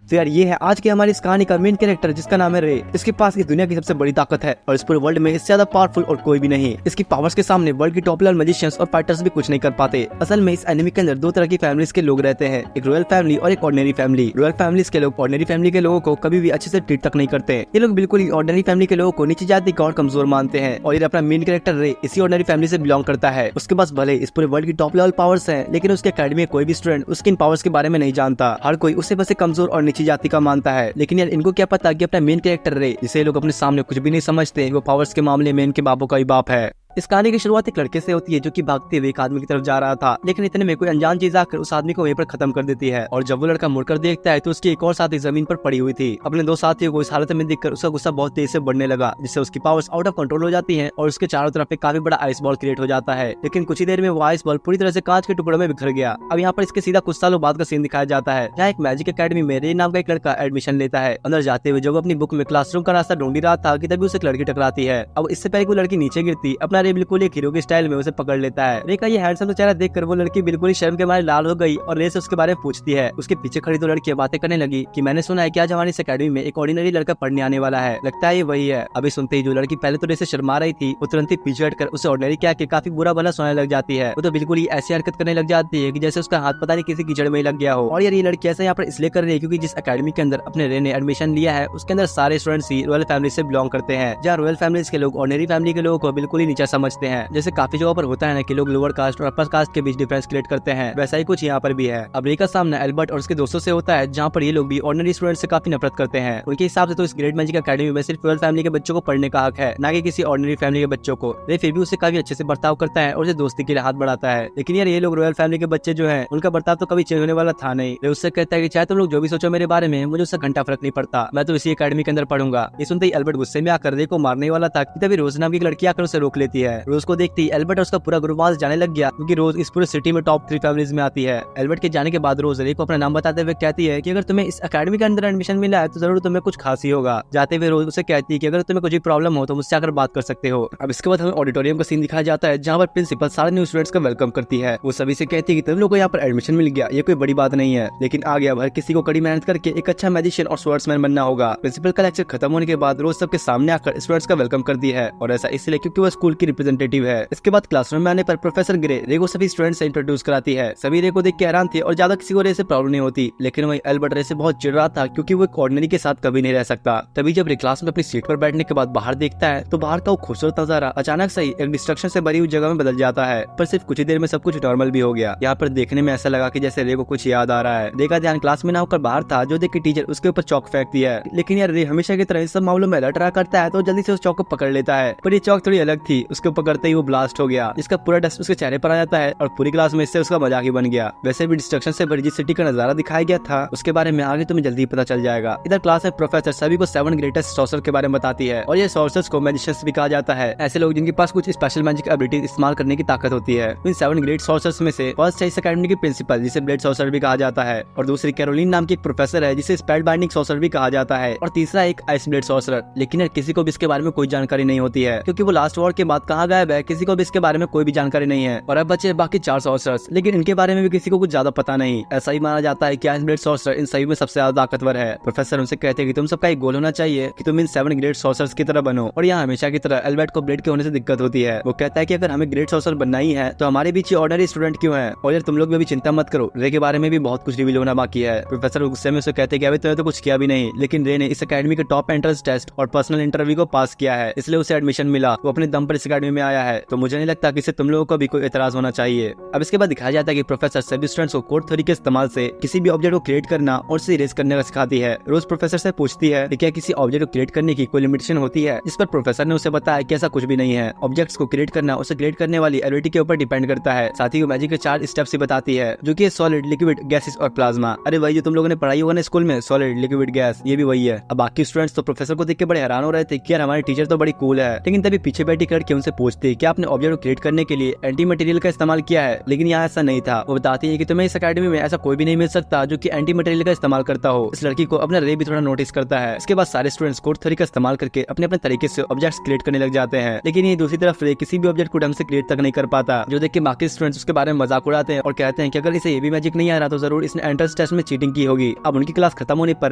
तो यार ये है आज की हमारी इस कहानी का मेन कैरेक्टर जिसका नाम है रे। इसके पास इस दुनिया की सबसे बड़ी ताकत है और इस पूरे वर्ल्ड में इससे ज्यादा पावरफुल और कोई भी नहीं। इसकी पावर्स के सामने वर्ल्ड की टॉप लेवल मैजिशियंस और फाइटर्स भी कुछ नहीं कर पाते। असल में इस एनिमी के अंदर दो तरह की फैमिलीज के लोग रहते हैं, एक रॉयल फैमिली और एक ऑर्डिनरी फैमिली। रॉयल फैमिलीज के लोग ऑर्डिनरी फैमिली के लोगों को कभी भी अच्छे से ट्रीट तक नहीं करते। ये लोग बिल्कुल ही ऑर्डिनरी फैमिली के लोगों को नीचे जाति का और कमजोर मानते हैं और ये अपना मेन कैरेक्टर रे इसी ऑर्डिनरी फैमिली से बिलोंग करता है। उसके पास भले इस पूरे वर्ल्ड की टॉप लेवल पावर्स हैं, लेकिन उसके अकेडमी में कोई भी स्टूडेंट उसके इन पावर्स के बारे में नहीं जानता। हर कोई उसे बस एक कमजोर और नीची जाति का मानता है। लेकिन यार इनको क्या पता कि अपना मेन कैरेक्टर रे, जिसे लोग अपने सामने कुछ भी नहीं समझते, वो पावर्स के मामले में इनके बापों का ही बाप है। इस कहानी की शुरुआत एक लड़के से होती है जो कि भागते हुए एक आदमी की तरफ जा रहा था, लेकिन इतने में कोई अनजान चीज आकर उस आदमी को वहीं पर खत्म कर देती है। और जब वो लड़का मुड़कर देखता है तो उसकी एक और साथी जमीन पर पड़ी हुई थी। अपने दो साथियों को इस हालत में देखकर उसका गुस्सा बहुत तेज से बढ़ने लगा, जिससे उसकी पावर्स आउट ऑफ कंट्रोल हो जाती है और उसके चारों तरफ एक काफी बड़ा आइस बॉल क्रिएट हो जाता है। लेकिन कुछ ही देर में वो आइस बॉल पूरी तरह से कांच के टुकड़ों में बिखर गया। अब यहाँ पर इसके सीधा कुछ सालों बाद का सीन दिखाया जाता है, जहाँ एक मैजिक अकेडमी में रे नाम का एक लड़का एडमिशन लेता है। अंदर जाते हुए जब वो अपनी बुक में क्लासरूम का रास्ता ढूंढ रहा था कि तभी उसे एक लड़की टकराती है। अब इससे पहले वो लड़की नीचे गिरती, अपना रे बिल्कुल एक हीरो स्टाइल में उसे पकड़ लेता है। रे का ये हैंडसम चेहरा देखकर वो लड़की बिल्कुल ही शर्म के मारे लाल हो गई और रे से उसके बारे में पूछती है। उसके पीछे खड़ी दो लड़कियां बातें करने लगी कि मैंने सुना है कि आज हमारी इस अकेडमी में एक ऑर्डिनरी लड़का पढ़ने आने वाला है, लगता है ये वही है। अभी सुनते ही जो लड़की पहले तो रे से शर्मा रही थी, वो तुरंत ही पीछे हटकर उसे ऑर्डिनरी क्या के काफी बुरा भला सुनाने लग जाती है। वो तो बिल्कुल ही ऐसी हरकत करने लग जाती है कि जैसे उसका हाथ पता नहीं किसी कीचड़ में लग गया हो। और यार ये लड़की ऐसा यहाँ पर इसलिए कर रही है क्योंकि जिस अकेडमी के अंदर अपने रे ने एडमिशन लिया है उसके अंदर सारे स्टूडेंट्स ही रॉयल फैमिली से बिलोंग करते हैं, जहाँ रॉयल फैमिलीज के लोग ऑर्डिनरी फैमिली के लोगों को बिल्कुल ही नीचा समझते हैं। जैसे काफी जगहों पर होता है ना कि लोग लोअर कास्ट और अपर कास्ट के बीच डिफरेंस क्रिएट करते हैं, वैसा ही कुछ यहाँ पर भी है। अब रे का सामना एल्बर्ट और उसके दोस्तों से होता है, जहाँ पर ये लोग भी ऑर्डिनरी स्टूडेंट से काफी नफरत करते हैं। उनके हिसाब से तो इस ग्रेट मैजिक अकेडमी में सिर्फ रॉयल फैमिली के बच्चों को पढ़ने का हक है, ना कि किसी ऑर्डिनरी फैमिली के बच्चों को। रे फिर भी उसे काफी अच्छे से बर्ताव करता है और उसे दोस्ती के लिए हाथ बढ़ाता है। लेकिन यार ये लोग रॉयल फैमिली के बच्चे जो है उनका बर्ताव तो कभी चेंज होने वाला था नहीं। रे उससे कहता है कि चाहे तुम लोग जो भी सोचो मेरे बारे में, मुझे उससे घंटा फर्क नहीं पड़ता, मैं तो इसी अकेडमी के अंदर पढ़ूंगा। ये सुनते ही एल्बर्ट गुस्से में आकर रे को मारने वाला था कि तभी रोज नाम की एक लड़की आकर उसे रोक लेती है। रोज को देखती ही एल्बर्ट और उसका पूरा ग्रुप वहां से जाने लग गया, क्योंकि रोज इस पूरे सिटी में टॉप 3 फैमिलीज में आती है। एल्बर्ट के जाने के बाद रोज रे को अपना नाम बताते हुए कहती है कि अगर तुम्हें इस अकेडमी के अंदर एडमिशन मिला है तो जरूर तुम्हें कुछ खास ही होगा। जाते हुए रोज उसे कहती है कि अगर तुम्हें कुछ भी प्रॉब्लम हो तो मुझसे आकर बात कर सकते हो। अब इसके बाद हमें ऑडिटोरियम का सीन दिखाया जाता है, जहाँ पर प्रिंसिपल सारे न्यू स्टूडेंट्स का वेलकम करती है। वो सभी से कहती है कि तुम लोग को यहाँ पर एडमिशन मिल गया, ये कोई बड़ी बात नहीं है, लेकिन आगे अब हर किसी को कड़ी मेहनत करके एक अच्छा मैजिशियन और स्वर्ड्समैन बनना होगा। प्रिंसिपल का लेक्चर खत्म होने के बाद रोज सबके सामने आकर स्टूडेंट्स का वेलकम करती है, और ऐसा इसलिए क्योंकि वो स्कूल की रिप्रेजेंटेटिव है। इसके बाद क्लासरूम में आने पर प्रोफेसर ग्रे रे को सभी स्टूडेंट्स से इंट्रोड्यूस कराती है। सभी रे को देख के हैरान थे और ज्यादा किसी को रे से प्रॉब्लम नहीं होती, लेकिन वही एल्बर्ट रे से बहुत चिढ़ रहा था क्योंकि वो एक ऑर्डिनरी के साथ कभी नहीं रह सकता। तभी जब रे क्लास में अपनी सीट पर बैठने के बाद बाहर देखता है तो बाहर का वो खूबसूरत नजारा अचानक से ही एक डिस्ट्रक्शन से भरी हुई जगह में बदल जाता है। पर सिर्फ कुछ ही देर में सब कुछ नॉर्मल भी हो गया। यहाँ पर देखने में ऐसा लगा कि जैसे रे को कुछ याद आ रहा है। रे का ध्यान क्लास में ना होकर बाहर था, जो देख के टीचर उसके ऊपर चौक फेंक दिया है। लेकिन यार रे हमेशा की तरह इस सब मामलों में अलर्ट रहा करता है, तो जल्दी से उस चौक को पकड़ लेता है। पर ये चौक थोड़ी अलग थी, उसको पकड़ते ही वो ब्लास्ट हो गया, जिसका पूरा डस्ट उसके चेहरे पर आ जाता है और पूरी क्लास में इससे उसका मजाक ही बन गया। वैसे भी डिस्ट्रक्शन से भरी जिस सिटी का नजारा दिखाया गया था उसके बारे में आगे तुम्हें जल्दी पता चल जाएगा। इधर क्लास में प्रोफेसर सभी को 7 ग्रेटेस्ट सॉर्सर के बारे में बताती है, और ये सॉर्सर्स को मैजिशियंस भी कहा जाता है, ऐसे लोग जिनके पास कुछ स्पेशल मैजिक एबिलिटी इस्तेमाल करने की ताकत होती है। इन 7 ग्रेट सॉर्सर्स में से फर्स्ट है इस अकेडमी की प्रिंसिपल, जिसे ब्लेड सॉर्सर भी कहा जाता है, और दूसरी कैरोलिन नाम की एक प्रोफेसर है जिसे स्पेल बाइंडिंग सॉर्सर भी कहा जाता है, और तीसरा एक आइस ब्लेड सॉर्सर। लेकिन यार किसी को भी इसके बारे में कोई जानकारी नहीं होती है, क्योंकि वो लास्ट वॉर के बाद कहाँ गायब है, किसी को भी इसके बारे में कोई भी जानकारी नहीं है। और अब बचे बाकी 4 सॉर्सर्स, लेकिन इनके बारे में भी किसी को कुछ ज्यादा पता नहीं। ऐसा ही माना जाता है कि आइस ब्लेड सॉर्सर इन सभी में सबसे ज्यादा ताकतवर है। प्रोफेसर उनसे कहते हैं कि तुम सबका एक गोल होना चाहिए कि तुम इन 7 ग्रेट सॉर्सर्स की तरह बनो, और यहाँ हमेशा की तरह एल्बर्ट को ब्लेड के होने से दिक्कत होती है। वो कहता है कि अगर हमें ग्रेट सॉर्सर बनना ही है तो हमारे बीच ऑर्डिनरी स्टूडेंट क्यों है, और यार तुम लोग भी अभी चिंता मत करो, रे के बारे में भी बहुत कुछ रिवील होना बाकी है। प्रोफेसर गुस्से में उसे कहते हैं कि अभी तुमने तो कुछ किया भी नहीं, लेकिन रे ने इस अकेडमी के टॉप एंट्रेंस टेस्ट और पर्सनल इंटरव्यू को पास किया है, इसलिए उसे एडमिशन मिला। वो अपने दम पर इस अकेडमी में आया है, तो मुझे नहीं लगता कि इससे तुम लोगों को भी कोई एतराज होना चाहिए। अब इसके बाद दिखाया जाता है कि प्रोफेसर सभी स्टूडेंट्स को कोड थ्योरी के इस्तेमाल से किसी भी ऑब्जेक्ट को क्रिएट करना और उसे इरेज करने का सिखाती है। रोज प्रोफेसर से पूछती है कि क्या किसी ऑब्जेक्ट को क्रिएट करने की कोई लिमिटेशन होती है, जिस पर प्रोफेसर ने उसे बताया कि ऐसा कुछ भी नहीं है। ऑब्जेक्ट्स को क्रिएट करना उसे क्रिएट करने वाली एबिलिटी के ऊपर डिपेंड करता है। साथ ही वो मैजिक के 4 स्टेप्स ही बताती है, जो कि सॉलिड, लिक्विड, गैसेस और प्लाज्मा। अरे वही जो तुम लोगों ने पढ़ाई होगा ना स्कूल में, सॉलिड, लिक्विड, गैस, ये भी वही है। अब बाकी स्टूडेंट्स तो प्रोफेसर को देख के बड़े हैरान हो रहे थे कि यार हमारी टीचर तो बड़ी कूल है, लेकिन तभी पीछे बैठी लड़की उनसे उससे पूछती है कि आपने ऑब्जेक्ट को क्रिएट करने के लिए एंटी मटेरियल का इस्तेमाल किया है, लेकिन यहाँ ऐसा नहीं था। वो बताती है कि तुम्हें इस अकेडमी में ऐसा कोई भी नहीं मिल सकता जो कि एंटी मटेरियल का इस्तेमाल करता हो। इस लड़की को अपना रे भी थोड़ा नोटिस करता है। इसके बाद सारे स्टूडेंट्स कोड थ्योरी का इस्तेमाल करके अपने अपने तरीके से ऑब्जेक्ट्स क्रिएट करने लग जाते हैं, लेकिन ये दूसरी तरफ रे किसी भी ऑब्जेक्ट को ढंग से क्रिएट तक नहीं कर पाता, जो देख के बाकी स्टूडेंट्स उसके बारे में मजाक उड़ाते हैं और कहते हैं कि अगर इसे ये भी मैजिक नहीं आ रहा तो जरूर इसने एंट्रेंस टेस्ट में चीटिंग की होगी। अब उनकी क्लास खत्म होने पर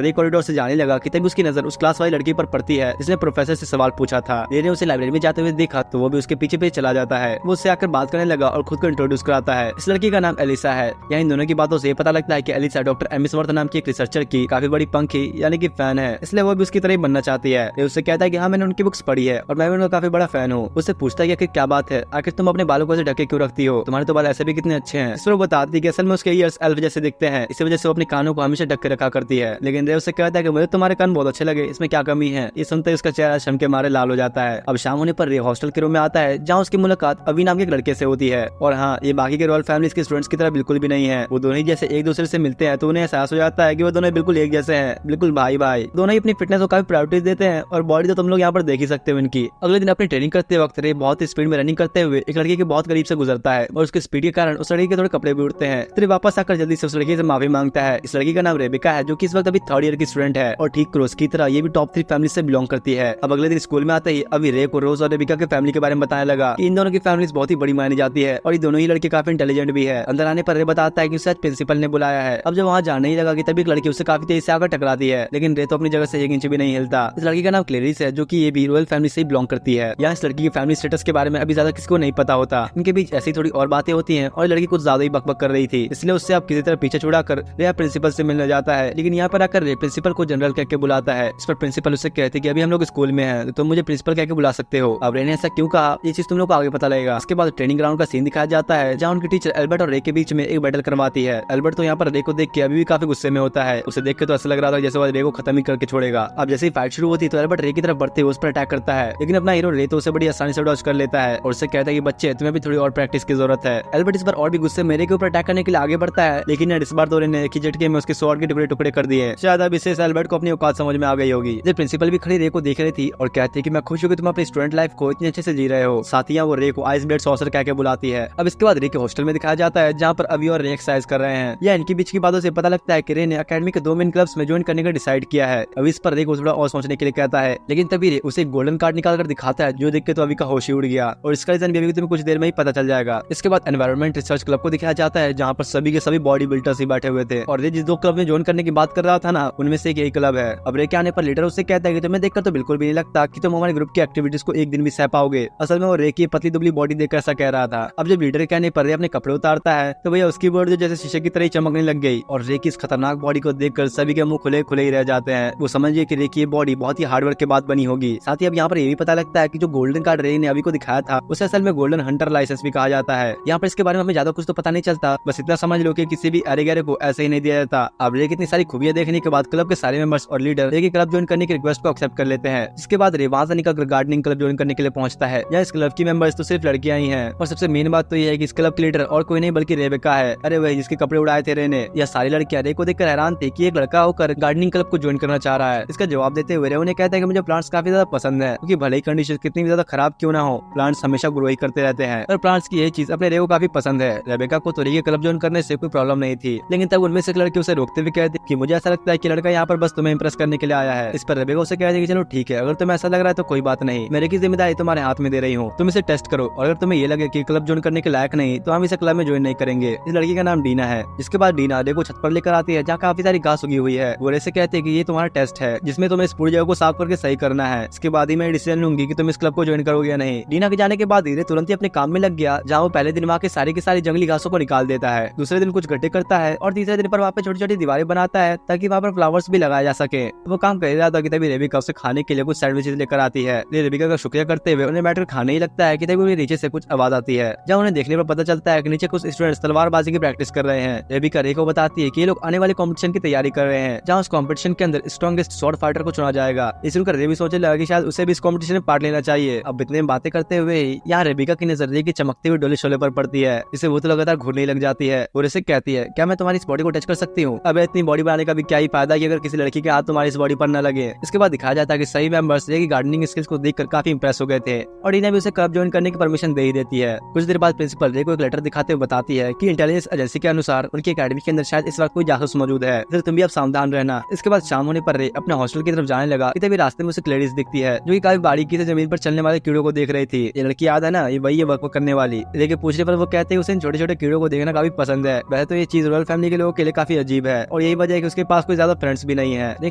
रे कॉरिडोर से जाने लगा कि तभी उसकी नजर उस क्लास वाली लड़की पर पड़ती है जिसने प्रोफेसर से सवाल पूछा था। रे ने उसे लाइब्रेरी में जाते हुए देखा तो वो भी उसके पीछे पीछे चला जाता है। वो उससे आकर बात करने लगा और खुद को इंट्रोड्यूस कराता है। इस लड़की का नाम एलिसा है। यहाँ इन दोनों की बातों से पता लगता है कि एलिसा डॉक्टर एमिसवर्थ नाम की एक रिसर्चर की काफी बड़ी पंखी यानी कि फैन है, इसलिए वो भी उसकी तरह बनना चाहती है। रे उससे कहता है कि हाँ मैंने उनकी बुक्स पढ़ी है और मैं भी उनका काफी बड़ा फैन हूँ। उससे पूछता है कि क्या बात है, आखिर तुम अपने बालों को ऐसे ढके क्यों रखती हो, तुम्हारे तो बाल ऐसे भी कितने अच्छे हैं। इस पर वो बताती है कि असल में उसके ईयर्स एल्फ जैसे दिखते हैं, इसी वजह से वो अपने कानों को हमेशा ढक के रखा करती है। लेकिन रे उससे कहता है कि मुझे तुम्हारे कान बहुत अच्छे लगे, इसमें क्या कमी है। ये सुनते ही उसका चेहरा शर्म के मारे लाल हो जाता है। अब शाम होने पर रे हॉस्टल के रूम में आता है जहाँ उसकी मुलाकात अभी नाम के एक लड़के से होती है। और हाँ, ये बाकी के रॉयल फैमिली के स्टूडेंट्स की तरह बिल्कुल भी नहीं है। वो दोनों ही जैसे एक दूसरे से मिलते हैं तो उन्हें एहसास हो जाता है कि वो दोनों बिल्कुल एक जैसे हैं, बिल्कुल भाई भाई। दोनों ही अपनी फिटनेस को काफी प्रायोरिटी देते हैं और बॉडी तो तुम लोग यहाँ पर देख ही सकते हो इनकी। अगले दिन अपनी ट्रेनिंग करते वक्त रे बहुत स्पीड में रनिंग करते हुए एक लड़की के बहुत करीब से गुजरता है और उसके स्पीड के कारण उस लड़की के थोड़े कपड़े भी उड़ते हैं। फिर वापस आकर जल्दी से उस लड़की से माफी मांगता है। इस लड़की का नाम रेबिका है जो कि इस वक्त अभी 3rd ईयर की स्टूडेंट है और ठीक क्रोस की तरह ये भी टॉप 3 फैमिली से बिलोंग करती है। अब अगले दिन स्कूल में आते ही अभी रे को रोज और रेबिका के फैमिली के बारे में बताने लगा कि इन दोनों की फैमिली बहुत ही बड़ी मानी जाती है और ये दोनों ही लड़के काफी इंटेलिजेंट भी है। अंदर आने पर रे बताता है कि उसे आज प्रिंसिपल ने बुलाया है। अब जब वहाँ जाने ही लगा कि तभी एक लड़की उससे काफी तेज से आकर टकराती है, लेकिन रे तो अपनी जगह से 1 इंच भी नहीं हिलता। इस लड़की का नाम क्लेरिस है जो कि ये भी रॉयल फैमिली से बिलोंग करती है। यहाँ इस लड़की की फैमिली स्टेटस के बारे में अभी ज्यादा किसी को नहीं पता होता। इनके बीच ऐसी थोड़ी और बातें होती हैं और लड़की कुछ ज्यादा ही बकबक कर रही थी, इसलिए उससे अब किसी तरह पीछे छुड़ा कर रे प्रिंसिपल से मिलने जाता है। लेकिन यहाँ पर आकर रे प्रिंसिपल को जनरल कह के बुलाता है। इस पर प्रिंसिपल उससे कहते कि अभी हम लोग स्कूल में हैं तो तुम मुझे प्रिंसिपल कह के बुला सकते हो। अब रे ने ऐसा क्यों कहा ये चीज तुम लोग को आगे पता लगेगा। इसके बाद ट्रेनिंग ग्राउंड का सीन दिखाया जाता है जहाँ उनकी टीचर एल्बर्ट और रे के बीच में एक बैटल करवाती है। एल्बर्ट तो यहाँ पर रे को देख के अभी भी काफी गुस्से में होता है। उसे देख के तो ऐसा लग रहा था जैसे वो रे को खत्म ही करके छोड़ेगा। अब जैसे ही फाइट शुरू होती तो एल्बर्ट रे की तरफ बढ़ते हुए उस पर अटैक करता है, लेकिन अपना हीरो रे तो उसे बड़ी आसानी से डॉज कर लेता है और उससे कहता है कि बच्चे तुम्हें भी थोड़ी और प्रैक्टिस की जरूरत है। एल्बर्ट इस बार और भी गुस्से में रे के ऊपर अटैक करने के लिए आगे बढ़ता है, लेकिन इस बार तो रे ने एक ही झटके में उसके स्वॉर्ड के टुकड़े टुकड़े कर दिए। शायद अब इससे एल्बर्ट को अपनी औकात समझ में आ गई होगी। जब प्रिंसिपल भी खड़ी रे को देख रही थी और कहती है कि मैं खुश हूँ कि तुम अपनी स्टूडेंट लाइफ को इतने अच्छे से जी रहे हो। साथ ही वो रे को आइस ब्लेड सॉसर कह के बुलाती है। अब इसके बाद रे के हॉस्टल में दिखाया जाता है जहाँ पर अभी और रे एक्सरसाइज कर रहे हैं। या इनके बीच की बातों से पता लगता है कि रे ने अकेडमी के 2 मेन क्लब्स में ज्वाइन करने का डिसाइड किया है। अभी इस पर रे को थोड़ा और सोचने के लिए कहता है, लेकिन तभी रे उसे गोल्डन कार्ड निकाल कर दिखाता है जो देख के तो अभी का होश ही उड़ गया और इसका रीजन भी अभी तुम्हें कुछ देर में ही पता चल जाएगा। इसके बाद एनवायरमेंट रिसर्च क्लब को दिखाया जाता है जहाँ पर सभी के सभी बॉडी बिल्डर्स ही बैठे हुए थे और रे जिस 2 क्लब में ज्वाइन करने की बात कर रहा था ना उनमें से एक यही क्लब है। अब रे के आने पर लीडर उससे कहता है कि तुम्हें देखकर तो बिल्कुल भी नहीं लगता कि तुम हमारे ग्रुप की एक्टिविटीज को एक दिन भी सह पाओगे। असल में वो रे की पतली दुबली बॉडी देखकर ऐसा कह रहा था। अब जब लीडर के कहने पर रे अपने कपड़े उतारता है तो भैया उसकी बॉडी जैसे शीशे की तरह ही चमकने लग गई और रे की इस खतरनाक बॉडी को देखकर सभी के मुंह खुले खुले ही रह जाते हैं। वो समझिए कि रे की बॉडी बहुत ही हार्डवर्क के बाद बनी होगी। साथ ही अब यहाँ पर ये भी पता लगता है कि जो गोल्डन कार्ड रे ने अभी को दिखाया था उसे असल में गोल्डन हंटर लाइसेंस भी कहा जाता है। यहाँ पर इसके बारे में हमें ज्यादा कुछ तो पता नहीं चलता, बस इतना समझ लो कि किसी भी अरे गहरे को ऐसे ही नहीं दिया जाता। अब रे की इतनी सारी खूबियां देखने के बाद क्लब के सारे मेंबर्स और लीडर रे के क्लब ज्वाइन करने की रिक्वेस्ट को एक्सेप्ट कर लेते हैं। इसके बाद रे वहां से निकलकर गार्डनिंग क्लब ज्वाइन करने के लिए पहुंचता है। यहाँ इस क्लब की मेंबर्स तो सिर्फ लड़कियां ही हैं और सबसे मेन बात तो ये है कि इस क्लब के लीडर और कोई नहीं बल्कि रेबेका है। अरे वही जिसके कपड़े उड़ाए थे रे ने। यह सारी लड़कियां रे को देखकर हैरान थी कि एक लड़का होकर गार्डनिंग क्लब को ज्वाइन करना चाह रहा है। इसका जवाब देते हुए रे उन्हें कहता है कि मुझे प्लांट्स काफी ज्यादा पसंद है क्योंकि भले ही कंडीशन कितनी भी ज्यादा खराब क्यों ना हो प्लांट्स हमेशा ग्रो ही करते रहते हैं और प्लांट्स की यही चीज अपने रे को काफी पसंद है। रेबेका को तो रे के क्लब ज्वाइन करने से कोई प्रॉब्लम नहीं थी, लेकिन तब उनमें से एक लड़की उसे रोकते हुए कहती कि मुझे ऐसा लगता है कि लड़का यहाँ पर बस तुम्हें इंप्रेस करने के लिए आया है। इस पर रेबेका उसे कहती कि चलो ठीक है, अगर तुम्हें ऐसा लग रहा है तो कोई बात नहीं, मेरे की जिम्मेदारी तुम्हारे हाथ में दे रही हूँ, तुम इसे टेस्ट करो और अगर तुम्हें ये लगे कि क्लब ज्वाइन करने के लायक नहीं तो हम इसे क्लब में ज्वाइन नहीं करेंगे। इस लड़की का नाम डीना है। जिसके बाद डीना रे को छत पर लेकर आती है जहाँ काफी सारी घास उगी हुई है। वो रे से कहते हैं कि ये तुम्हारा टेस्ट है जिसमें तुम्हें इस पूरी जगह को साफ करके सही करना है। इसके बाद ही मैं डिसीजन लूंगी कि तुम इस क्लब को ज्वाइन करोगे या नहीं। डीना के जाने के बाद रे तुरंत ही अपने काम में लग गया जहाँ वो पहले दिन वहाँ के सारी जंगली घासों को निकाल देता है, दूसरे दिन कुछ गड्ढे करता है और तीसरे दिन पर वहाँ पे छोटी छोटी दीवारें बनाता है ताकि वहाँ पर फ्लावर्स भी लगाए जा सके। वो काम कर रहा था कि तभी रेबिका उसे खाने के लिए कुछ सैंडविचेस लेकर आती है। रेबिका का शुक्रिया करते हुए उन्हें बैठकर खाने ही लगता है कि तभी उन्हें नीचे से कुछ आवाज आती है जहाँ उन्हें देखने पर पता चलता है कि नीचे कुछ स्टूडेंट्स तलवारबाजी की प्रैक्टिस कर रहे हैं। रेबिका रे को बताती है कि ये लोग आने वाले कॉम्पिटिशन की तैयारी कर रहे हैं जहाँ उस कॉम्पिटिशन के अंदर स्ट्रॉन्गेस्ट स्वॉर्ड फाइटर को चुना जाएगा। इस सुनकर रे भी सोचने लगा कि शायद उसे भी इस कॉम्पिटिशन में पार्ट लेना चाहिए। अब इतने बातें करते हुए यहाँ रेबिका की नजर रे की चमकती हुई डोले शोले पर पड़ती है, जिसे वो तो लगातार घूरने लग जाती है और इसे कहती है क्या मैं तुम्हारी इस बॉडी को टच कर सकती हूँ। अब इतनी बॉडी बनाने का भी क्या ही फायदा कि अगर किसी लड़की के हाथ तुम्हारी इस बॉडी पर न लगे। इसके बाद दिखाया जाता है कि सही मेंबर्स रे की गार्डनिंग स्किल्स को देखकर काफी इंप्रेस हो गए थे और इन्हें भी उसे क्लब ज्वाइन करने की परमिशन दे ही देती है। कुछ देर बाद प्रिंसिपल रे को एक लेटर दिखाते हुए बताती है कि इंटेलिजेंस एजेंसी के अनुसार उनकी एकेडमी के अंदर शायद इस वक्त कोई जासूस मौजूद है, फिर तुम भी अब सावधान रहना। इसके बाद शाम होने पर रे अपने हॉस्टल की तरफ जाने लगा कि तभी रास्ते में उसे क्लेरिस दिखती है जो कि काफी बारीकी से जमीन पर चलने वाले कीड़ों को देख रही थी। ये लड़की याद है ना, ये वही है वर्क करने वाली। रे के पूछने पर वो कहते हैं उसे इन छोटे छोटे कीड़ों को देखना काफी पसंद है। वैसे तो ये चीज रॉयल फैमिली के लोगों के लिए काफी अजीब है और यही वजह है कि उसके पास कोई ज्यादा फ्रेंड्स भी नहीं है। रे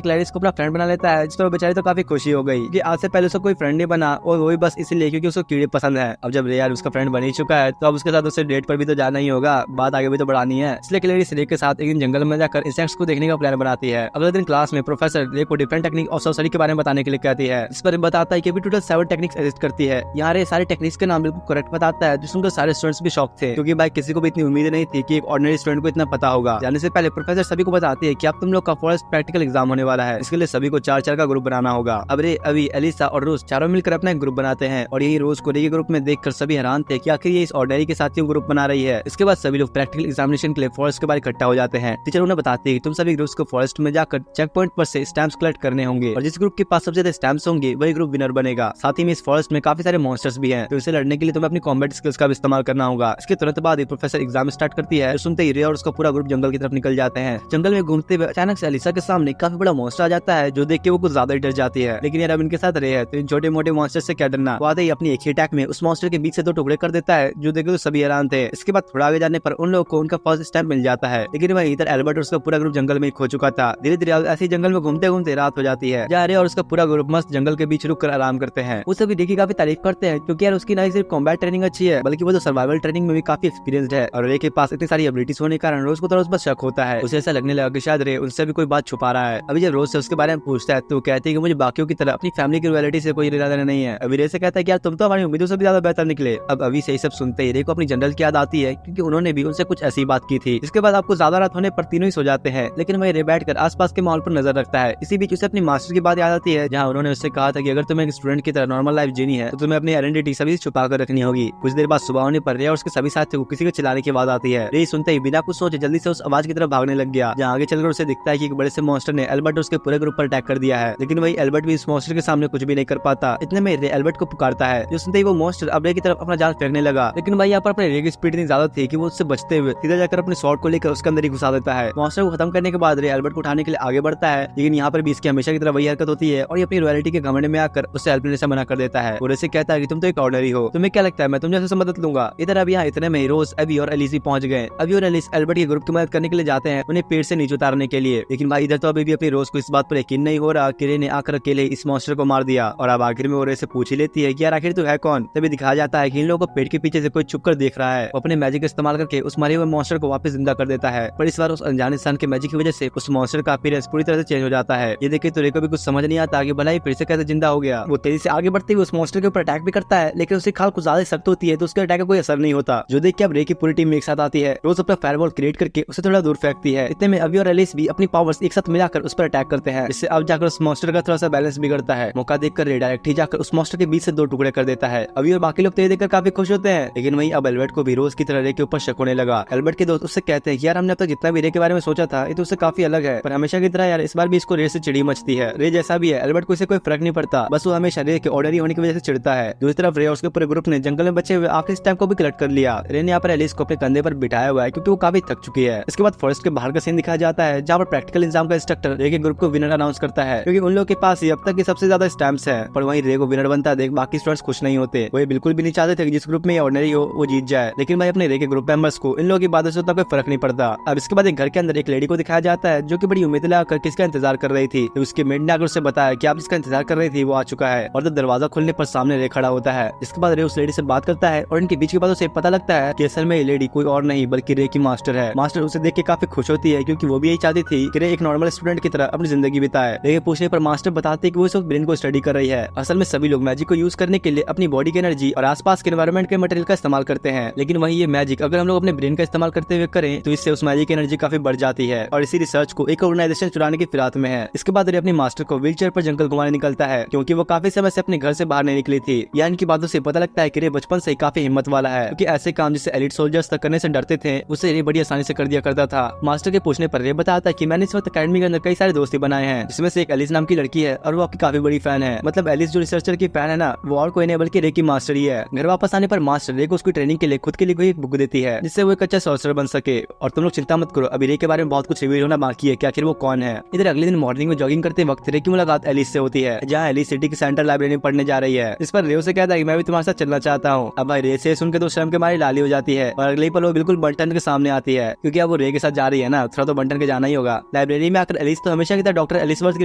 क्लेरिस को अपना फ्रेंड बना लेता है, जिस पर बेचारी तो काफी खुशी हो गई कि आज से पहले उसको कोई फ्रेंड नहीं बना और वो भी बस इसीलिए क्योंकि उसको कीड़े पसंद है। अब जब रे यार उसका फ्रेंड बन ही चुका है तो अब उसके साथ उसे डेट पर भी तो जाना ही होगा, बात आगे भी तो बढ़ानी है। इसलिए क्लेरिस रे के साथ एक दिन जंगल में जाकर इंसेक्ट्स को देखने का प्लान बनाती है। अगले दिन क्लास में प्रोफेसर रे को डिफरेंट टेक्निक ऑफ सॉर्सरी के बारे में बताने के लिए कहती है। इस पर बताता है कि अभी टोटल 7 टेक्निक्स एग्जिस्ट करती है। यहाँ रे सारे टेक्निक्स के नाम बिल्कुल करेक्ट बताता है, जिसमें सारे स्टूडेंट्स भी शॉक थे क्योंकि भाई किसी को भी इतनी उम्मीद नहीं थी कि एक ऑर्डिनरी स्टूडेंट को इतना पता होगा। जाने से पहले प्रोफेसर सभी को बताती है कि अब तुम लोग का फर्स्ट प्रैक्टिकल एग्जाम होने वाला है, इसके लिए सभी को 4-4 का ग्रुप बनाना होगा। अब रे, अभी, एलिसा और रोज चारों मिलकर अपना एक ग्रुप बनाते हैं और यही रोज को रे के ग्रुप में देखकर सभी हैरान थे कि आखिर ये इस ऑर्डिनरी के साथ ग्रुप बना रही है। इसके बाद सभी लोग प्रैक्टिकल एग्जामिनेशन के लिए फॉरेस्ट के बाहर इकट्ठा हो जाते हैं। टीचर उन्हें बताती है कि तुम सभी ग्रुप्स को फॉरेस्ट में जाकर चेक पॉइंट पर से स्टैम्प्स कलेक्ट करने होंगे और जिस ग्रुप के पास सबसे ज्यादा स्टैम्प्स होंगे वही ग्रुप विनर बनेगा। साथ ही में इस फॉरेस्ट में काफी सारे मॉन्स्टर्स भी हैं, तो इसे लड़ने के लिए तुम्हें अपनी कॉम्बैट स्किल्स का भी इस्तेमाल करना होगा। इसके तुरंत बाद प्रोफेसर एग्जाम स्टार्ट करती है। सुनते ही रे और उसका पूरा ग्रुप जंगल की तरफ निकल जाते हैं। जंगल में घूमते हुए अचानक से एलिसा के सामने काफी बड़ा मॉन्स्टर आ जाता है जो देख के वो कुछ ज्यादा ही डर जाती है। लेकिन यार अब इनके साथ रे है तो इन छोटे मोटे मॉन्स्टर से क्या डरना। वो आते ही अपनी एक ही अटैक में उस मॉन्स्टर के बीच से 2 टुकड़े कर देता है जो देखे तो सभी हैरान थे। इसके बाद थोड़ा आगे जाने पर उन लोगों को उनका फर्स्ट स्टैम्प मिल जाता है। लेकिन वही इधर एल्बर्ट और उसका पूरा ग्रुप जंगल में खो चुका था। धीरे धीरे ऐसे ही जंगल में घूमते घूमते रात हो जाती है। रे और उसका पूरा ग्रुप मस्त जंगल के बीच रुक कर आराम करते हैं। वो सभी देखी काफी तारीफ करते हैं क्योंकि यार उसकी ना सिर्फ कॉम्बैट ट्रेनिंग अच्छी है बल्कि वो तो सर्वाइवल ट्रेनिंग में भी काफी एक्सपीरियंस्ड है। और रे के पास इतनी सारी एबिलिटीज होने के कारण रोज को तो रोज बस शक होता है। उसे ऐसा लगने लगा कि शायद रे उनसे भी कोई बात छुपा रहा है। अभी जब रोज से उसके बारे में पूछता है तो कहती है कि मुझे बाकियों की तरह अपनी फैमिली की रियलिटी से कोई लेना देना नहीं है। अभी रे से कहता है कि यार तुम तो हमारी उम्मीदों से भी ज्यादा बेहतर निकले। अब अभी से सब सुनते ही रे को अपनी जनरल की याद आती है क्योंकि उन्होंने भी उनसे कुछ ऐसी बात की थी। इसके बाद आपको ज्यादा रात होने पर तीनों ही सो जाते हैं, लेकिन वही रे बैठकर आसपास के माहौल पर नजर रखता है। इसी बीच उसे अपनी मास्टर की बात याद आती है जहाँ उन्होंने उससे कहा था कि अगर तुम्हें एक स्टूडेंट की तरह नॉर्मल लाइफ जीनी है तो तुम्हें अपनी आइडेंटिटी सभी छुपा कर रखनी होगी। कुछ देर बाद सुबह होने पर रे और उसके सभी साथियों को किसी के चिल्लाने की आवाज आती है। रे सुनते ही बिना कुछ सोचे जल्दी से उस आवाज की तरफ भागने लग गया, जहाँ आगे चलकर उसे दिखता है कि एक बड़े से मॉन्स्टर ने एल्बर्ट और उसके पूरे ग्रुप पर अटैक कर दिया है। लेकिन वही एल्बर्ट भी इस मॉन्स्टर के सामने कुछ भी नहीं कर पाता। इतने में रे एल्बर्ट को पुकारता है, जो सुनते ही वो मॉन्स्टर अब रे की तरफ अपना जाल फेंकने लगा। लेकिन भाई यहाँ पर अपने रे की स्पीड इतनी ज्यादा थी कि वो उससे बचते हुए सीधा जाकर अपने शॉट को लेकर उसके अंदर ही घुसा देता है। मॉन्स्टर को खत्म करने के बाद रे एल्बर्ट को उठाने के लिए आगे बढ़ता है, लेकिन यहाँ पर भी इसकी हमेशा की तरह वही हरकत होती है और ये अपनी रॉयल्टी के घमंड में आकर उससे हेल्प लेने से मना कर देता है। और इसे कहता है कि तुम तो एक ऑर्डिनरी हो, तुम्हें क्या लगता है मैं तुम जैसे मदद लूंगा। इधर अब यहाँ इतने में रोज, अभी और एलिसी पहुंच गए। अभी और एलिस एल्बर्ट के ग्रुप की मदद करने के लिए जाते हैं उन्हें पेड़ से नीचे उतारने के लिए। लेकिन भाई इधर तो अभी भी अपनी रोज को इस बात पर यकीन नहीं हो रहा कि रे ने आकर अकेले इस मॉन्स्टर को मार दिया। और अब आखिर में वो रे से पूछ ही लेती है कि यार आखिर तू है कौन। तभी दिखाया जाता है कि इन लोगों को पेड़ के पीछे से कोई छुप कर देख रहा है। वो अपने मैजिक इस्तेमाल करके उस मरे हुए मॉन्स्टर को वापस जिंदा कर देता है, पर इस बार उस अनजाने इंसान के मैजिक की वजह से उस मॉन्स्टर का अपीयरेंस पूरी तरह से चेंज हो जाता है। ये देखे तो रे को भी कुछ समझ नहीं आता कि भला ही फिर से कैसे जिंदा हो गया। वो तेजी से आगे बढ़ते हुए उस मॉन्स्टर के ऊपर अटैक भी करता है, लेकिन उसकी खाल कुछ ज्यादा सख्त होती है तो उसके अटैक का कोई असर नहीं होता। जो देख के अब रे की पूरी टीम एक साथ आती है। रोज अपना फायरवॉल क्रिएट करके उसे थोड़ा दूर फेंकती है। इतने में अभी और एलिस भी अपनी पावर्स एक साथ मिलाकर उस पर अटैक करते हैं, जिससे अब जाकर उस मॉन्स्टर का थोड़ा सा बैलेंस बिगड़ता है। मौका देखकर रे डायरेक्ट ही जाकर उस मॉन्स्टर के बीच से 2 टुकड़े कर देता है। अभी और बाकी लोग तो ये देखकर काफी खुश होते हैं, लेकिन वही अब एल्बर्ट को भी रोज की तरह रे के ऊपर शक होने लगा। एल्बर्ट के दोस्त उससे कहते हैं कि यार हमने अब तक जितना भी रे के बारे में सोचा था ये तो उससे काफी अलग है, पर हमेशा की तरह यार इस बार भी इसको रे से चिड़ी मचती है। रे जैसा भी है एल्बर्ट को इसे कोई फर्क नहीं पड़ता, बस वो हमेशा रे के ऑर्डनरी होने की वजह से चिढ़ता है। दूसरी तरफ रे और उसके पूरे ग्रुप ने जंगल में बचे हुए आखिरी स्टैम्प को भी कलेक्ट कर लिया। रे ने यहाँ पर एलिस को अपने कंधे पर बिठाया हुआ है क्योंकि वो काफी थक चुकी है। इसके बाद फॉरेस्ट के बाहर का सीन दिखाया जाता है जहाँ पर प्रैक्टिकल एग्जाम का इंस्ट्रक्टर रे के ग्रुप को विनर अनाउंस करता है, क्योंकि उन लोगों के पास अब तक के सबसे ज्यादा स्टैम्प्स हैं। पर वहीं रे को विनर बनता देख बाकी स्टूडेंट्स खुश नहीं होते। वो बिल्कुल भी नहीं चाहते थे कि जिस ग्रुप में ऑर्डिनरी हो वो जीत जाए, लेकिन भाई अपने रे के ग्रुप मेंबर्स को इन लोगों की बातों से उतना कोई फर्क नहीं पड़ता। अब इसके बाद एक घर के अंदर एक लेडी को दिखाया जाता है जो कि बड़ी उम्मीद लगाकर किसका इंतजार कर रही थी। तो उसके मेड ने आकर उससे बताया कि आप जिसका इंतजार कर रही थी वो आ चुका है। और जब दरवाजा खुलने पर सामने रे खड़ा होता है। इसके बाद रे उस लेडी से बात करता है और इनके बीच की बातों से पता लगता है कि असल में ये लेडी कोई और नहीं बल्कि रे की मास्टर है। मास्टर उसे देख के काफी खुश होती है क्योंकि वो भी यही चाहती थी कि रे एक नॉर्मल स्टूडेंट की तरह अपनी जिंदगी बिताए। रे के पूछने पर मास्टर बताते कि वो इस वक्त ब्रेन को स्टडी कर रही है। असल में सभी लोग मैजिक को यूज करने के लिए अपनी बॉडी की एनर्जी और आसपास के एनवायरनमेंट के मटेरियल का इस्तेमाल करते हैं, लेकिन वही ये मैजिक अगर हम लोग अपने ब्रेन का इस्तेमाल करते हुए करें तो इससे उस मैजिक की एनर्जी काफी बढ़ जाती है। और इसी रिसर्च को एक ऑर्गेनाइजेशन चुराने की फिराक में है। इसके बाद रे अपनी मास्टर को व्हीलचेयर पर जंगल घुमाने निकलता है क्योंकि वो काफी समय से अपने घर से बाहर नहीं निकली थी। या इनकी बातों से पता लगता है कि रे बचपन से काफी हिम्मत वाला है, क्योंकि ऐसे काम जिसे एलिट सोल्जर्स तक करने से डरते थे उसे रे बड़ी आसानी से कर दिया करता था। मास्टर के पूछने पर रे बताता है कि मैंने इस वक्त अकेडमी के अंदर कई सारे दोस्ती बनाए हैं, जिसमें से एक एलिस नाम की लड़की है और वो आपकी काफी बड़ी फैन है। मतलब एलिस जो रिसर्चर की फैन है ना, वो और कोई नहीं बल्कि रे की मास्टर ही है। घर वापस आने पर मास्टर रे को उसकी ट्रेनिंग के लिए खुद के लिए कोई एक बुक देती है जिससे वो एक अच्छा सॉर्सरर बन सके। और तुम लोग चिंता मत करो, अभी रे के बारे में बहुत कुछ रिवील होना बाकी है कि आखिर वो कौन है। इधर अगले दिन मॉर्निंग में जॉगिंग करते वक्त रे की मुलाकात एलिस से होती है, जहाँ एलिस सिटी की सेंट्रल लाइब्रेरी में पढ़ने जा रही है। इस पर रे उसे कहता है कि मैं भी तुम्हारे साथ चलना चाहता हूँ। अब भाई रे से सुनकर तो शर्म के मारे लाली हो जाती है और अगले पल वो बिल्कुल बंटन के सामने आती है, क्योंकि अब वो रे के साथ जा रही है ना, थोड़ा तो बंटन के जाना ही होगा। लाइब्रेरी में आकर एलिस तो हमेशा की तरह डॉक्टर एलिसवर्थ की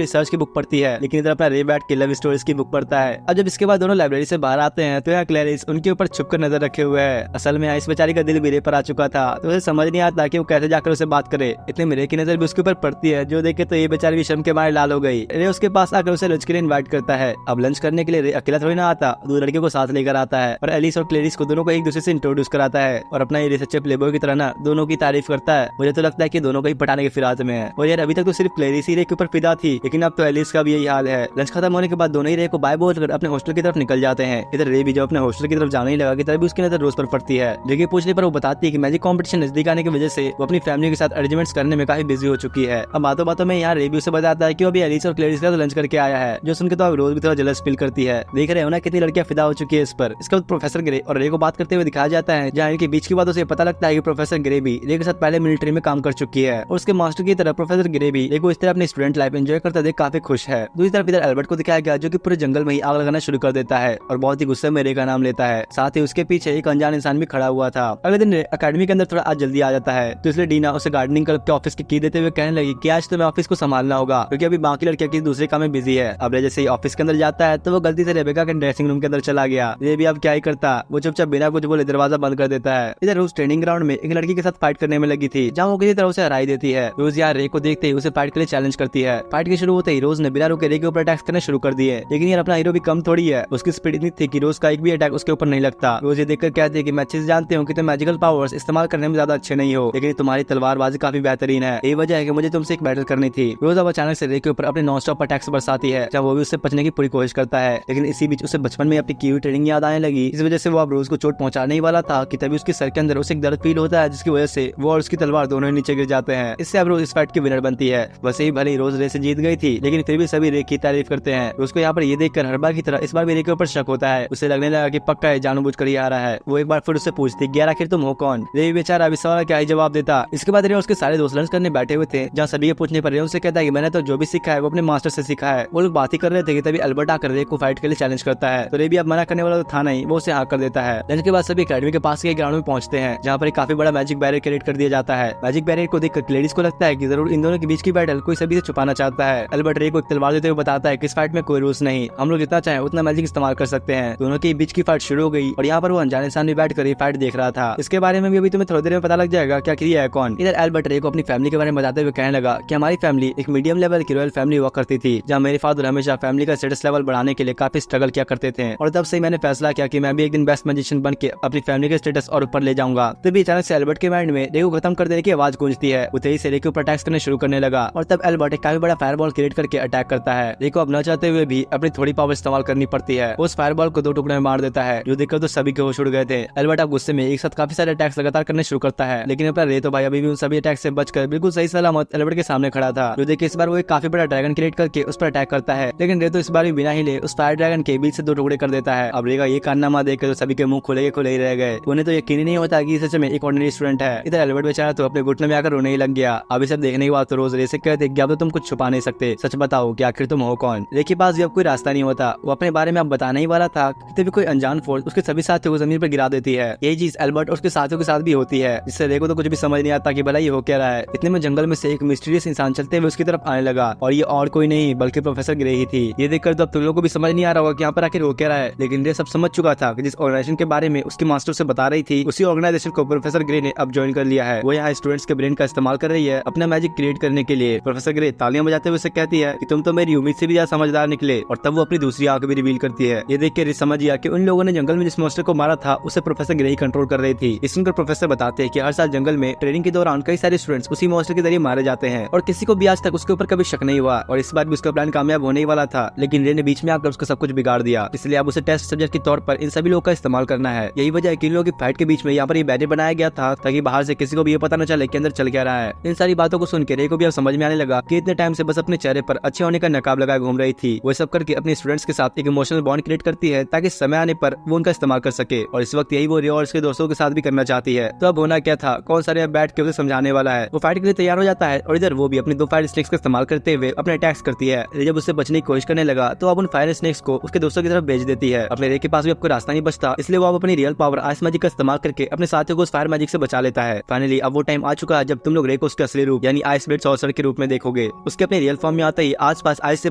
रिसर्च की बुक पढ़ती है, लेकिन इधर अपना रे बैठ के लव स्टोरीज की बुक पढ़ता है। अब जब इसके बाद दोनों लाइब्रेरी से बाहर आते हैं तो यहाँ क्लैरिस उनके ऊपर छुपकर नजर रखे हुए है। असल में इस बेचारी का दिल भी रे पर आ चुका था, तो उसे समझ नहीं आता कि वो कैसे जाकर उसे बात करे। इतने में रे की नजर भी उसके ऊपर पड़ती है, जो देखे तो ये बेचारी भी शर्म के मारे लाल हो गई। रे उसके पास आकर उसे लंच के लिए इन्वाइट करता है। अब लंच करने के लिए रे अकेला थोड़ी ना आता, दो लड़कियों को साथ लेकर आता है और एलिस और क्लैरिस को दोनों को एक दूसरे से इंट्रोड्यूस कराता है और अपना ये रिसर्च प्लेबॉय की तरह ना दोनों की तारीफ करता है। मुझे तो लगता है कि दोनों को ही पटाने के फिराद में है। और यार अभी तक तो सिर्फ क्लैरिस ही रे के ऊपर फिदा थी, लेकिन अब तो एलिस का भी यही हाल है। लंच खत्म होने के बाद दोनों ही रे को बाय बोलकर अपने हॉस्टल की तरफ निकल जाते हैं। इधर रे भी जब अपने हॉस्टल की तरफ जाने ही लगा कि तभी उसकी नजर रोज पर पड़ती है। रे के पूछने पर वो बताती है कि मैजिक कॉम्पिटिशन नजदीक आने की वजह से वो अपनी फैमिली के साथ अरेंजमेंट्स करने में काफी बिजी हो चुकी है। अब बातों बातों में यहाँ रे भी उसे बताता है कि वो अभी एलिस और क्लैरिस का लंच करके आया है, जो सुनकर तो अब रोज भी थोड़ा जलस फील करती है। देख रहे हो ना कितनी लड़कियां फिदा हो चुकी है इस पर। इसके बाद प्रोफेसर ग्रे और रे को बात करते हुए दिखाया जाता है, जहाँ इनके बीच की बातों से पता लगता है कि प्रोफेसर ग्रे भी रे के साथ पहले मिलिट्री में काम कर चुकी है और उसके मास्टर की तरह प्रोफेसर ग्रे भी रे को इस तरह अपनी स्टूडेंट लाइफ एंजॉय करता देख काफी खुश है। दूसरी तरफ इधर एल्बर्ट को दिखाया गया, जो कि पूरे जंगल में ही आग लगाना शुरू कर देता है और बहुत ही गुस्से में रे का नाम लेता है। साथ ही उसके पीछे एक अनजान इंसान भी खड़ा हुआ था। अगले दिन अकेडमी के अंदर थोड़ा आज जल्दी आ जाता है, तो इसलिए डीना उसे गार्डनिंग क्लब के ऑफिस की देते हुए कहने लगी कि आज तुम्हें ऑफिस को संभालना होगा, क्योंकि अभी बाकी लड़कियां किसी दूसरे काम में बिजी है। अब रे जैसे ही ऑफिस के अंदर जाता है तो वो गलती से रेबेका के ड्रेसिंग रूम के अंदर चला गया। रे भी अब क्या ही करता, वो चुपचाप बिना कुछ बोले दरवाजा बंद कर देता है। इधर रोज ट्रेनिंग ग्राउंड में एक लड़की के साथ फाइट करने में लगी थी, जहाँ वो किसी तरह उसे हराई देती है। रोज यार रे को देखते ही उसे फाइट के लिए चैलेंज करती है। फाइट के शुरू होते ही रोज ने बिना रुके रे के ऊपर अटैक्स करने शुरू कर दिए, लेकिन यार अपना हीरो भी कम थोड़ी है, उसकी स्पीड इतनी थी कि रोज का एक भी अटैक उसके ऊपर नहीं लगता। रोज ये देखकर कहती है कि मैं अच्छे से जानती हूँ कि तुम मैजिकल पावर्स इस्तेमाल करने में ज्यादा अच्छे नहीं हो, लेकिन तुम्हारी तलवारबाजी काफी बेहतरीन है। यही वजह है कि मुझे तुमसे एक बैटल करनी थी। रोज अब अचानक से रे के ऊपर अपने नॉन स्टॉप अटैक्स बरसाती है, जब वो भी उससे बचने की पूरी कोशिश करता है, लेकिन इसी बीच उसे बचपन में अपनी की हुई ट्रेनिंग याद आने लगी। इस वजह से वो अब रोज को चोट पहुंचाने ही वाला था कि तभी उसके सर के अंदर उसे एक दर्द फील होता है, जिसकी वजह से वो और उसकी तलवार दोनों ही नीचे गिर जाते हैं। इससे अब रोज इस फाइट की विनर बनती है। वैसे ही भले ही रोज रे से जीत गई थी, लेकिन फिर भी सभी रे की तारीफ करते हैं। उसको यहाँ पर ये देखकर हर बार की तरह इस बार भी रे के ऊपर शक होता है। उसे लगने लगा कि पक्का है जानबूझकर ही आ रहा है। वो एक बार फिर उससे पूछती कि यार आखिर तुम हो कौन। रे बेचारा अभी सवाल क्या ही जवाब देता। इसके बाद रे उसके सारे दोस्त लंच करने बैठे हुए थे, जहाँ सभी के पूछने पर रे उसे कहता है कि मैंने तो जो भी सीखा है वो अपने मास्टर से सीखा है। वो लोग बात ही कर रहे थे कि तभी अल्बर्ट आकर रे को फाइट के लिए चैलेंज करता है, तो रे भी अब मना करने वाला तो था नहीं, वो उसे हाँ कर देता है। लंच के बाद सभी अकेडमी के पास के ग्राउंड में पहुंचते हैं, जहाँ पर एक काफी बड़ा मैजिक बैरियर क्रिएट कर दिया जाता है। मैजिक बैरियर को देखकर क्लैरिस को लगता है कि जरूर इन दोनों के बीच की बैटल कोई सभी से छुपाना चाहता है। अल्बर्ट रे को एक तलवार देते हुए बताता है कि इस फाइट में कोई रूल्स नहीं, हम लोग जितना चाहे उतना मैजिक इस्तेमाल कर सकते हैं। दोनों के बीच की फाइट शुरू हो गई और यहाँ पर वो अनजाने इंसान भी बैठ कर ये फाइट देख रहा था। इसके बारे में भी अभी तुम्हें थोड़ी देर में पता लग जाएगा क्या किया है कौन। इधर अल्बर्ट रे को अपनी फैमिली के बारे में बताते हुए कहने लगा कि हमारी फैमिली एक मीडियम लेवल की रॉयल फैमिली हुआ करती थी, जहाँ मेरे फादर हमेशा फैमिली का स्टेटस लेवल बढ़ाने के लिए काफी स्ट्रगल किया करते थे, और तब से मैंने फैसला किया कि मैं भी एक दिन बेस्ट मैजिशियन बन के अपनी फैमिली के स्टेटस और ऊपर ले जाऊंगा। तभी अचानक से अल्बर्ट के माइंड में रे को खत्म कर देने की आवाज गूंजती है। वो तेजी से रे के ऊपर अटैक्स करने शुरू करने लगा और तब अल्बर्ट एक काफी बड़ा फायरबॉल क्रिएट करके अटैक करता है। रे को अब न चाहते हुए भी अपनी थोड़ी पावर इस्तेमाल करनी पड़ती है। उस फायरबॉल को 2 टुकड़े में मार देता है, जो देखकर तो सभी के होश उड़ गए थे। अल्बर्ट अब गुस्से में एक साथ काफी सारे अटैक्स लगातार करने शुरू करता है, लेकिन अपना रे तो भाई अभी भी उन सभी अटैक से बचकर बिल्कुल सही सलामत अल्बर्ट के सामने खड़ा था। जो देखिए इस बार वो एक काफी बड़ा ड्रैगन क्रिएट करके उस पर अटैक करता है, लेकिन रे तो इस बार भी बिना हिले उस फायर ड्रैगन के बीच से 2 टुकड़े कर देता है। अब रे का ये कारनामा देखकर तो सभी के मुंह खुले ही रह गए। उन्हें तो यकीन ही नहीं होता कि सच में एक ऑर्डिनरी स्टूडेंट है। इधर अल्बर्ट बेचारा तो अपने घुटने में आकर रोने ही लग गया। अभी सब देखने के बाद तो रोज रे से कहते कि अब तो तुम कुछ छुपा नहीं सकते, सच बताओ कि आखिर तुम हो कौन। रे के पास भी अब कोई रास्ता नहीं होता। वो अपने बारे में अब बताने ही वाला था कि तभी कोई अनजान फोर्स उसके सभी साथियों को जमीन पर गिरा देती है। यही चीज अल्बर्ट और उसके साथियों के साथ भी होती है, जिससे रे को तो कुछ भी समझ नहीं आता कि भला ये हो क्या रहा है। इतने में जंगल में से एक मिस्टीरियस इंसान चलते हुए उसकी तरफ आने लगा, और ये और कोई नहीं बल्कि प्रोफेसर ग्रे ही थी। ये देखकर तो अब तुम लोगों को भी समझ नहीं आ रहा होगा कि यहाँ पर आखिर हो क्या रहा है, लेकिन रे सब समझ चुका था कि जिस ऑर्गेनाइजेशन के बारे में उसकी मास्टर से बता रही थी, उसी ऑर्गेनाइजेशन को प्रोफेसर ग्रे ने अब ज्वाइन कर लिया है। वो यहाँ स्टूडेंट्स के ब्रेन का इस्तेमाल कर रही है अपना मैजिक क्रिएट करने के लिए। प्रोफेसर ग्रे तालियां बजाते हुए उसे कहती है कि तुम तो मेरी उम्मीद से भी ज्यादा समझदार निकले, और तब वो अपनी दूसरी आंख भी रिवील करती है। ये देख के रे समझ गया कि उन लोगों ने जंगल में जिस मॉन्स्टर को मारा था उसे प्रोफेसर ग्रे ही कंट्रोल कर रही थी। इस सुनकर प्रोफेसर बताते हैं कि हर साल जंगल में ट्रेनिंग के दौरान कई सारे स्टूडेंट्स उसी मॉन्स्टर के जरिए मारे जाते हैं, और किसी को भी आज तक उसके ऊपर कभी शक नहीं हुआ, और इस बार भी उसका प्लान कामयाब होने ही वाला था, लेकिन रे ने बीच में आकर उसका सब कुछ बिगाड़ दिया। इसलिए अब उसे टेस्ट सब्जेक्ट के तौर पर इन सभी लोगों का इस्तेमाल करना है। यही वजह है कि इन लोगों की फाइट के बीच में यहाँ पर ये बैरियर बनाया गया था, ताकि बाहर से किसी को भी ये पता न चले कि अंदर चल क्या रहा है। इन सारी बातों को सुन के रे को भी अब समझ में आने लगा कि इतने टाइम से बस अपने चेहरे पर अच्छे होने का नकाब लगाए घूम रही थी। वो सब करके अपने स्टूडेंट्स के साथ एक इमोशनल बॉन्ड क्रिएट करती है ताकि समय आने पर वो उनका इस्तेमाल कर सके। और इस वक्त यही वो रे और उसके दोस्तों के साथ भी करना चाहती है। तो अब होना क्या था, कौन सा रे बैठ के उसे समझाने वाला है। वो फाइट के लिए तैयार हो जाता है और इधर वो भी अपनी 2 फायर स्नेक्स का इस्तेमाल करते हुए अपने अटैक्स करती है। रे जब उससे बचने की कोशिश करने लगा तो अब उन फायर स्नेक्स को उसके दोस्तों की तरफ भेज देती है। अपने रे के पास भी आपको रास्ता नहीं बचता, इसलिए वो अब अपनी रियल पावर आइस मैजिक का इस्तेमाल करके अपने साथियों को उस फायर मैजिक से बचा लेता है। फाइनली अब वो टाइम आ चुका है जब तुम लोग रे को उसके असली रूप यानी आइस ब्लेड सॉर्सर के रूप में देखोगे। उसके अपने रियल फॉर्म में आते ही आसपास आइस से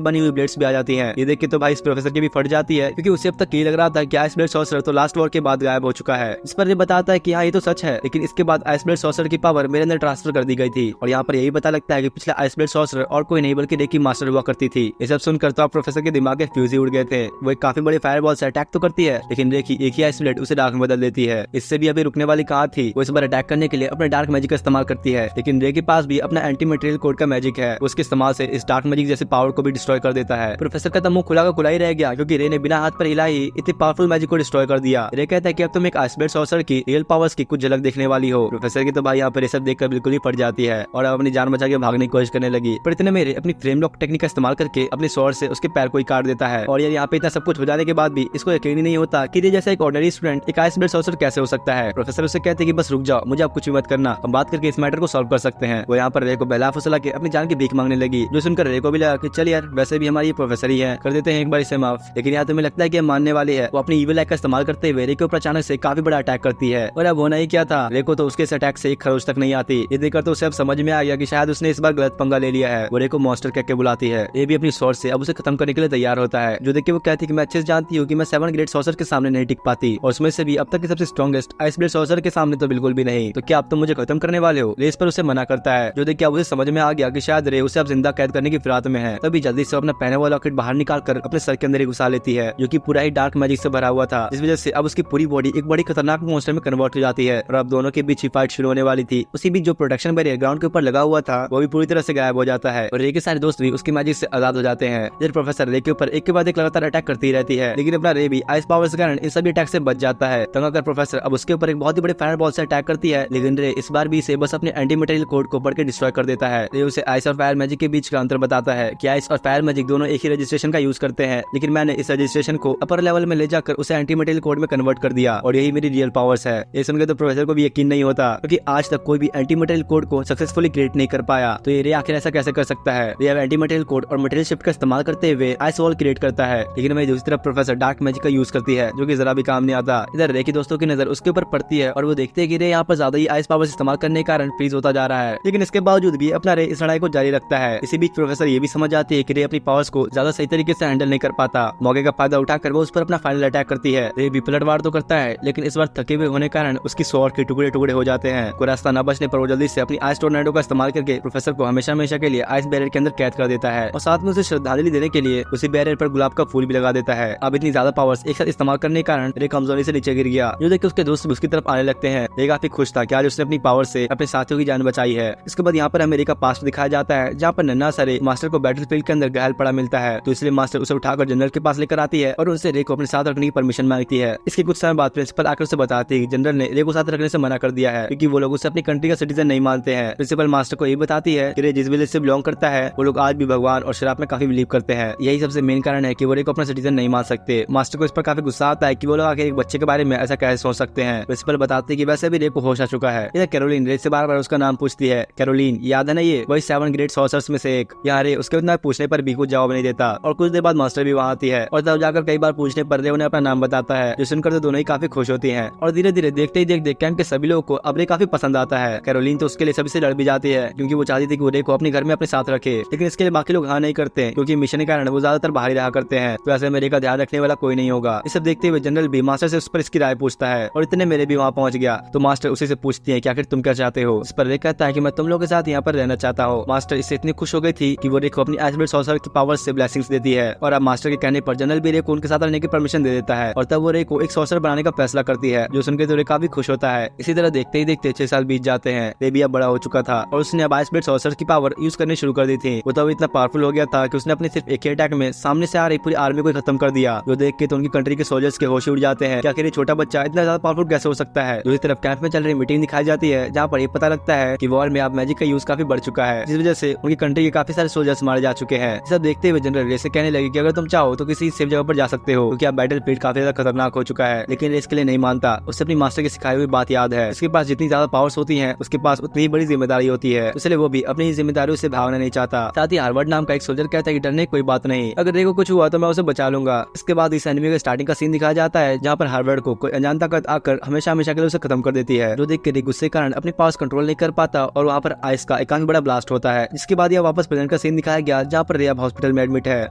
बनी हुई ब्लेड्स भी आ जाती हैं। ये देख के तो भाई इस प्रोफेसर की भी फट जाती है, क्योंकि उसे अब तक ये लग रहा था कि आइस ब्लेड सॉर्सर तो लास्ट वॉर के बाद गायब हो चुका है। इस पर ये बताता है कि हाँ ये तो सच है, लेकिन इसके बाद आइस ब्लेड सॉर्सर की पावर मेरे अंदर ट्रांसफर कर दी गई थी। और यहाँ पर यही पता लगता है कि पिछला आइस ब्लेड सॉर्सर और कोई नहीं बल्कि रे की मास्टर हुआ करती थी। ये सब सुनकर तो प्रोफेसर के दिमाग के फ्यूज ही उड़ गए थे। वो एक काफी बड़े फायरबॉल से अटैक तो करती है, लेकिन रे की एक ही आइस ब्लेड उसे डार्क में बदल देती है। इससे भी अभी रुकने वाली कहाँ थी। वो इस बार अटैक करने के लिए अपने डार्क मैजिक का इस्तेमाल करती है, लेकिन रे के पास भी अपना एंटी मटेरियल कोड का मैजिक है। उसके इस्तेमाल से इस डार्क मैजिक जैसे पावर को भी डिस्ट्रॉय कर देता है। प्रोफेसर का तो मुंह खुला का खुला ही रह गया, क्योंकि रे ने बिना हाथ पर हिला ही इतने पावरफुल मैजिक को डिस्ट्रॉय कर दिया। रे कहता है कि अब तुम एक आइस ब्लेड सॉर्सर की रियल पावर्स की कुछ झलक देखने वाली हो। प्रोफेसर की तो भाई यहाँ पर ये सब देखकर बिल्कुल ही फट जाती है और अपनी जान बचा के भागने की कोशिश करने लगी। पर इतने में रे अपनी फ्रेम लॉक टेक्निक का इस्तेमाल करके अपने स्वॉर्ड से उसके पैर को ही काट देता है। और यार यहाँ पे इतना सब कुछ हो जाने के बाद भी इसको यकीन ही नहीं होता कि रे जैसा एक ऑर्डिनरी स्टूडेंट एक आइस ब्लेड सॉर्सर कैसे हो सकता है। प्रोफेसर उसे कहते हैं कि बस रुक जाओ, मुझे आप कुछ भी मत करना, हम बात करके इस मैटर को सॉल्व कर सकते हैं। वो यहाँ पर रे को बहला फुसला के अपनी जान की भीख मांगने लगी, जो सुनकर रे को भी लगा कि चल यार वैसे भी हमारी प्रोफेसर ही है, कर देते हैं एक बार इसे माफ। लेकिन यहाँ तुम्हें लगता है कि मानने वाली है। वो अपनी ईविल आइज का इस्तेमाल करते हुए रे के ऊपर अचानक से काफी बड़ा अटैक करती है। और अब होना ही क्या था, रे को तो उसके अटैक से एक खरोच तक नहीं आती। ये देखकर तो उसे अब समझ में आ गया कि शायद उसने इस बार गलत पंगा ले लिया है। वो रे को मॉन्स्टर कह के बुलाती है। ये भी अपनी स्वॉर्ड से अब उसे खत्म करने के लिए तैयार होता है, जो देख के वो कहती है कि मैं अच्छे से जानती हूँ कि मैं 7 ग्रेट सॉर्सर के सामने नहीं टिक पाती, और उसमें से भी अब तक की सबसे स्ट्रॉन्गेस्ट आइस ब्लेड सॉर्सर के सामने तो बिल्कुल भी नहीं। तो क्या आप तो मुझे खत्म करने वाले हो। रे इस पर उसे मना करता है, जो देख के उसे समझ में आ गया कि शायद रे उसे अब जिंदा कैद करने की फिराक में है। तभी जल्दी से अपना पहने वाला लॉकेट बाहर निकाल कर अपने सर के अंदर ही घुसा लेती है, जो कि पूरा ही डार्क मैजिक से भरा हुआ था, जिस वजह से अब उसकी पूरी बॉडी एक बड़ी खतरनाक मॉन्स्टर में कन्वर्ट हो जाती है। और अब दोनों के बीच ही फाइट शुरू होने वाली थी। उसी बीच जो प्रोटेक्शन बैरियर ग्राउंड के ऊपर लगा हुआ था वो भी पूरी तरह से गायब हो जाता है, और रे के सारे दोस्त भी उसकी मैजिक से आजाद हो जाते हैं। इधर प्रोफेसर रे के ऊपर एक के बाद एक लगातार अटैक करती रहती है, लेकिन अपना रे भी आइस पावर के कारण इन सभी अटैक से बच जाता है। तंग आकर प्रोफेसर अब उसके ऊपर एक बहुत ही बड़े फायर बॉल से अटैक करती है, लेकिन रे इस बार भी इसे बस अपने एंटी मटेरियल कोड को पढ़ के डिस्ट्रॉय कर देता है। रे उसे आइस और फायर मैजिक के बीच का अंतर बताता है कि आइस और फायर मैजिक दोनों एक ही रजिस्ट्रेशन का यूज करते हैं, लेकिन मैंने इस रजिस्ट्रेशन को अपर लेवल में ले जाकर उसे एंटी मटेरियल कोड में कन्वर्ट कर दिया, और यही मेरी रियल पावर्स है। ये सुनकर तो प्रोफेसर को भी यकीन नहीं होता, क्योंकि आज तक कोई भी एंटी मटेरियल कोड को सक्सेसफुली क्रिएट नहीं कर पाया। तो ये रे आखिर ऐसा कैसे कर सकता है। रे एंटी मटेरियल कोड और मटेरियल शिफ्ट का इस्तेमाल करते हुए आइस वॉल क्रिएट करता है, लेकिन वही दूसरी तरफ प्रोफेसर डार्क मैजिक का यूज करती है, जो कि जरा भी काम नहीं आता। इधर रे के दोस्तों की नजर उसके ऊपर पड़ती है, और वो देखते हैं कि रे यहाँ पर ज्यादा ही आइस पावर्स इस्तेमाल करने के कारण फ्रीज होता जा रहा है, लेकिन इसके बावजूद भी अपना रे इस लड़ाई को जारी रखता है। इसी बीच प्रोफेसर ये भी समझ जाती है कि रे अपनी पावर्स को ज्यादा सही तरीके से हैंडल नहीं कर पाता। मौके का फायदा उठाकर वो उस पर अपना फाइनल अटैक करती है। रे भी पलटवार तो करता है, लेकिन इस बार थके हुए होने कारण उसकी स्वॉर्ड के टुकड़े टुकड़े हो जाते हैं। कोई रास्ता न बचने पर वो जल्दी से अपनी आइस टोर्नेडो का इस्तेमाल करके प्रोफेसर को हमेशा हमेशा के लिए आइस बैरियर के अंदर कैद कर देता है, और साथ में उसे श्रद्धांजलि देने के लिए उसी बैरियर पर गुलाब का फूल भी लगा देता है। अब इतनी ज्यादा पावर्स एक साथ इस्तेमाल करने के कारण रे कमजोरी से नीचे गिर गया, जो देख के उसके दोस्त भी उसकी तरफ आने लगते हैं। रे काफी खुश था कि आज उसने अपनी पावर से अपने साथियों की जान बचाई है। इसके बाद यहाँ पर हमें रे का पास्ट दिखाया जाता है, जहाँ पर नन्हा सा रे मास्टर को बैटलफील्ड के अंदर घायल पड़ा मिलता है, तो इसलिए मास्टर उसे उठाकर जनरल के पास लेकर आती है और उनसे रे को अपने साथ रखने की परमिशन मांगती है। इसके कुछ समय बाद प्रिंसिपल आकर उसे बताती है कि जनरल ने रे को साथ रखने से मना कर दिया है, क्योंकि वो लोग उसे अपनी कंट्री का सिटीजन नहीं मानते हैं। प्रिंसिपल मास्टर को ये बताती है कि रे जिस विलेज से बिलोंग करता है वो लोग आज भी भगवान और शराब में काफी बिलीव करते हैं। यही सबसे मेन कारण है कि वो रे को अपना सिटीजन नहीं मान सकते। मास्टर को इस पर काफी गुस्सा आता है कि वो लोग आके एक बच्चे के बारे में ऐसा कैसे सोच सकते हैं। प्रिंसिपल बताते हैं कि वैसे भी रे को होश आ चुका है। इधर कैरोलिन रे से बार बार उसका नाम पूछती है। कैरोलिन याद है ना, ये वही 7 ग्रेट सॉर्सर्स में से एक। यहाँ रे उसके उतना पूछने पर भी कुछ जवाब नहीं देता, और कुछ देर बाद मास्टर भी वहाँ आती है, और तब जाकर कई बार पूछने पर रे उन्हें अपना नाम बताता है, जो सुनकर तो दोनों ही काफी खुश होती हैं। और धीरे धीरे देखते ही देख कैंप के सभी लोगों को अब रे काफी पसंद आता है। कैरोलिन तो उसके लिए सभी से लड़ भी जाती है, क्योंकि वो चाहती थी कि वो रे को अपने घर में अपने साथ रखे, लेकिन इसके लिए बाकी लोग हाँ नहीं करते, क्योंकि मिशन के कारण वो ज्यादातर बाहर ही रहा करते हैं, तो ऐसे में रे का ध्यान रखने वाला कोई नहीं होगा। इसे देखते हुए जनरल भी मास्टर से उस पर इसकी राय पूछता है, और इतने मेरे भी वहाँ पहुंच गया, तो मास्टर उसी से पूछती है कि आखिर तुम क्या चाहते हो। इस पर रे कहता है कि मैं तुम लोगों के साथ यहाँ पर रहना चाहता हूँ। मास्टर इससे इतनी खुश हो गई थी कि वो रे को अपनी आइस ब्लेड सॉर्सर की पावर से ब्लेसिंग्स देती है, और अब मास्टर के कहने पर जनरल भी रे को उनके साथ रहने की परमिशन दे देता है, और तब वो रे को एक सॉर्सर बनाने का फैसला करती है, जो सुनकर तो रे काफी खुश होता है। इसी तरह देखते ही देखते 6 साल बीत जाते हैं। रे भी अब बड़ा हो चुका था, और उसने अब आइस ब्लेड सॉर्सर की पावर यूज करनी शुरू कर दी थी। वो तो इतना पावरफुल हो गया था कि उसने अपने सिर्फ एक ही अटैक में सामने से आ रही पूरी आर्मी को खत्म कर दिया, जो देख के तो उनकी कंट्री के सोल्जर्स के होश उड़ जाते हैं कि आखिर ये छोटा बच्चा इतना ज्यादा पावरफुल कैसे हो सकता है। दूसरी तरफ कैंप में चल रही मीटिंग दिखाई जाती है, जहाँ पर ये पता लगता है कि वॉर में अब मैजिक का यूज काफी बढ़ चुका है, जिस वजह से उनकी कंट्री के काफी सारे सोल्जर्स मारे जा चुके हैं। सब देखते हुए जनरल रे से कहने लगे कि अगर तुम चाहो तो किसी सेफ जगह पर जा सकते हो क्योंकि आप बैटल फील्ड काफी ज्यादा खतरनाक हो चुका है। लेकिन रे इसके लिए नहीं मानता, उसे अपनी मास्टर की सिखाई हुई बात याद है। उसके पास जितनी ज्यादा पावर्स होती है उसके पास उतनी बड़ी जिम्मेदारी होती है, इसलिए वो भी अपनी जिम्मेदारियों से भागना नहीं चाहता। साथ ही हार्वर्ड नाम का एक सोल्जर कहता है कि डरने कोई बात नहीं, अगर रे को कुछ हुआ तो मैं उसे बचा लूंगा। इसके बाद इस एनिमे का स्टार्टिंग का सीन दिखाया जाता है जहाँ पर हार्वर्ड को कोई अनजान ताकत आकर हमेशा हमेशा के लिए उसे खत्म कर देती है, जो देख के रे गुस्से के कारण अपने पास कंट्रोल नहीं कर पाता और वहाँ पर आइस का एक बड़ा ब्लास्ट होता है। जिसके बाद यह वापस प्रेजेंट का सीन दिखाया गया जहाँ पर रे अब हॉस्पिटल में एडमिट है।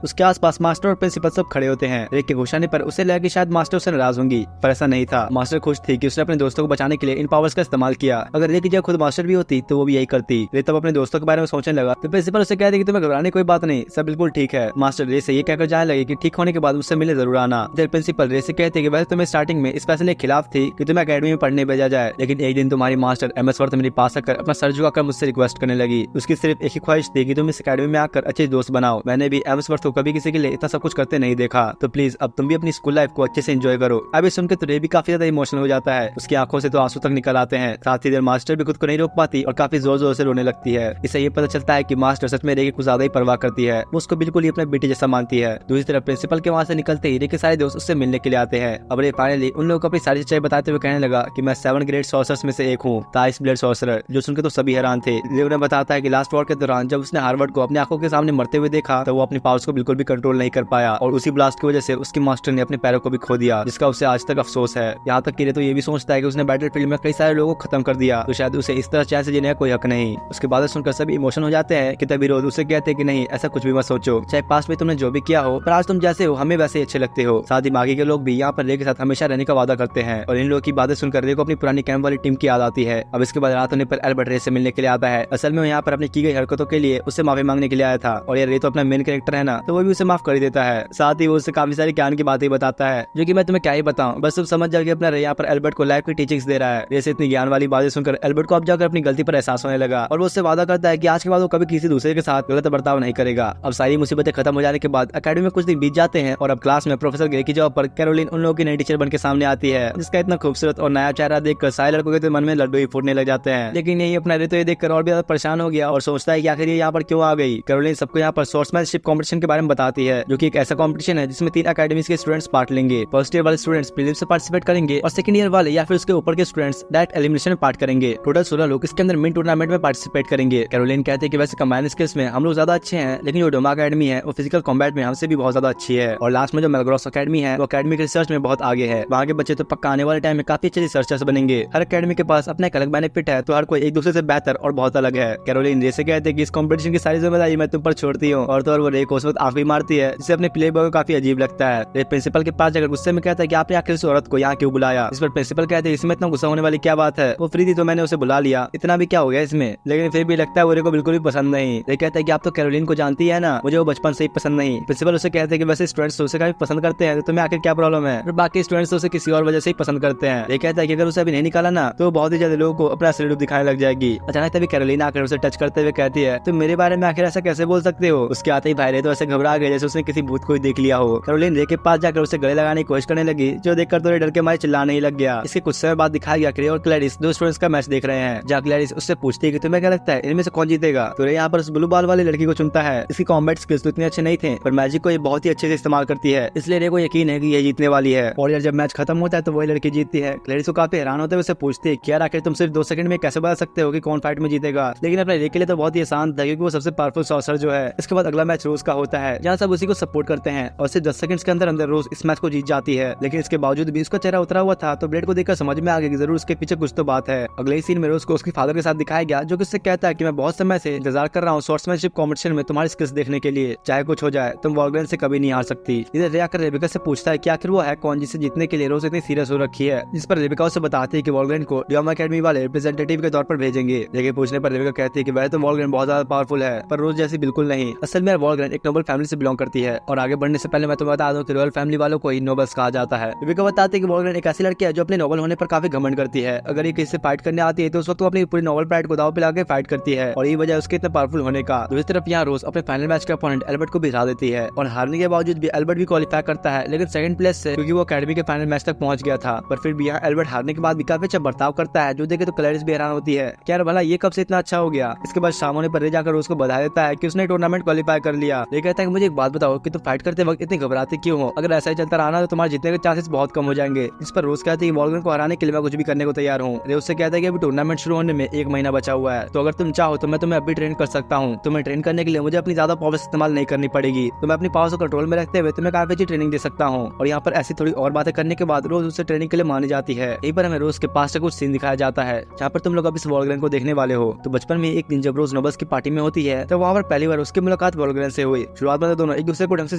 उसके आसपास मास्टर और प्रिंसिपल सब खड़े होते हैं। रे के घुसाने पर उसे लगा कि शायद मास्टर उससे नाराज होंगी, पर ऐसा नहीं था। मास्टर खुश थी कि उसने अपने दोस्तों को बचाने के लिए इन पावर्स का इस्तेमाल किया। अगर रे की जगह खुद मास्टर भी होती तो वो भी यही करती। रे तब अपने दोस्तों के बारे में सोचने लगा तो प्रिंसिपल उसे कहते कि तुम्हें घबराने कोई बात नहीं, सब बिल्कुल ठीक है। मास्टर रे से ये कहकर जाने लगे कि ठीक होने के बाद मुझसे मिले जरूर आना। फिर प्रिंसिपल रे से कहते कि वैसे तुम्हें स्टार्टिंग में इस फैसले के खिलाफ थी कि तुम्हें अकेडमी में पढ़ने भेजा जाए, लेकिन एक दिन तुम्हारी मास्टर एमएस वर्थ मेरे पास आकर अपना सर झुकाकर मुझसे रिक्वेस्ट करने लगी। उसकी सिर्फ एक ही ख्वाहिश थी कि तुम इस अकेडमी में आकर अच्छे दोस्त बनाओ। मैंने भी एमएस वर्थ को कभी किसी के लिए इतना सब कुछ करते नहीं देखा, तो प्लीज अब तुम भी अपनी स्कूल लाइफ को अच्छे से एंजॉय करो। अभी सुनकर तो रे भी काफी ज्यादा इमोशनल हो जाता है, उसकी आंखों से तो आंसू तक निकल आते हैं। साथ ही देर मास्टर भी खुद को नहीं रोक पाती और काफी जोर जोर से रोने लगती है। इससे ये पता चलता है कि मास्टर सच में रे की कुछ ज्यादा ही परवाह करती है, वो उसको बिल्कुल ही अपने बेटे जैसा मानती है। दूसरी तरफ प्रिंसिपल के वहाँ से निकलते ही रे के सारे दोस्त उससे मिलने के लिए आते हैं। अब रे फाइनली उन लोगों को अपनी सारी सच्चाई बताते हुए कहने लगा कि मैं 7 ग्रेट सॉर्सरर्स में से एक हूँ, आइस ब्लेड सॉर्सरर। जो सुनकर तो सभी हैरान थे। रे उन्हें बताता है कि लास्ट वॉर के दौरान जब उसने हार्वर्ड को अपनी आंखों के सामने मरते हुए देखा तो वो अपनी पावर्स को बिल्कुल भी कंट्रोल नहीं कर पाया और उसी ब्लास्ट की वजह से उसके मास्टर ने अपने पैरों को भी खो दिया, जिसका उसे आज तक अफसोस है। यहाँ तक कि रे तो ये भी सोचता है कि उसने बैटल फील्ड में कई सारे लोगों को खत्म कर दिया, तो शायद उसे इस तरह चैन से जीने का कोई हक नहीं। उसके बाद सुनकर सभी इमोशन हो जाते हैं कि तभी रोज उसे कहते हैं कि नहीं, ऐसा कुछ भी मत सोचो, चाहे पास्ट में तुमने जो भी किया हो, पर आज तुम जैसे हो हमें वैसे अच्छे लगते हो। साथ ही बाकी के लोग भी यहाँ पर रे के साथ हमेशा रहने का वादा करते हैं और इन लोगों की बातें सुनकर रे को अपनी पुरानी कैंप वाली टीम की याद आती है। अब इसके बाद रात होने पर एल्बर्ट रे से मिलने के लिए आता है। असल में यहाँ पर अपनी की गई हरकतों के लिए उससे माफी मांगने के लिए आया था और ये रे तो अपना मेन कैरेक्टर है ना, तो वो भी उसे माफ कर ही देता है। साथ ही वो उससे काफी सारी ज्ञान की बातें बताता है जो कि मैं तुम्हें क्या ही बताऊं, बस तुम समझ जाओगे। अपना रे यहाँ पर एल्बर्ट को लाइफ की टीचिंग्स दे रहा है। जैसे इतनी ज्ञान वाली बातें सुनकर एल्बर्ट को अब जाकर अपनी गलती पर एहसास होने लगा और वो उससे वादा करता है कि आज के बाद वो कभी किसी दूसरे के साथ गलत बर्ताव नहीं करेगा। अब सारी मुसीबतें खत्म हो जाने के बाद अकेडमी में कुछ दिन बीत जाते हैं और अब क्लास में प्रोफेसर ग्रे की जगह पर कैरोलिन उन लोगों की नई टीचर बन के सामने आती है, जिसका इतना खूबसूरत और नया चेहरा देखकर सारे लड़कों के तो मन में लड्डू ही फूटने लग जाते हैं। लेकिन यही अपना रे तो ये देखकर और भी ज्यादा परेशान हो गया और सोचता है कि आखिर ये यहाँ पर क्यों आ गई। कैरोलिन सबको यहाँ पर स्वॉर्ड्समैनशिप कॉम्पिटिशन के बारे में बताती है, जो कि एक ऐसा कॉम्पिटिशन है जिसमें 3 अकेडमीज के स्टूडेंट्स पार्ट लेंगे। फर्स्ट ईयर वाले स्टूडेंट्स प्रीलिम्स से पार्टिसिपेट करेंगे और सेकंड ईयर वाले या फिर उसके ऊपर के स्टूडेंट्स डायरेक्ट एलिमिनेशन में पार्ट करेंगे। टोटल 16 लोग इसके अंदर मेन टूर्नामेंट में पार्टिसिपेट करेंगे। कैरोलिन कहते हैं कि वैसे कंबाइंड स्किल्स में हम लोग ज्यादा अच्छे हैं, लेकिन जो डोमा अकेडमी है वो फिजिकल कॉम्बैट में हमसे भी बहुत ज्यादा अच्छी है। और लास्ट में जो मेलग्रॉस अकेडमी है वो अकेडमिक रिसर्च में बहुत आगे है। वहाँ के बच्चे तो पक्का आने वाले टाइम में काफी अच्छे रिसर्चर्स बनेंगे। हर अकेडमी के पास अपना एक अलग बेनिफिट है, तो हर कोई एक दूसरे से बेहतर और बहुत अलग है। कैरोलिन रे से कहते हैं कि इस कॉम्पिटिशन की सारी जिम्मेदारी मैं तुम पर छोड़ती हूँ, और तो और वो रे को उस वक्त आंख भी मारती है, जिससे अपने प्ले बॉय को काफी अजीब लगता है। रे प्रिंसिपल के पास जाकर गुस्से में कहता है कि आपने आखिर इस औरत को यहाँ क्यों बुलाया। इस पर प्रिंसिपल कहते हैं इसमें इतना गुस्सा होने वाली क्या बात है, वो फ्री थी तो मैंने उसे बुला लिया, इतना भी क्या हो गया इसमें। लेकिन फिर भी लगता है वो रे को बिल्कुल भी पसंद नहीं। रे कहता है कि आप तो कैरोलिन को जानती है ना, मुझे वो बचपन से ही पसंद नहीं। प्रिंसिपल उसे कहते हैं कि वैसे स्टूडेंट्स उसे काफी पसंद करते हैं, तो तुम्हें आखिर क्या प्रॉब्लम है। और बाकी स्टूडेंट्स उसे किसी और वजह से ही पसंद करते हैं। रे कहता है कि अगर उसे अभी नहीं निकाला ना तो बहुत ही ज्यादा लोगों को अपना असली रूप दिखाने लग जाएगी। अचानक तभी कैरोलिन आकर उसे टच करते हुए कहती है तुम मेरे बारे में आखिर ऐसा कैसे बोल सकते हो। उसके आते ही भाई रे तो ऐसे घबरा गए जैसे उसने किसी भूत को ही देख लिया हो। कैरोलिन रे के पास जाकर उसे गले लगाने की कोशिश करने लगी, जो देखकर तो रे डर के मारे चिल्लाने ही लग गया। इसके कुछ समय बाद दिखाया गया कि रे और क्लैरिस 2 स्टूडेंट्स का मैच देख रहे हैं, जहाँ क्लैरिस उससे पूछती है कि तुम्हें क्या लगता है इनमें से कौन जीतेगा। तो रे यहाँ पर उस ब्लू बॉल वाली लड़की को चुनता है। इसकी कॉम्बैट स्किल्स तो इतने अच्छे नहीं थे, पर मैजिक को ये बहुत ही अच्छे से इस्तेमाल करती है, इसलिए रे को यकीन है कि ये जीतने वाली है। और यार जब मैच खत्म होता है तो वही लड़की जीतती है। क्लैरिस को काफी हैरान होते हुए उसे पूछती है क्या आखिर तुम सिर्फ 2 सेकंड में कैसे बता सकते हो कि कौन फाइट में जीतेगा। लेकिन अपने रे के लिए तो बहुत ही आसान था, क्योंकि वो सबसे पावरफुल सॉर्सरर जो है। इसके बाद अगला मैच रोज का होता है, जहाँ सब उसी को सपोर्ट करते हैं और सिर्फ 10 सेकंड्स के अंदर अंदर रोज इस मैच को जीत जाती है। लेकिन इसके बावजूद भी उसका चेहरा उतरा हुआ था, तो ब्लेड को देखकर समझ में आ गया कि जरूर उसके पीछे कुछ तो बात है। अगले ही सीन में रोज को उसके फादर के साथ दिखाया गया, जो कि उससे कहता है कि मैं बहुत समय से इंतजार कर रहा हूँ स्वॉर्ड्समैनशिप कॉम्पिटिशन में तुम्हारी स्किल्स देखने के लिए, चाहे कुछ हो जाए तुम वॉल्गरेन से कभी नहीं हार सकती। इधर रे आकर रेबिका से पूछता है कि आखिर वो है कौन जिसे जीतने के लिए रोज इतनी सीरियस हो रखी है। जिस पर रेबिका उसे बताती है कि वॉल्गरेन को ड्योमा अकेडमी वाले रिप्रेजेंटेटिव के तौर पर भेजेंगे। रे पूछने पर रेबिका कहती है कि वह तो वॉल्गरेन बहुत ज्यादा पावरफुल है, पर रोज जैसी बिल्कुल नहीं। असल में वॉल्गरेन एक नोबल फैमिली से बिलोंग करती है, और आगे बढ़ने से पहले मैं तुम्हें बता दूं कि रॉयल फैमिली वालों को ही नोबल्स कहा जाता है। रेबिका बताती है कि वॉल्गरेन एक ऐसी लड़की है जो अपने नोबल होने पर काफी घमंड करती है। अगर ये किसी से फाइट करने आती है तो उस वक्त वो अपनी पूरी नोबल प्राइड को दाव पे लाके फाइट करती है, और ये वजह उसके इतने पावरफुल होने का। दूसरी तरफ यहाँ रोज अपने फाइनल मैच के अपोनेंट एल्बर्ट को भी हरा देती है, और हारने के बावजूद भी एल्बर्ट भी क्वालिफाई करता है, लेकिन सेकंड प्लेस से, क्योंकि वो अकेडमी के फाइनल मैच तक पहुंच गया था। पर फिर भी यहाँ एल्बर्ट हारने के बाद भी काफी अच्छा बर्ताव करता है, जो देखे तो क्लैरिस भी हैरान होती है कि यार भला ये कब से इतना अच्छा हो गया। इसके बाद शाम होने पर रे जाकर उसको बधाई देता है कि उसने टूर्नामेंट क्वालिफाई कर लिया। ये कहता है कि मुझे एक बात बताओ कि तुम फाइट करते वक्त इतनी घबराते क्यों हो? अगर ऐसा ही चलता रहा तो तुम्हारे जीतने के चांसेस बहुत कम हो जाएंगे। इस पर रोज कहती है कि वॉल्गरेन को हराने के लिए मैं कुछ भी करने को तैयार हूँ। रे उससे कहता है कि अभी टूर्नामेंट शुरू होने में 1 महीना बचा हुआ है, तो अगर तुम चाहो तो मैं तुम्हें अभी ट्रेन कर सकता हूँ। तुम्हें ट्रेन करने के लिए मुझे अपनी ज्यादा पावर्स इस्तेमाल नहीं करनी पड़ेगी, तो मैं अपनी पावर्स को कंट्रोल में रखते हुए तुम्हें काफी अच्छी ट्रेनिंग दे सकता हूँ। और यहाँ पर ऐसी थोड़ी और बातें करने के बाद रोज उससे ट्रेनिंग के लिए मानी जाती है। यहीं पर हमें रोज के पास से कुछ सीन दिखाया जाता है जहाँ पर तुम लोग अब इस वॉल्गरेन को देखने वाले हो। तो बचपन में एक दिन जब रोज नोबल्स की पार्टी में होती है तो वहाँ पर पहली बार उसकी मुलाकात वॉल्गरेन से हुई। शुरुआत में तो दोनों एक दूसरे को ढंग से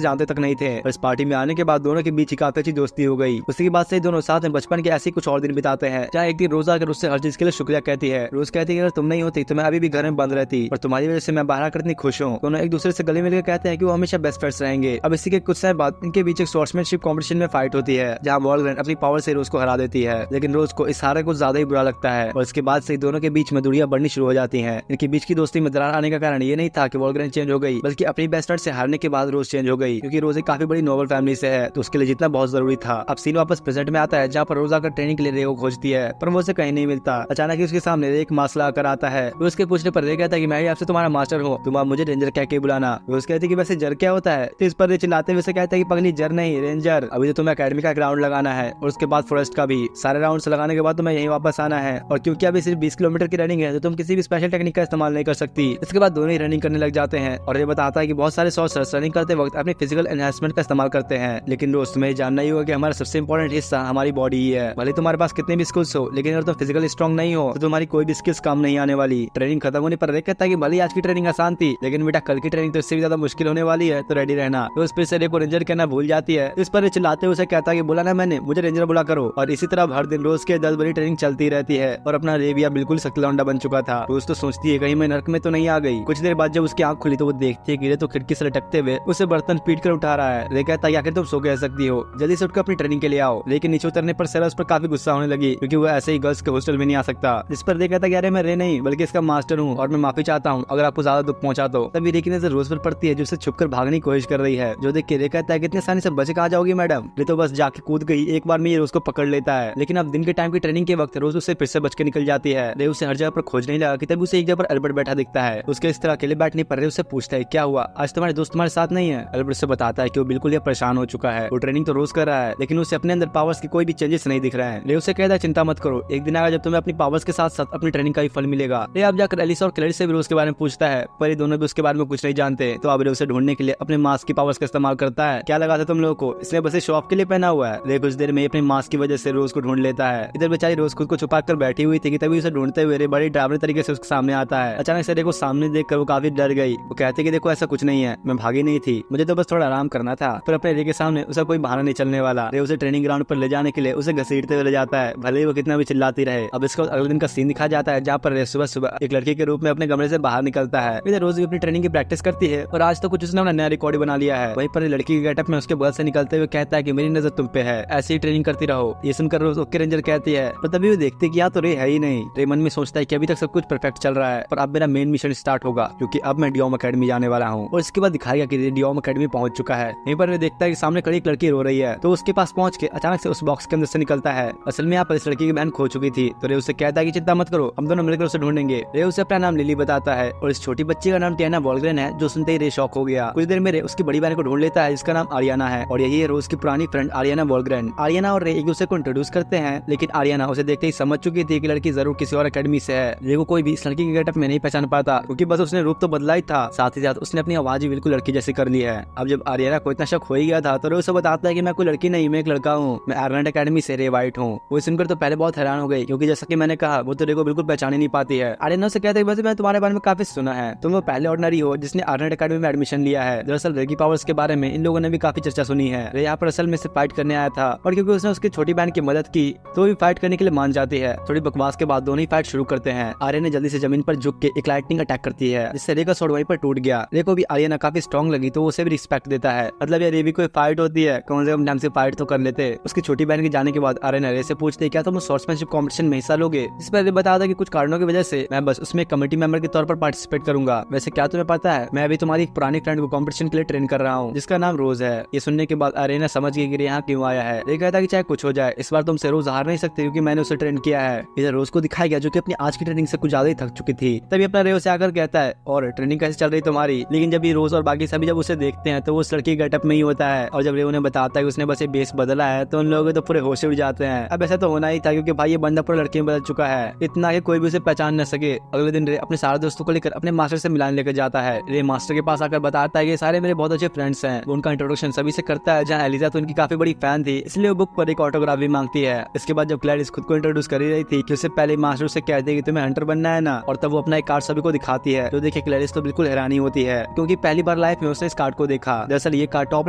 जानते तक नहीं थे, और इस पार्टी में आने के बाद दोनों के बीच काफी अच्छी दोस्ती हो गई। उसके बाद से दोनों साथ में बचपन के ऐसे कुछ और दिन बिताते हैं, जहाँ एक दिन रोज आकर उससे हर चीज के लिए शुक्रिया कहती है। रोज कहती है अगर तुम नहीं होती तो मैं अभी भी घर में बंद रहती, और तुम्हारी वजह से मैं बाहर आकर इतनी खुश हूँ। दोनों एक दूसरे से गले मिलकर कहते हैं कि वो हमेशा बेस्ट फ्रेंड्स रहेंगे। अब इसी के कुछ समय बाद इनके बीच एक स्वॉर्ड्समैनशिप कॉम्पिटिशन में फाइट होती है, जहाँ वॉल्गरेन अपनी पावर से रोज को हरा देती है, लेकिन रोज को इस हारे कुछ ज्यादा ही बुरा लगता है। और इसके बाद से दोनों के बीच में दूरियां बढ़नी शुरू हो जाती हैं। इनके बीच की दोस्ती में दरार आने का कारण ये नहीं था कि वॉल्गरेन चेंज हो गई, बल्कि अपनी बेस्ट फ्रेंड से हारने के बाद रोज चेंज हो गई, क्योंकि रोज एक काफी बड़ी नोबल फैमिली से है, तो उसके लिए जितना बहुत जरूरी था। अब सीन वापस प्रेजेंट में आता है, जहाँ पर रोज आकर ट्रेनिंग के लिए रे को खोजती है, पर वो उसे कहीं नहीं मिलता। अचानक ही उसके सामने रे एक मास्क आकर आता है। वो उसके पूछने पर रे कहता है कि मैं ही आपसे तुम्हारा मास्टर हूँ, तुम आप मुझे रेंजर कह के बुलाना। वो कहती है कि वैसे जर क्या होता है? तो इस पर रे चिल्लाते हुए कहता है कि पगली जर नहीं रेंजर, अभी तो तुम्हें अकेडमी का ग्राउंड लगाना है और उसके बाद फॉरेस्ट का भी। सारे राउंड लगाने के बाद तुम्हें यहीं वापस आना है, और क्योंकि अभी सिर्फ 20 किलोमीटर की रनिंग है तो तुम किसी भी स्पेशल टेक्निक का इस्तेमाल नहीं कर सकती। इसके बाद दोनों ही रनिंग करने लग जाते हैं, और ये बताता है कि बहुत सारे सॉर्सरर्स रनिंग करते वक्त अपने फिजिकल एनहांसमेंट का इस्तेमाल करते हैं, लेकिन दोस्त तुम्हें जानना ही होगा कि हमारा सबसे इंपॉर्टेंट हिस्सा हमारी बॉडी ही है। भले तुम्हारे पास कितने भी स्किल्स हो, लेकिन अगर तुम फिजिकली स्ट्रॉन्ग नहीं हो तो तुम्हारी कोई भी स्किल्स काम नहीं आने वाली। ट्रेनिंग खत्म होने पर रे कहता है कि भले आज की ट्रेनिंग आसान थी, लेकिन बेटा कल की ट्रेनिंग तो इससे भी ज्यादा मुश्किल होने वाली है, तो रेडी रहना। तो उस पर से रे को रेंजर कहना भूल जाती है। इस पर चिल्लाते हुए उसे कहता है कि बोला ना मैंने, मुझे रेंजर बुला करो। और इसी तरह हर दिन रोज के 10 बड़ी ट्रेनिंग चलती रहती है, और अपना रेविया बिल्कुल सकलौंडा बन चुका था। रोज तो सोचती है कहीं मैं नर्क में तो नहीं आ गई। कुछ देर बाद जब उसकी आंख खुली तो वो देखती है कि रे तो खिड़की से लटकते हुए उसे बर्तन पीट कर उठा रहा है। रे कहता है आखिर तुम सो कह सकती हो, जल्दी से उठकर अपनी ट्रेनिंग के लिए आओ। लेकिन नीचे उतरने पर सेरा उस पर काफी गुस्सा होने लगी, क्योंकि वो ऐसे ही गर्ल्स के हॉस्टल में नहीं आ सकता। जिस पर रे कहता है अरे मैं रे नहीं बल्कि इसका मास्टर हूँ, और मैं माफी चाहता हूँ अगर आपको ज्यादा दुख पहुंचा तो। तभी रे की नजर रोज पर पड़ती है जो उसे छुपकर भागने की कोशिश कर रही है, जो देख के रे कहता है कितने आसानी से बच कहाँ जाओगी मैडम। रे तो बस जाके कूद गई, एक बार में ये रोज को पकड़ लेता है। लेकिन अब दिन के टाइम की ट्रेनिंग के वक्त रोज उससे फिर से बच के निकल जाती है। रे उसे हर जगह पर खोजने ही लगा कि तभी उसे एक जगह पर अल्बर्ट बैठा दिखता है। उसके इस तरह अकेले बैठने पर रे उससे पूछता है क्या हुआ, आज तुम्हारे दोस्त तुम्हारे साथ नहीं है? अल्बर्ट से बताता है कि वो बिल्कुल ये परेशान हो चुका है, वो ट्रेनिंग तो रोज कर रहा है, लेकिन उसे अपने अंदर पावर्स की कोई भी चेंजेस नहीं दिख रहे हैं। रे उसे कहता है चिंता मत करो, एक दिन आएगा जब तुम्हें अपनी पावर्स के साथ साथ अपनी ट्रेनिंग का भी फल मिलेगा। रे अब जाकर एलिसा और क्लैरिस से भी उसके बारे में पूछता है, पर ये दोनों भी उसके बारे में कुछ नहीं जानते। तो अब रे उसे ढूंढने के लिए अपने मास्क की पावर्स का इस्तेमाल करता है। क्या लगा था तुम लोगों को, इसने बस शो ऑफ के लिए पहना हुआ है। रे कुछ देर में अपने मास्क की वजह से रोज को ढूंढ लेता है। इधर बेचारी रोज खुद को छुपा कर बैठी हुई थी कि तभी उसे ढूंढते हुए रे बड़ी डरावनी तरीके से उसके सामने आता है। अचानक से रे को सामने देखकर वो काफी डर गई। वो कहते कि देखो ऐसा कुछ नहीं है, मैं भागी नहीं थी, मुझे तो बस थोड़ा आराम करना था। पर अपने रे के सामने उसे कोई बहाना नहीं चलने वाला। रे उसे ट्रेनिंग ग्राउंड पर ले जाने के लिए उसे घसीटते हुए ले जाता है, भले ही वो कितना भी चिल्लाती रहे। अब इसको अगले दिन का सीन दिखाया जाता है, जहाँ पर रे सुबह सुबह एक लड़की के रूप में अपने कमरे से बाहर निकलता है। इधर रोज भी अपनी ट्रेनिंग की प्रैक्टिस करती है, और आज तो कुछ उसने अपना नया रिकॉर्ड बना लिया है। वहीं पर लड़की के गेटअप में उसके बगल से निकलते हुए कहता है कि मेरी नजर तुम पे है, ऐसी ही ट्रेनिंग करती रहो। ये सुनकर रोज ओके रेंजर कहती है, पर तभी वो देखते कि यहाँ तो रे है ही नहीं। रे मन में सोचता है कि अभी तक सब कुछ परफेक्ट चल रहा है, पर अब मेरा मेन मिशन स्टार्ट होगा, क्योंकि अब मैं डियोम अकेडमी जाने वाला हूँ। और इसके बाद दिखाया गया कि डियोम अकेडमी पहुंच चुका है। यहीं पर वे देखता है कि सामने खड़ी एक लड़की रो रही है, तो उसके पास पहुंच के अचानक से उस बॉक्स के अंदर से निकलता है। असल में यहाँ पर इस लड़की की बहन खो चुकी थी, तो रे उसे कहता है कि चिंता मत करो, हम दोनों मिलकर उसे ढूंढेंगे। रे उसे अपना नाम लिली बताता है, और इस छोटी बच्ची का नाम टियाना वॉल्गरेन है, जो सुनते ही रे शॉक हो गया। कुछ देर में रे उसकी बड़ी बहन को ढूंढ लेता है, जिसका नाम आरियाना है, और यही है रोज की पुरानी फ्रेंड आरियाना वॉल्गरेन। आरियाना और रे एक दूसरे को इंट्रोड्यूस करते हैं, लेकिन आरियाना उसे देखते ही समझ चुकी थी कि लड़की जरूर किसी और अकेडमी से है। रे को कोई भी इस लड़की के गेटअप में नहीं पहचान पाता, क्योंकि बस उसने रूप तो बदला ही था, साथ ही साथ उसने अपनी आवाज भी बिल्कुल लड़की जैसी कर ली है। अब जब आरियाना को इतना शक हो ही गया था, तो रे उसे बताता है कि मैं कोई लड़की नहीं, मैं एक लड़का हूँ, मैं आयरलैंड अकेडमी से रे वाइट हूँ। वो सुनकर तो पहले बहुत हैरान हो गई, क्योंकि जैसा कि मैंने कहा वो तो रे को बिल्कुल पहचान ही नहीं पाती है। आरियाना से कहता है वैसे मैं तुम्हारे बारे में काफी सुना है, तुम वो पहले ऑर्डिनरी हो जिसने आयरलैंड अकेडमी में एडमिशन लिया है। दरअसल रे की पावर्स के बारे में इन लोगों ने भी काफी चर्चा सुनी है। रे यहाँ पर असल में से फाइट करने आया था, और क्योंकि उसने उसकी छोटी बहन की मदद की तो भी फाइट करने के लिए मान जाती है। थोड़ी बकवास के बाद दोनों ही फाइट शुरू करते हैं। आर्यन जल्दी से जमीन पर झुक के एक लाइटनिंग अटैक करती है, जिससे रे का स्वॉर्ड वहीं पर टूट गया। रे को भी आर्यन काफी स्ट्रॉन्ग लगी, तो उसे भी रिस्पेक्ट देता है। मतलब ये रे भी कोई फाइट होती है, कौन से ढंग से फाइट तो कर लेते। उसकी छोटी बहन के जाने के बाद आर्यन रे से पूछते क्या तुम स्वॉर्ड्समैनशिप कॉम्पिटिशन में हिस्सा लोगे। इस पर रे बताता कि कुछ कारणों की वजह से मैं बस उसमें कमेटी मेंबर के तौर पर पार्टिसिपेट करूंगा। वैसे क्या तुम्हें पता है, मैं अभी तुम्हारी एक पुरानी फ्रेंड को कॉम्पिटिशन के लिए ट्रेन कर रहा हूँ, जिसका नाम रोज है। ये सुनने के बाद आर्यन समझ गई कि यहाँ क्यों आया है। रे कहता कि चाहे कुछ हो जाए इस बार तुमसे रोज हार नहीं सकते, क्योंकि मैंने उसे ट्रेन किया है। इधर रोज को दिखाया गया जो कि अपनी आज की ट्रेनिंग से कुछ ज्यादा ही थक चुकी थी। तभी अपना रे उसे आकर कहता है और ट्रेनिंग कैसे चल रही तुम्हारी। लेकिन जब ये रोज और बाकी सभी जब उसे देखते हैं तो वो उस लड़की के गेटअप सेटअप में ही होता है। और जब रे उन्हें बताता है कि उसने बस ये बेस बदला है तो उन लोग तो पूरे होश उड़ जाते हैं। अब ऐसा तो होना ही था क्योंकि भाई ये बंदा पूरा लड़के में बदल चुका है, इतना कि कोई भी उसे पहचान न सके। अगले दिन रे अपने सारे दोस्तों को लेकर अपने मास्टर से मिलाने लेकर जाता है। रे मास्टर के पास आकर बताता है कि सारे मेरे बहुत अच्छे फ्रेंड्स हैं। वो उनका इंट्रोडक्शन सभी से करता है, जहाँ एलिजा तो उनकी काफी बड़ी फैन थी, इसलिए वो बुक पर एक ऑटोग्राफ भी मांगती है। इसके बाद जब क्लैरिस खुद को इंट्रोड्यूस कर ही रही थी कि उससे पहले मास्टर से कहते हैं कि तुम्हें हंटर बनना है ना, और तब वो अपना एक कार्ड सभी को दिखाती है। तो देखिए क्लैरिस तो बिल्कुल हैरानी होती है क्योंकि पहली बार लाइफ में उसने इस कार्ड को देखा। दरअसल ये कार्ड टॉप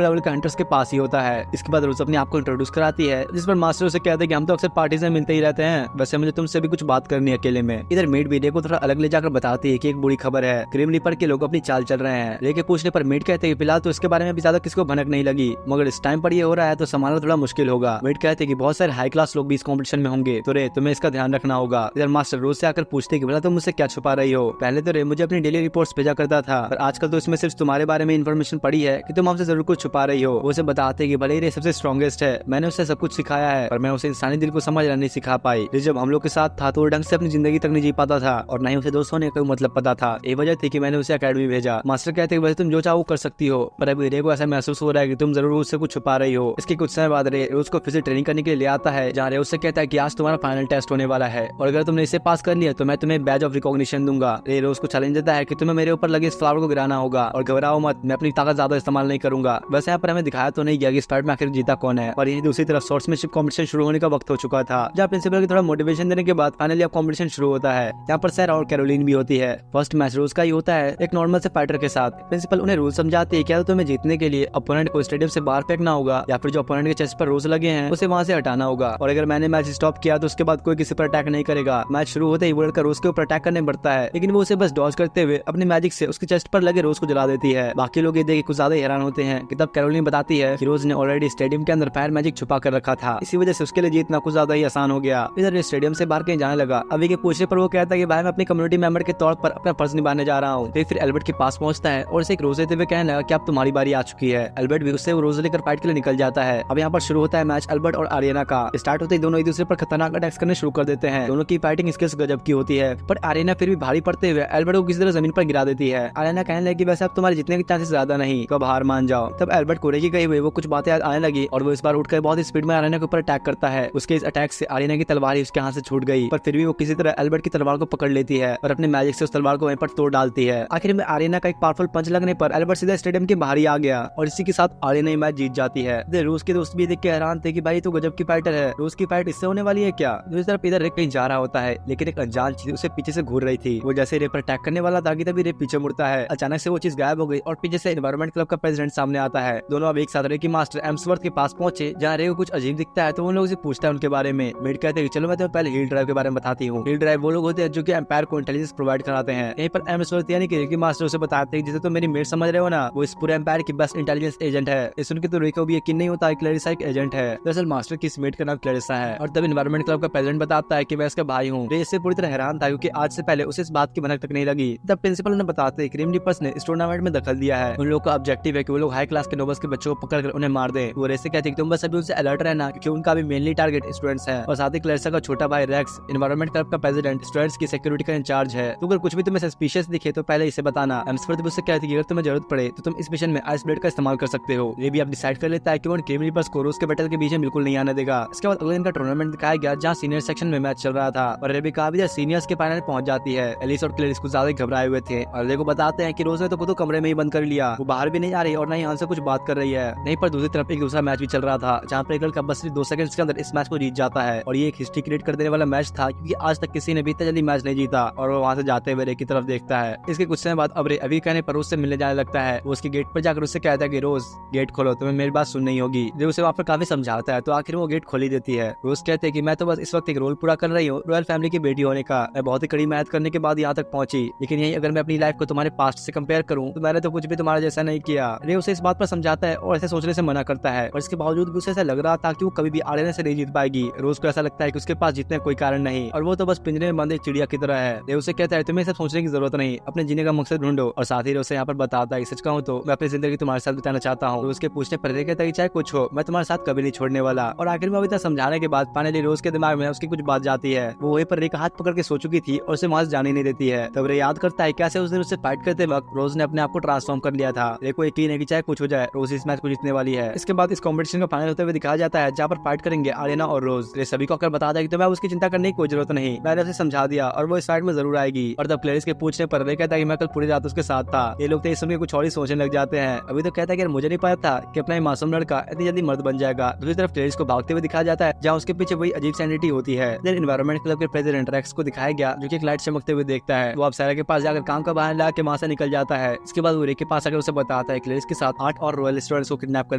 लेवल के हंटर्स के पास ही होता है। इसके बाद रोज अपने आप को इंट्रोड्यूस कराती है, जिस पर मास्टर उसे कहते हैं कि हम तो अक्सर पार्टी से मिलते ही रहते हैं, वैसे मुझे तुमसे भी कुछ बात करनी है अकेले में। इधर मेड भी रे को थोड़ा अलग ले जाकर बताती है कि एक बुरी खबर है, ग्रिम रीपर के लोग अपनी चाल चल रहे हैं। रे के पूछने पर मेड कहते हैं कि फिलहाल तो इसके बारे में भी ज्यादा किसको भनक नहीं लगी, मगर इस टाइम पर ये हो रहा है तो संभालना थोड़ा मुश्किल होगा। मेड कहते हैं कि बहुत सारे हाई क्लास लोग भी इस कॉम्पिटिशन में होंगे, तो रे तुम्हें इसका ध्यान रखना होगा। इधर मास्टर रोज से आकर पूछते हैं कि भला तुम मुझसे क्या छुपा रही हो। पहले तो रे मुझे अपनी डेली रिपोर्ट्स भेजा करता था, पर आजकल तो इसमें सिर्फ तुम्हारे बारे में इन्फॉर्मेशन पड़ी है कि तुम हमसे जरूर कुछ छुपा रही हो। वो उसे बताते हैं कि भले ही रे सबसे स्ट्रॉन्गेस्ट है, मैंने उसे सब कुछ सिखाया है, पर मैं उसे इंसानी दिल को समझना नहीं सिखा पाई। जब हम लोग के साथ था तो वो ढंग से अपनी जिंदगी तक नहीं जी पाता था, और न ही उसे दोस्त होने का मतलब पता था। ये वजह थी कि मैंने उसे अकेडमी भेजा। मास्टर कहते हैं वैसे तुम जो चाहो कर सकती हो, पर अभी रे को ऐसा महसूस हो रहा है कि तुम जरूर उससे कुछ छुपा रही हो। इसके कुछ समय बाद रे उसको फिर से ट्रेनिंग करने के लिए ले आता है, जहाँ रे उससे कहता है कि आज तुम्हारा फाइनल टेस्ट होने वाला है, और अगर तुमने इसे पास कर लिया तो मैं तुम्हें बैज ऑफ रिकॉग्निशन दूंगा। रे उसको चैलेंज देता है कि तुम्हें मेरे ऊपर लगे इस फ्लावर को गिराना होगा, और घबराओ मत, मैं अपनी ताकत ज्यादा इस्तेमाल नहीं करूंगा। वैसे यहाँ पर हमें दिखाया तो नहीं गया कि इस फाइट में आखिर जीता कौन है। और यही दूसरी तरफ स्वॉर्ड्समैनशिप कॉम्पिटिशन शुरू होने का वक्त हो चुका था, जहाँ प्रिंसिपल की थोड़ा मोटिवेशन देने के बाद फाइनली अब कॉम्पिटिशन शुरू होता है। यहाँ पर सैरा और कैरोलिन भी होती है। फर्स्ट मैच रोज का ही होता है एक नॉर्मल से फाइटर के साथ। प्रिंसिपल उन्हें रूल समझाते हैं, क्या तो तुम्हें जीतने के लिए अपोनेंट को स्टेडियम से बाहर फेंकना होगा, या फिर जो अपोनेंट के चेस्ट पर रोज लगे हैं उसे वहाँ से हटाना होगा, और अगर मैंने मैच स्टॉप किया तो उसके बाद कोई किसी पर अटैक नहीं करेगा। मैच शुरू होते ही वो लड़का रोज के ऊपर अटैक करने बढ़ता है, लेकिन वो उसे बस डॉज करते हुए अपने मैजिक से उसके चेस्ट पर लगे रोज को जला देती है। बाकी लोग ये देख कुछ ज्यादा हैरान होते हैं कि तब कैरोलिन बताती है कि रोज ने ऑलरेडी स्टेडियम के अंदर फायर मैजिक छुपा कर रखा था, इसी वजह से उसके लिए जीतना कुछ ज्यादा ही आसान हो गया। इधर स्टेडियम से बाहर कहीं जाने लगा। अभी के पूछने पर वो कहता है कि भाई मैं अपनी कम्युनिटी मेंबर के तौर पर अपना फर्ज निभाने जा रहा हूँ। फिर एल्बर्ट के पास पहुंचता है और उसे एक रोज देते हुए कहने लगा कि अब तुम्हारी बारी आ चुकी है। एल्बर्ट भी उससे वो रोज लेकर फाइट के लिए निकल जाता है। अब यहाँ पर शुरू होता है मैच एल्बर्ट और आर्यना का। स्टार्ट होते ही दोनों एक दूसरे पर खतरनाक अटैक्स करने शुरू कर देते हैं। दोनों की फाइटिंग स्किल्स गजब की होती है, पर आर्यना फिर भी भारी पड़ते हुए एल्बर्ट को किसी तरह जमीन पर गिरा देती है। आर्यना कहने लगी वैसे अब तुम्हारे जीतने के चांसेस ज्यादा नहीं, तो हार मान जाओ। तब एल्बर्ट कोरे की गई हुई वो कुछ बातें आने लगी और वो इस बार उठकर बहुत स्पीड में आर्यना के ऊपर अटैक करता है। उसके इस अटैक से आर्यना की तलवार ही उसके हाथ से छूट गई, पर फिर भी वो किसी तरह एल्बर्ट की तलवार को पकड़ लेती है और अपने मैजिक से उस तलवार को वहीं पर तोड़ डालती है। आखिर में आर्यना का एक पावरफुल पंच लगने पर एल्बर्ट सीधा स्टेडियम के बाहर ही आ गया, और इसी के साथ आर्यना मैच जीत जाती है। रूस के दोस्त भी देख के हैरान थे कि भाई तो गजब की फाइटर है, रूस की फाइट इससे होने वाली है क्या। दूसरी तरफ इधर रे कहीं जा रहा होता है, लेकिन एक अनजान चीज उसे पीछे से घूर रही थी। वो जैसे रे पर अटैक करने वाला था कि तभी रे पीछे मुड़ता है। अचानक से वो चीज गायब हो गई और पीछे से एनवायरमेंट क्लब का प्रेसिडेंट सामने आता है। दोनों अब एक साथ रे की मास्टर एम्सवर्थ के पास पहुंचे, जहाँ रे को कुछ अजीब दिखता है तो वो लोग से पूछता है उनके बारे में। मेड कहते हैं चलो मैं तुम्हें पहले हील ड्राइव के बारे में बताती हूँ। हील ड्राइव वो लोग होते हैं जो कि एम्पायर को इंटेलिजेंस प्रोवाइड कराते हैं। यहीं पर एम्सवर्थ यानी कि रे की मास्टर उसे बताते हैं जिसे तो मेरी मेड समझ रहे हो ना, वो इस पूरे एम्पायर की बेस्ट इंटेलिजेंस एजेंट है। इस सुन के तो रे को भी यकीन नहीं होता क्लैरिसा एक एजेंट है। दरअसल मास्टर की इस मेड का नाम क्लैरिसा है। और तब एनवायरमेंट क्लब का प्रेसिडेंट बताता है कि मैं इसका भाई हूँ। रे इससे पूरी तरह हैरान था क्योंकि आज से पहले उसे इस बात की भनक तक नहीं लगी। तब प्रिंसिपल ने बताते हैं ग्रिम रीपर्स ने इस टूर्नामेंट में दखल दिया है। उन लोगों का ऑब्जेक्टिव है कि वो लोग हाई क्लास के नोबल्स के बच्चों को पकड़कर उन्हें मार दें। वो रे से कहते हैं कि तुम बस अभी उनसे अलर्ट रहना क्योंकि उनका भी मेनली टारगेट स्टूडेंट्स है। और साथ ही क्लैरिसा का छोटा भाई रेक्स एनवायरमेंट क्लब का प्रेसिडेंट स्टूडेंट्स की सिक्योरिटी का इंचार्ज है। तो अगर कुछ भी तुम्हें सस्पिशियस दिखे तो पहले इसे बताना। एम्सवर्थ भी उससे कहती है कि अगर तुम्हें जरूरत पड़े तो तुम इस मिशन में आइस ब्लेड का इस्तेमाल कर सकते हो। ये भी अब डिसाइड कर लेता है कि वो ग्रिम रीपर्स को रूस के बैटल के बीच में बिल्कुल नहीं आने देगा। इसके बाद अगले दिन का टूर्नामेंट दिखाया गया जहाँ सीनियर सेक्शन में मैच चल रहा था और रेबिका भी सीनियर्स के फाइनल पहुंच जाती है। एलिस और क्लैरिस कुछ ज्यादा घबराए हुए थे और रे को बताते हैं कि रोज ने तो खुद कमरे में ही बंद कर लिया, वो बाहर भी नहीं आ रही और न ही हमसे कुछ बात कर रही है। नहीं पर दूसरी तरफ एक दूसरा मैच भी चल रहा था जहाँ पर एक लड़का बस सिर्फ 2 सेकंड्स के अंदर इस मैच को जीत जाता है और ये एक हिस्ट्री क्रिएट कर देने वाला मैच था क्योंकि आज तक किसी ने भी इतना जल्दी मैच नहीं जीता। और वो वहाँ से जाते हुए रे की तरफ देखता है। इसके कुछ समय बाद अब रे अभी कहने पर उससे मिलने जाने लगता है। वो उसके गेट पर जाकर उससे कहता है कि रोज गेट खोलो, तुम्हें मेरी बात सुननी होगी। रे उसे वहाँ पर काफी समझाता है तो आखिर वो गेट खोली देती है। रोज कहते हैं कि मैं तो बस इस वक्त एक रोल पूरा कर रही हूँ रॉयल फैमिली की बेटी होने का। मैं बहुत ही कड़ी मेहनत करने के बाद यहाँ तक पहुंची, लेकिन यही अगर मैं अपनी लाइफ को तुम्हारे पास्ट से कंपेयर करूँ तो मैंने तो कुछ भी तुम्हारा जैसा नहीं किया। रे उसे इस बात पर समझाता है और ऐसे सोचने से मना करता है और इसके बावजूद भी उसे ऐसा लग रहा था कि वो कभी भी आर्यना से नहीं जीत पाएगी। रोज को ऐसा लगता है कि उसके पास जीतने कोई कारण नहीं और वो तो बस पिंजरे में बंद एक चिड़िया की तरह है। रे उसे कहता है तुम्हें सब सोचने की जरूरत नहीं, अपने जीने का मकसद ढूंढो। और साथ ही उसे यहाँ पर बताता है सच कहूँ तो मैं अपनी जिंदगी तुम्हारे साथ बिताना चाहता हूँ। उसके पूछने पर रे कहता है चाहे कुछ हो मैं तुम्हारे साथ कभी नहीं छोड़ने वाला। और आखिर में अभी तक समझाने के बाद फाइनली रोज के दिमाग में उसकी कुछ बात जाती है। वो वहीं पर रे का हाथ पकड़ के सो चुकी थी और उसे वहां से जाने नहीं देती है। तब रे याद करता है कैसे उस दिन उससे फाइट करते वक्त रोज ने अपने आप को ट्रांसफॉर्म कर लिया था। रे को यकीन है कि चाहे कुछ हो जाए, रोज इस मैच को जीतने वाली है। इसके बाद इस कॉम्पिटिशन का फाइनल होते हुए दिखाया जाता है, जहाँ पर फाइट करेंगे आर्यना और रोज। सभी को अगर बता दें कि तुम्हें उसकी चिंता करने की कोई जरूरत नहीं, मैंने उसे समझा दिया और वो इस फाइट में जरूर आएगी। और तब क्लेरिस के पूछने पर रे कहता है कि मैं कल पूरी रात उसके साथ था। ये लोग तो इस समय कुछ और ही सोचने लग जाते हैं। अभी तो कहता है कि मुझे नहीं पता था कि अपना मासूम लड़का इतनी जल्दी मर्द बन जाएगा। दूसरी तरफ क्लेरिस को भागते हुए दिखाया जाता है, जहाँ उसके पीछे वही अजीब सैनिटी होती है। एनवायरमेंट क्लब के प्रेसिडेंट रेक्स को दिखाया गया, जो कि एक लाइट चमकते हुए देखता है। वो अब सारा के पास जाकर काम का बहाना ला के वहाँ से निकल जाता है। इसके बाद वो रे के पास आकर उसे बताता है क्लेरिस के साथ 8 और रॉयल स्टूडेंट्स को किडनैप कर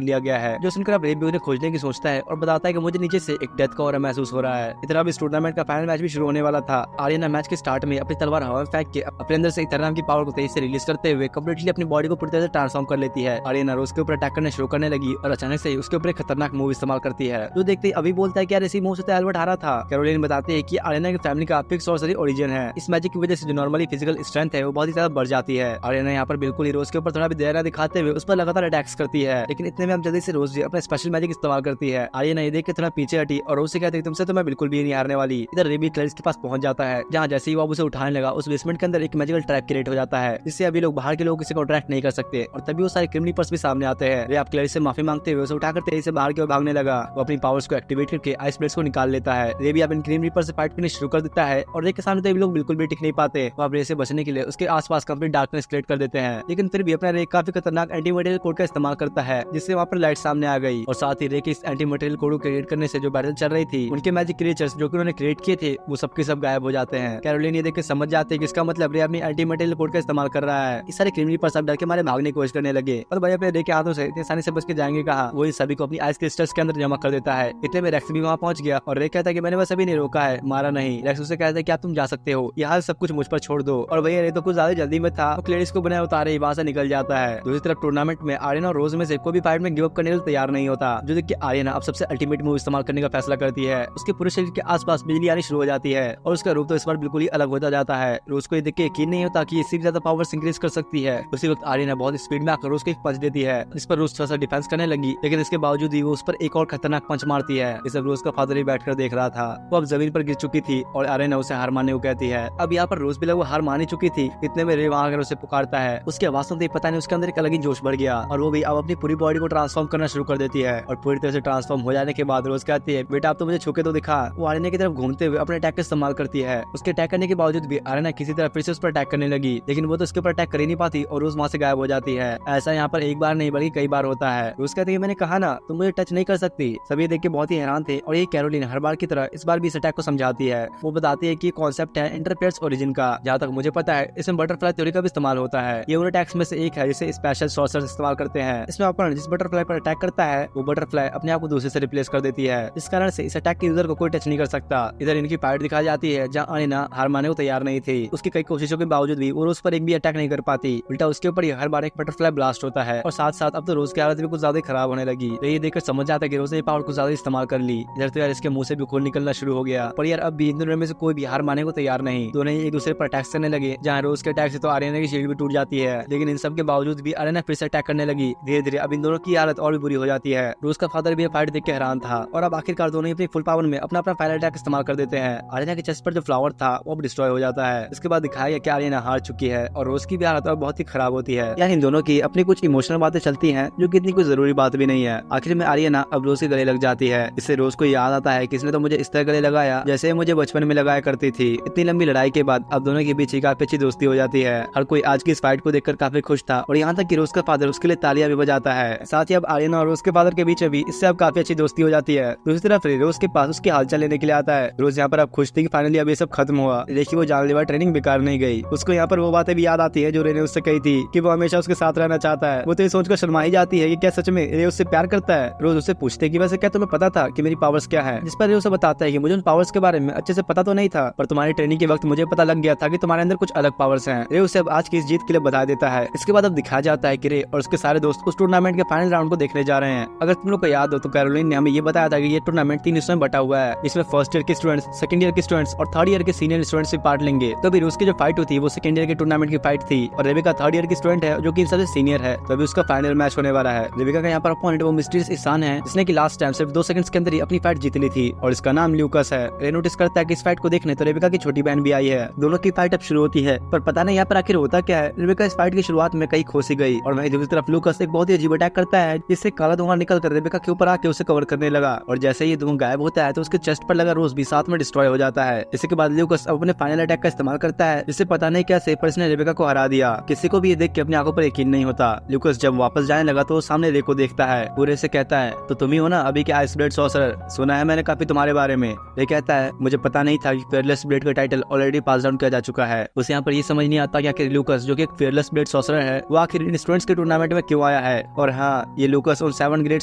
लिया गया है। जो सुनकर अब रे भी उन्हें खोजने की सोचता है और बताता है कि मुझे नीचे से एक डेथ का ऑरा महसूस हो रहा है। इधर अब इस टूर्नामेंट का फाइनल मैच भी शुरू होने वाला था। आर्यना मैच के स्टार्ट में अपनी तलवार हवा में फेंक के अपने अंदर से इथर नाम की पावर को तेजी से रिलीज करते हुए कंप्लीटली अपनी बॉडी को पूरी तरह से ट्रांसफॉर्म कर लेती है। आर्यना रोज के ऊपर अटैक करना शुरू करने लगी और अचानक से उसके ऊपर एक खतरनाक मूव इस्तेमाल करती है। जो देखते ही अभी बोलता है कि यार इसी मूव से तो एल्बर्ट हारा था। कैरोलिन बताती है कि आर्यना की फैमिली का फिक्स सॉर्सरी ओरिजिन है। इस मैजिक की वजह से जो नॉर्मली फिजिकल स्ट्रेंथ है वो बहुत ही ज्यादा बढ़ जाती है। आर्यना यहाँ पर बिल्कुल ही रोज के ऊपर थोड़ा भी दया दिखाते हुए उस पर लगातार अटैक्स करती है, लेकिन इतने में अब जल्दी से रोज अपना स्पेशल मैजिक इस्तेमाल करती है। आर्यना ये देख के थोड़ा पीछे हटी और रोज से कहती है तुमसे तो मैं बिल्कुल भी नहीं हारने वाली। इधर रे भी क्लेरिस के पास पहुंच जाता है, जहाँ जैसे ही वो उसे उठाने लगा उस बेसमेंट के अंदर एक मैजिकल ट्रैप क्रिएट हो जाता है, जिससे अभी लोग बाहर के लोग किसी को अट्रैक्ट नहीं कर सकते। और तभी वो सारे क्रिमिनल्स भी सामने आते हैं। रे आप क्लेरिस से माफी मांगते हुए उसे उठाकर तेजी से बाहर की ओर भागने लगा। वो अपनी पावर्स को एक्टिवेट करके आइस ब्लेड्स को निकाल लेता है। रे भी अब इन क्रीम रीपर से फाइट करनी शुरू कर देता है और रे के सामने तो लोग बिल्कुल भी टिक नहीं पाते। वो अब रे से बचने के लिए उसके आसपास कंप्लीट डार्कनेस क्रिएट कर देते हैं, लेकिन फिर भी अपना रे काफी खतरनाक एंटी मटेरियल कोड का इस्तेमाल करता है, जिससे वहाँ पर लाइट सामने आ गई। और साथ ही रे के इस एंटी मटेरियल कोड को क्रिएट करने से जो बैटल चल रही थी, उनके मैजिक क्रिएचर्स जो कि उन्होंने क्रिएट किए थे वो सबके सब गायब हो जाते हैं। कैरोलिन ये देख के समझ जाते हैं कि इसका मतलब रे अपनी एंटी मटेरियल कोड का इस्तेमाल कर रहा है। इस सारे क्रिमिनल पर सब डर के मारे भागने की कोशिश करने लगे और भाई अपने रे के हाथों से इतने आसानी से बच के जाएंगे कहा। वो सभी को अपनी आइस क्रिस्टल्स के अंदर जमा कर देता है। इतने में रेक्स भी वहाँ पहुंच गया और रे कहता है कि मैंने बस अभी नहीं रोका है, मारा नहीं। रेक्स उसे कहता है कि आप तुम जा सकते हो, यह हाल सब कुछ मुझ पर छोड़ दो। और भैया रे तो कुछ ज्यादा जल्दी में था, क्लेरिस को बनाए उतारे वहाँ से निकल जाता है। दूसरी तरफ टूर्नामेंट में आर्यना और रोज में से कोई भी फाइट में गिव अप करने के लिए तैयार नहीं होता, जो देख के आर्यना अब सबसे अल्टीमेट मूव इस्तेमाल करने का फैसला करती है। उसके पूरे शरीर के आसपास बिजली आनी शुरू हो जाती है और उसका रूप तो इस बार बिल्कुल ही अलग होता जाता है। रोज को ये देख के यकीन नहीं होता कि इससे भी ज्यादा पावर्स इंक्रीज कर सकती है। उसी वक्त आर्यना बहुत स्पीड में आकर रोज को एक पंच देती है। इस पर रोज थोड़ा सा डिफेंस करने लगी, लेकिन इसके बावजूद ही वो उस पर एक और खतरनाक पंच मारती है। इस रोज का फादर ही बैठकर देख रहा था। वो अब जमीन पर गिर चुकी थी और आर्यना उसे हार मानने को कहती है। अब यहाँ पर रोज भी वो हार मानी चुकी थी। इतने में रे वहाँ आकर उसे पुकारता है। उसकी आवाज सुनते ही पता नहीं उसके अंदर एक अलग ही जोश बढ़ गया और वो भी अब अपनी पूरी बॉडी को ट्रांसफॉर्म करना शुरू कर देती है। और पूरी तरह से ट्रांसफॉर्म हो जाने के बाद रोज कहती है बेटा आप तो मुझे छूके तो दिखा। वो आर्यना की तरफ घूमते हुए अपने अटैक का इस्तेमाल करती है। उसके अटैक करने के बावजूद भी आर्यना किसी तरह फिर से उस पर अटैक करने लगी, लेकिन वो तो उसके ऊपर अटैक कर ही नहीं पाती और रोज वहाँ से गायब हो जाती है। ऐसा यहाँ पर एक बार नहीं बल्कि कई बार होता है। रोज कहती है मैंने कहा ना तुम मुझे टच नहीं कर सकती। सभी देख के बहुत ही हैरान थे और ये कैरोलिन हर बार की तरह इस बार भी इस अटैक को समझाती है। वो बताती है कि कॉन्सेप्ट है इंटरफेरेंस ओरिजिन का। जहाँ तक मुझे पता है इसमें बटरफ्लाई थ्योरी का भी इस्तेमाल होता है। ये उन अटैक्स में से एक है जिसे स्पेशल सॉर्सर्स इस्तेमाल करते हैं। इसमें अपन जिस बटरफ्लाई पर अटैक करता है वो बटरफ्लाई अपने आप को दूसरे से रिप्लेस कर देती है। इस कारण से इस अटैक के यूजर को कोई टच नहीं कर सकता। इधर इनकी फाइट दिखाई जाती है, जहाँ आर्यना हार मानने को तैयार नहीं थी। उसकी कई कोशिशों के बावजूद भी वो रोज पर एक भी अटैक नहीं कर पाती। उल्टा उसके ऊपर हर बार एक बटरफ्लाई ब्लास्ट होता है और साथ साथ अब तो रोज की हालत भी कुछ ज्यादा खराब होने लगी। ये देखकर समझ जाता है कि रोज ने पावर को ज्यादा इस्तेमाल कर ली। इधर तो यार इसके मुंह से भी खून निकलना शुरू हो गया। पर यार अब भी इन दोनों में से कोई भी हार मानने को तैयार नहीं। दोनों एक दूसरे पर अटैक करने लगे, जहाँ रोज के अटैक से तो आर्यना की शील्ड भी टूट जाती है, लेकिन इन सब के बावजूद भी आर्यना फिर से अटैक करने लगी। धीरे धीरे अब इन दोनों की हालत और भी बुरी हो जाती है। रोज का फादर भी फाइट देख के हैरान था और अब आखिरकार दोनों अपनी फुल पावर में अपना अपना फाइनल अटैक इस्तेमाल कर देते हैं। आर्यना के चेस्ट पर जो फ्लावर था वो अब डिस्ट्रॉय हो जाता है। इसके बाद दिखाया गया कि आर्यना हार चुकी है और रोज की भी हालत अब बहुत ही खराब होती है। यार इन दोनों की अपनी कुछ इमोशनल बातें चलती हैं जो कि इतनी कोई जरूरी बात भी नहीं है। आखिर में आर्यना अब रोज के गले लग जाती है। इससे रोज को याद आता है किसने तो मुझे इस तरह गले लगाया जैसे मुझे बचपन में लगाया करती थी। इतनी लंबी लड़ाई के बाद अब दोनों के बीच काफी अच्छी दोस्ती हो जाती है। हर कोई आज की इस फाइट को देखकर काफी खुश था और यहाँ तक कि रोज का फादर उसके लिए तालियां भी बजाता है। साथ ही अब आर्यना और रोज के फादर के बीच भी इससे अब काफी अच्छी दोस्ती हो जाती है। दूसरी तरफ रोज के पास उसकी हालचाल लेने के लिए आता है। रोज यहाँ पर अब खुश थी कि फाइनली अब ये सब खत्म हुआ, देखिए वो जानलेवा ट्रेनिंग बेकार नहीं गई। उसको यहाँ पर वो बातें भी याद आती है जो रे ने उससे कही थी कि वो हमेशा उसके साथ रहना चाहता है। वो तो ये सोचकर शर्मा ही जाती है कि क्या सच में रे उससे प्यार करता है। रोज उससे पूछते कि वैसे क्या तुम्हें पता था कि मेरी पावर्स क्या है, जिस पर रे उसे बताता है कि मुझे उन पावर्स के बारे में अच्छे से पता तो नहीं था, पर तुम्हारी ट्रेनिंग के वक्त मुझे पता लग गया था कि तुम्हारे अंदर कुछ अलग पावर्स हैं। रे उसे अब आज की इस जीत के लिए बता देता है। इसके बाद अब दिखाया जाता है कि रे और उसके सारे दोस्त उस टूर्नामेंट के फाइनल राउंड को देखने जा रहे हैं। अगर तुम लोग को याद हो तो कैरोलिन ने हमें ये बताया था कि ये टूर्नामेंट 3 हिस्सों में बटा हुआ है, जिसमें फर्स्ट ईयर के स्टूडेंट्स, सेकंड ईयर के स्टूडेंट्स और थर्ड ईयर के सीनियर स्टूडेंट्स भी पार्ट लेंगे। तो अभी रूस की जो फाइट हुई थी वो सेकंड ईयर के टूर्नामेंट की फाइट थी और रेबिका थर्ड ईयर की स्टूडेंट है जो कि सबसे सीनियर है। तो अभी उसका फाइनल मैच होने वाला है। रेबिका का यहाँ पर अपोनेंट वो मिस्टीरियस इंसान है जिसने की लास्ट टाइम सिर्फ 2 सेकंड्स के अंदर ही अपनी फाइट जीत ली थी और इसका नाम ल्यूकस है। रे नोटिस करता है कि इस फाइट को देखने तो रेबिका की छोटी बहन भी आई है। दोनों की फाइट अब शुरू होती है, पर पता नहीं यहाँ पर आखिर होता क्या है। रेबिका इस फाइट की शुरुआत में कहीं खोसी गई और वहीं दूसरी तरफ तरफ लूकस एक बहुत ही अजीब अटैक करता है, जिससे काला धुआं निकल कर रेबेका के ऊपर आके उसे कवर करने लगा, और जैसे ही धुआं गायब होता है तो उसके चेस्ट पर लगा रोज भी साथ में डिस्ट्रॉय हो जाता है। इसके बाद लूकस अब अपने फाइनल अटैक का इस्तेमाल करता है, जिससे पता नहीं कैसे पर इसने रेबेका को हरा दिया। किसी को भी ये देख के अपनी आंखों पर यकीन नहीं होता। लूकस जब वापस जाने लगा तो वो सामने रे को देखता है। पूरे से कहता है, तो तुम ही हो ना अभी के आइस ब्लेड सॉर्सरर, सुना है मैंने काफी तुम्हारे बारे में। रे कहता है, मुझे पता नहीं था कि फेयरलेस ब्लेड का टाइटल ऑलरेडी पास डाउन किया जा चुका है। उसे यहाँ पर ये समझ नहीं आता कि आखिर लूकस जो कि एक फेयरलेस ब्लेड सॉर्सरर है वो आखिर इन स्टूडेंट्स के टूर्नामेंट में क्यों आया है। और हाँ, ये लूकस उन 7 ग्रेट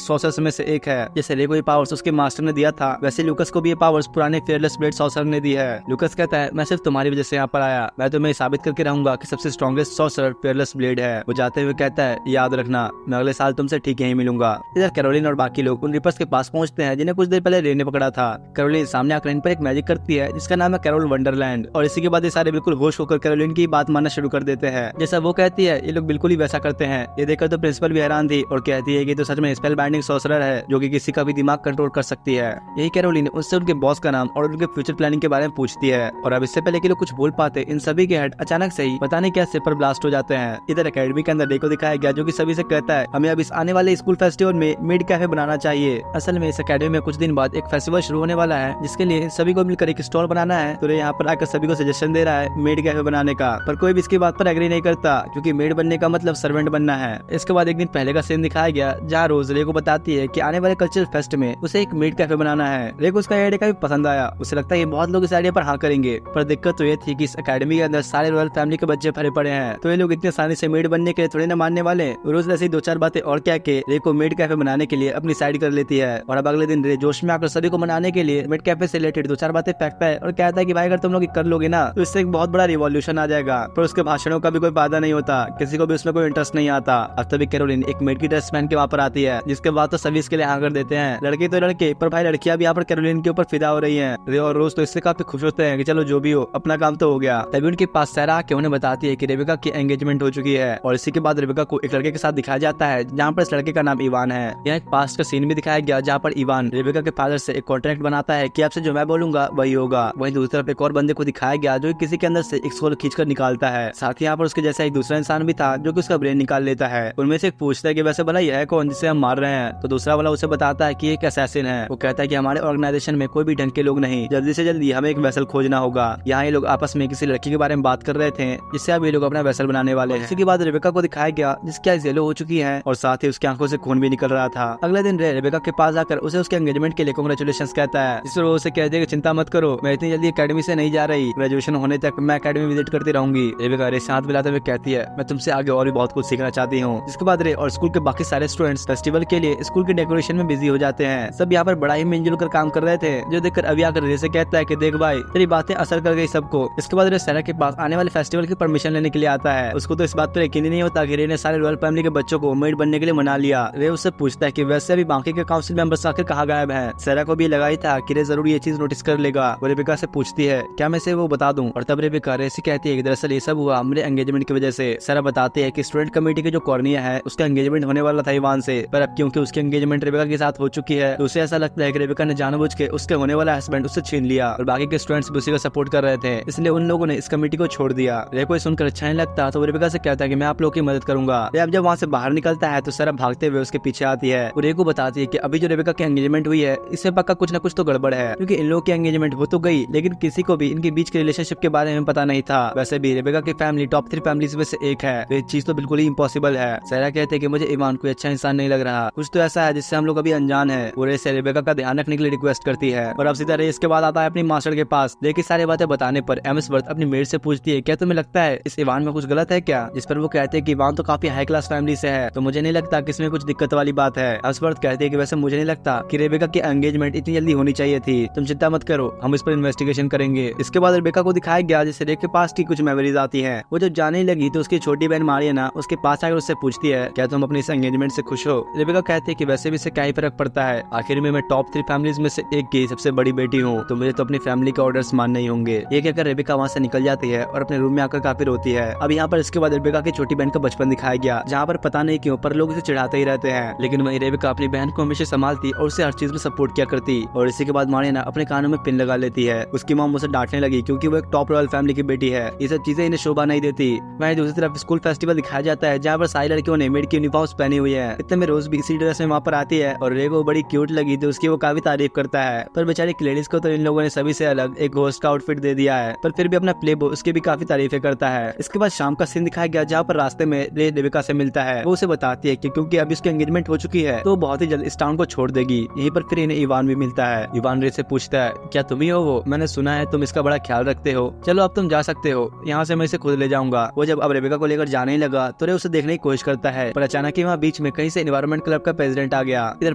सॉर्सरर्स में से एक है। जैसे रे को ये पावर्स उसके मास्टर ने दिया था, वैसे लूकस को भी ये पावर्स पुराने फेयरलेस ब्लेड सॉर्सरर ने दी है। लूकस कहता है, मैं सिर्फ तुम्हारी वजह से यहाँ पर आया, मैं तुम्हें साबित करके रहूंगा कि सबसे स्ट्रॉन्गेस्ट सॉर्सरर फेयरलेस ब्लेड है। वो जाते हुए कहता है, याद रखना मैं अगले साल तुमसे ठीक यहीं मिलूंगा। इधर कैरोलिन और बाकी लोग उन रिपर्स के पास पहुंचते हैं जिन्हें कुछ देर पहले रे ने पकड़ा था। कैरोलिन सामने आकर इन पर एक मैजिक करती है जिसका नाम है कैरोल वंडरलैंड, और इसी के बाद ये सारे बिल्कुल होश होकर कैरोलिन की बात मानना शुरू कर देते हैं। जैसा वो कहती है ये लोग बिल्कुल ही वैसा करते हैं। ये देखकर तो प्रिंसिपल भी हैरान थी और कहती है कि तो सच में स्पेल बाइंडिंग सॉर्सरर है जो कि किसी का भी दिमाग कंट्रोल कर सकती है। यही कैरोलिन उससे उनके बॉस का नाम और उनके फ्यूचर प्लानिंग के बारे में पूछती है। और अब इससे पहले कि लोग कुछ बोल पाते, इन सभी के हेड अचानक से ही पता नहीं क्या सुपर ब्लास्ट हो जाते हैं। इधर एकेडमी के अंदर डे को दिखाया गया जो कि सभी से कहता है, हमें अब इस आने वाले स्कूल फेस्टिवल में मिड कैफे बनाना चाहिए। असल में इस एकेडमी में कुछ दिन बाद एक फेस्टिवल शुरू होने वाला है जिसके लिए सभी को मिलकर एक स्टॉल बनाना है। तो रे यहाँ पर आकर सभी को सजेशन दे रहा है मेड कैफे बनाने का, पर कोई भी इसकी बात पर एग्री नहीं करता क्योंकि मेड बनने का मतलब सर्वेंट बनना है। इसके बाद एक दिन पहले का सीन दिखाया गया जहाँ रोज रे को बताती है कि आने वाले कल्चरल फेस्ट में उसे एक मेड कैफे बनाना है। रे को उसका आइडिया काफी पसंद आया, उसे लगता है कि बहुत लोग इस आइडिया पर हाँ करेंगे। पर दिक्कत तो ये थी कि इस एकेडमी के अंदर सारे रॉयल फैमिली के बच्चे भरे पड़े हैं, तो ये लोग इतने आसानी से मेड बनने के लिए थोड़ी ना मानने वाले। रोज ऐसी 2-4 बातें और कह के रे को मेड कैफे बनाने के लिए अपनी साइड कर लेती है। और अब अगले दिन रे जोश में आकर सभी को मनाने के लिए मेड कैफे से रिलेटेड 2-4 बातें फेंकता है और कहता है कि भाई अगर तुम लोग कर लोगे ना तो इससे एक बहुत बड़ा रिवॉल्यूशन आ जाएगा। पर उसके भाषणों का भी कोई फायदा नहीं होता, किसी को भी उसमें कोई इंटरेस्ट नहीं आता। अब तभी कैरोलिन एक मेड की ड्रेस पहन के वहाँ पर आती है, जिसके बाद तो सभी इसके लिए हाँ कर देते हैं। लड़के तो लड़के, पर भाई लड़कियां भी यहाँ पर कैरोलिन के ऊपर फिदा हो रही हैं। रे और रोज तो इससे काफी खुश होते हैं कि चलो जो भी हो अपना काम तो हो गया। तभी उनके पास सारा आके उन्हें बताती है कि रेबेका की एंगेजमेंट हो चुकी है। और इसी के बाद रेबेका को एक लड़के के साथ दिखाया जाता है जहाँ पर इस लड़के का नाम इवान है। यहाँ एक पास्ट का सीन भी दिखाया गया जहाँ पर इवान रेबेका के फादर से एक कॉन्ट्रैक्ट बनाता है कि आपसे जो मैं बोलूंगा वही होगा। वहीं दूसरी तरफ एक और बंदे को दिखाया गया जो किसी के अंदर से एक सोल खींचकर निकालता है। साथ ही यहाँ पर उसके जैसा एक दूसरा इंसान भी था जो कि उसका ब्रेन निकाल लेता है। उनमें से एक पूछता है कि वैसे भला यह है कौन जिसे हम मार रहे हैं, तो दूसरा वाला उसे बताता है कि एक असैसिन है। वो कहता है कि हमारे ऑर्गेनाइजेशन में कोई भी ढंग के लोग नहीं, जल्दी से जल्दी हमें एक वेसल खोजना होगा। यहाँ ये लोग आपस में किसी लड़की के बारे में बात कर रहे थे जिससे अब ये लोग अपना वेसल बनाने वाले हैं। इसी के बाद रेबेका को दिखाया गया जिसकी आइज येलो हो चुकी है और साथ ही उसकी आंखों से खून भी निकल रहा था। अगले दिन रेबेका के पास आकर उसे उसके एंगेजमेंट के लिए कांग्रेचुलेशंस कहता है, जिस पर वो उसे कहते हैं कि चिंता मत करो, मैं इतनी जल्दी एकेडमी से नहीं जा रही, ग्रेजुएशन होने तक मैं एकेडमी विजिट करती रहूंगी। रेबेका रे से हाथ मिलाते हुए कहती है, मैं तुमसे आगे और भी बहुत कुछ सीखना चाहती हूँ। इसके बाद रे और स्कूल के बाकी सारे स्टूडेंट्स फेस्टिवल के लिए स्कूल के डेकोरेशन में बिजी हो जाते हैं। सब यहाँ पर बड़ा ही मिलजुल कर काम कर रहे थे, जो देखकर अभी आकर रे से कहता है कि देख भाई तेरी बातें असर कर गई सबको। इसके बाद रे सैरा के पास आने वाले फेस्टिवल की परमिशन लेने के लिए आता है। उसको तो इस बात पर यकीन ही नहीं होता कि रे ने सारे रॉयल फैमिली के बच्चों को मेड बनने के लिए मना लिया। रे उससे पूछता है कि वैसे अभी बाकी के काउंसिल मेंबर्स आखिर कहाँ गायब हैं। सैरा को भी लगा ही था कि रे जरूर ये चीज नोटिस कर लेगा। वो रेबेका से पूछती है क्या मैं से वो बता दूं, और तब रेबेका रे से कहती है कि दरअसल ये सब हुआ मेरे एंगेजमेंट की वजह से। सैरा बताती है कि स्टूडेंट कमेटी के जो कॉर्निया है उसका एंगेजमेंट होने वाला था इवान से, पर अब क्योंकि उसकी एंगेजमेंट रेबेका के साथ हो चुकी है तो उसे ऐसा लगता है कि रेबेका ने जानबूझ के उसके होने वाला हस्बैंड उससे छीन लिया और बाकी के स्टूडेंट्स भी उसी को सपोर्ट कर रहे थे, इसलिए उन लोगों ने इस कमेटी को छोड़ दिया। रे को सुनकर अच्छा नहीं लगता तो रेबेका से कहता है कि मैं आप लोगों की मदद करूंगा। अब जब वहाँ से बाहर निकलता है तो सैरा भागते हुए उसके पीछे आती है और रे को बताती है कि अभी जो रेबेका की एंगेजमेंट हुई है इससे पक्का कुछ न कुछ तो गड़बड़ है, क्योंकि इन लोगों की एंगेजमेंट हो तो गई लेकिन किसी को भी इनके बीच के रिलेशनशिप के बारे में पता नहीं था। वैसे भी रेबेका की फैमिली टॉप 3 फैमिलीज में से एक है, तो ये चीज तो बिल्कुल ही इम्पॉसिबल है। सैरा कहते हैं कि मुझे इवान कोई अच्छा इंसान नहीं लग रहा, कुछ तो ऐसा है जिससे हम लोग अभी अनजान है। वो रे से रेबेका का ध्यान रखने के लिए रिक्वेस्ट करती है और अब सीधा रे इसके बाद आता है अपनी मास्टर के पास। देखिए सारी बातें बताने पर एम्सवर्थ अपनी मेड से पूछती है क्या तुम्हें लगता है इस इवान में कुछ गलत है क्या, जिस पर वो कहते हैं कि इवान तो काफी हाई क्लास फैमिली से है तो मुझे नहीं लगता कि इसमें कुछ दिक्कत वाली बात है। एम्सवर्थ कहती है कि वैसे मुझे नहीं लगता कि रेबेका की एंगेजमेंट इतनी जल्दी होनी चाहिए थी, तुम चिंता मत करो हम इस पर इन्वेस्टिगेशन करेंगे। इसके बाद रेबेका को दिखाया गया जिससे रे के पास की कुछ मेमोरीज आती है। वो जब जाने लगी तो उसकी छोटी बहन मारियाना उसके पास आकर उससे पूछती है क्या तुम अपनी इस एंगेजमेंट से खुश हो। रेबेका कहती है कि वैसे भी इससे क्या ही फर्क पड़ता है, आखिर में मैं टॉप 3 फैमिलीज में से एक की सबसे बड़ी बेटी हूँ तो मुझे तो अपनी फैमिली के ऑर्डर्स मानने ही होंगे। ये कहकर रेबेका वहाँ से निकल जाती है और अपने रूम में आकर काफी रोती है। अब यहाँ पर इसके बाद रेबेका की छोटी बहन का बचपन दिखाया गया जहाँ पर पता नहीं क्यों पर लोग इसे चिढ़ाते ही रहते हैं, लेकिन वही रेबेका अपनी बहन को हमेशा संभालती और उसे हर चीज में सपोर्ट किया करती। और इसी के बाद मारियाना अपने कानों में पिन लगा लेती है। उसकी मॉम उसे डांटने लगी क्योंकि वो एक टॉप रॉयल फैमिली की बेटी है, ये सब चीजें इन्हें शोभा नहीं देती। वहीं दूसरी तरफ स्कूल फेस्टिवल दिखाया जाता है जहाँ पर सारे सारी लड़कियों ने मेड की यूनिफॉर्म्स पहनी हुई है। इतने में रोज भी इसी ड्रेस में वहाँ पर आती है और रे को बड़ी क्यूट लगी तो उसकी वो काफी तारीफ करता है। पर बेचारी लेडीज को तो इन लोगों ने सभी से अलग एक होस्ट का आउटफिट दे दिया है, पर फिर भी अपना प्ले बॉय उसकी भी काफी तारीफें करता है। इसके बाद शाम का सीन दिखाया गया जहाँ पर रास्ते में रे देविका से मिलता है। वो उसे बताती है कि क्योंकि अभी उसकी एंगेजमेंट हो चुकी है तो बहुत ही जल्द इस टाउन को छोड़ देगी। यहीं पर फिर इन्हें इवान भी मिलता है। इवान रे से पूछता है, क्या तुम ही हो वो? मैंने सुना है तुम इसका बड़ा ख्याल रखते हो। चलो अब तुम जा सकते हो, यहाँ से मैं इसे खुद ले जाऊंगा। वो जब अब रेबिका को लेकर जाने ही लगा तो रे उसे देखने की कोशिश करता है, पर अचानक ही वहाँ बीच में कहीं से एनवायरमेंट क्लब का प्रेसिडेंट आ गया। इधर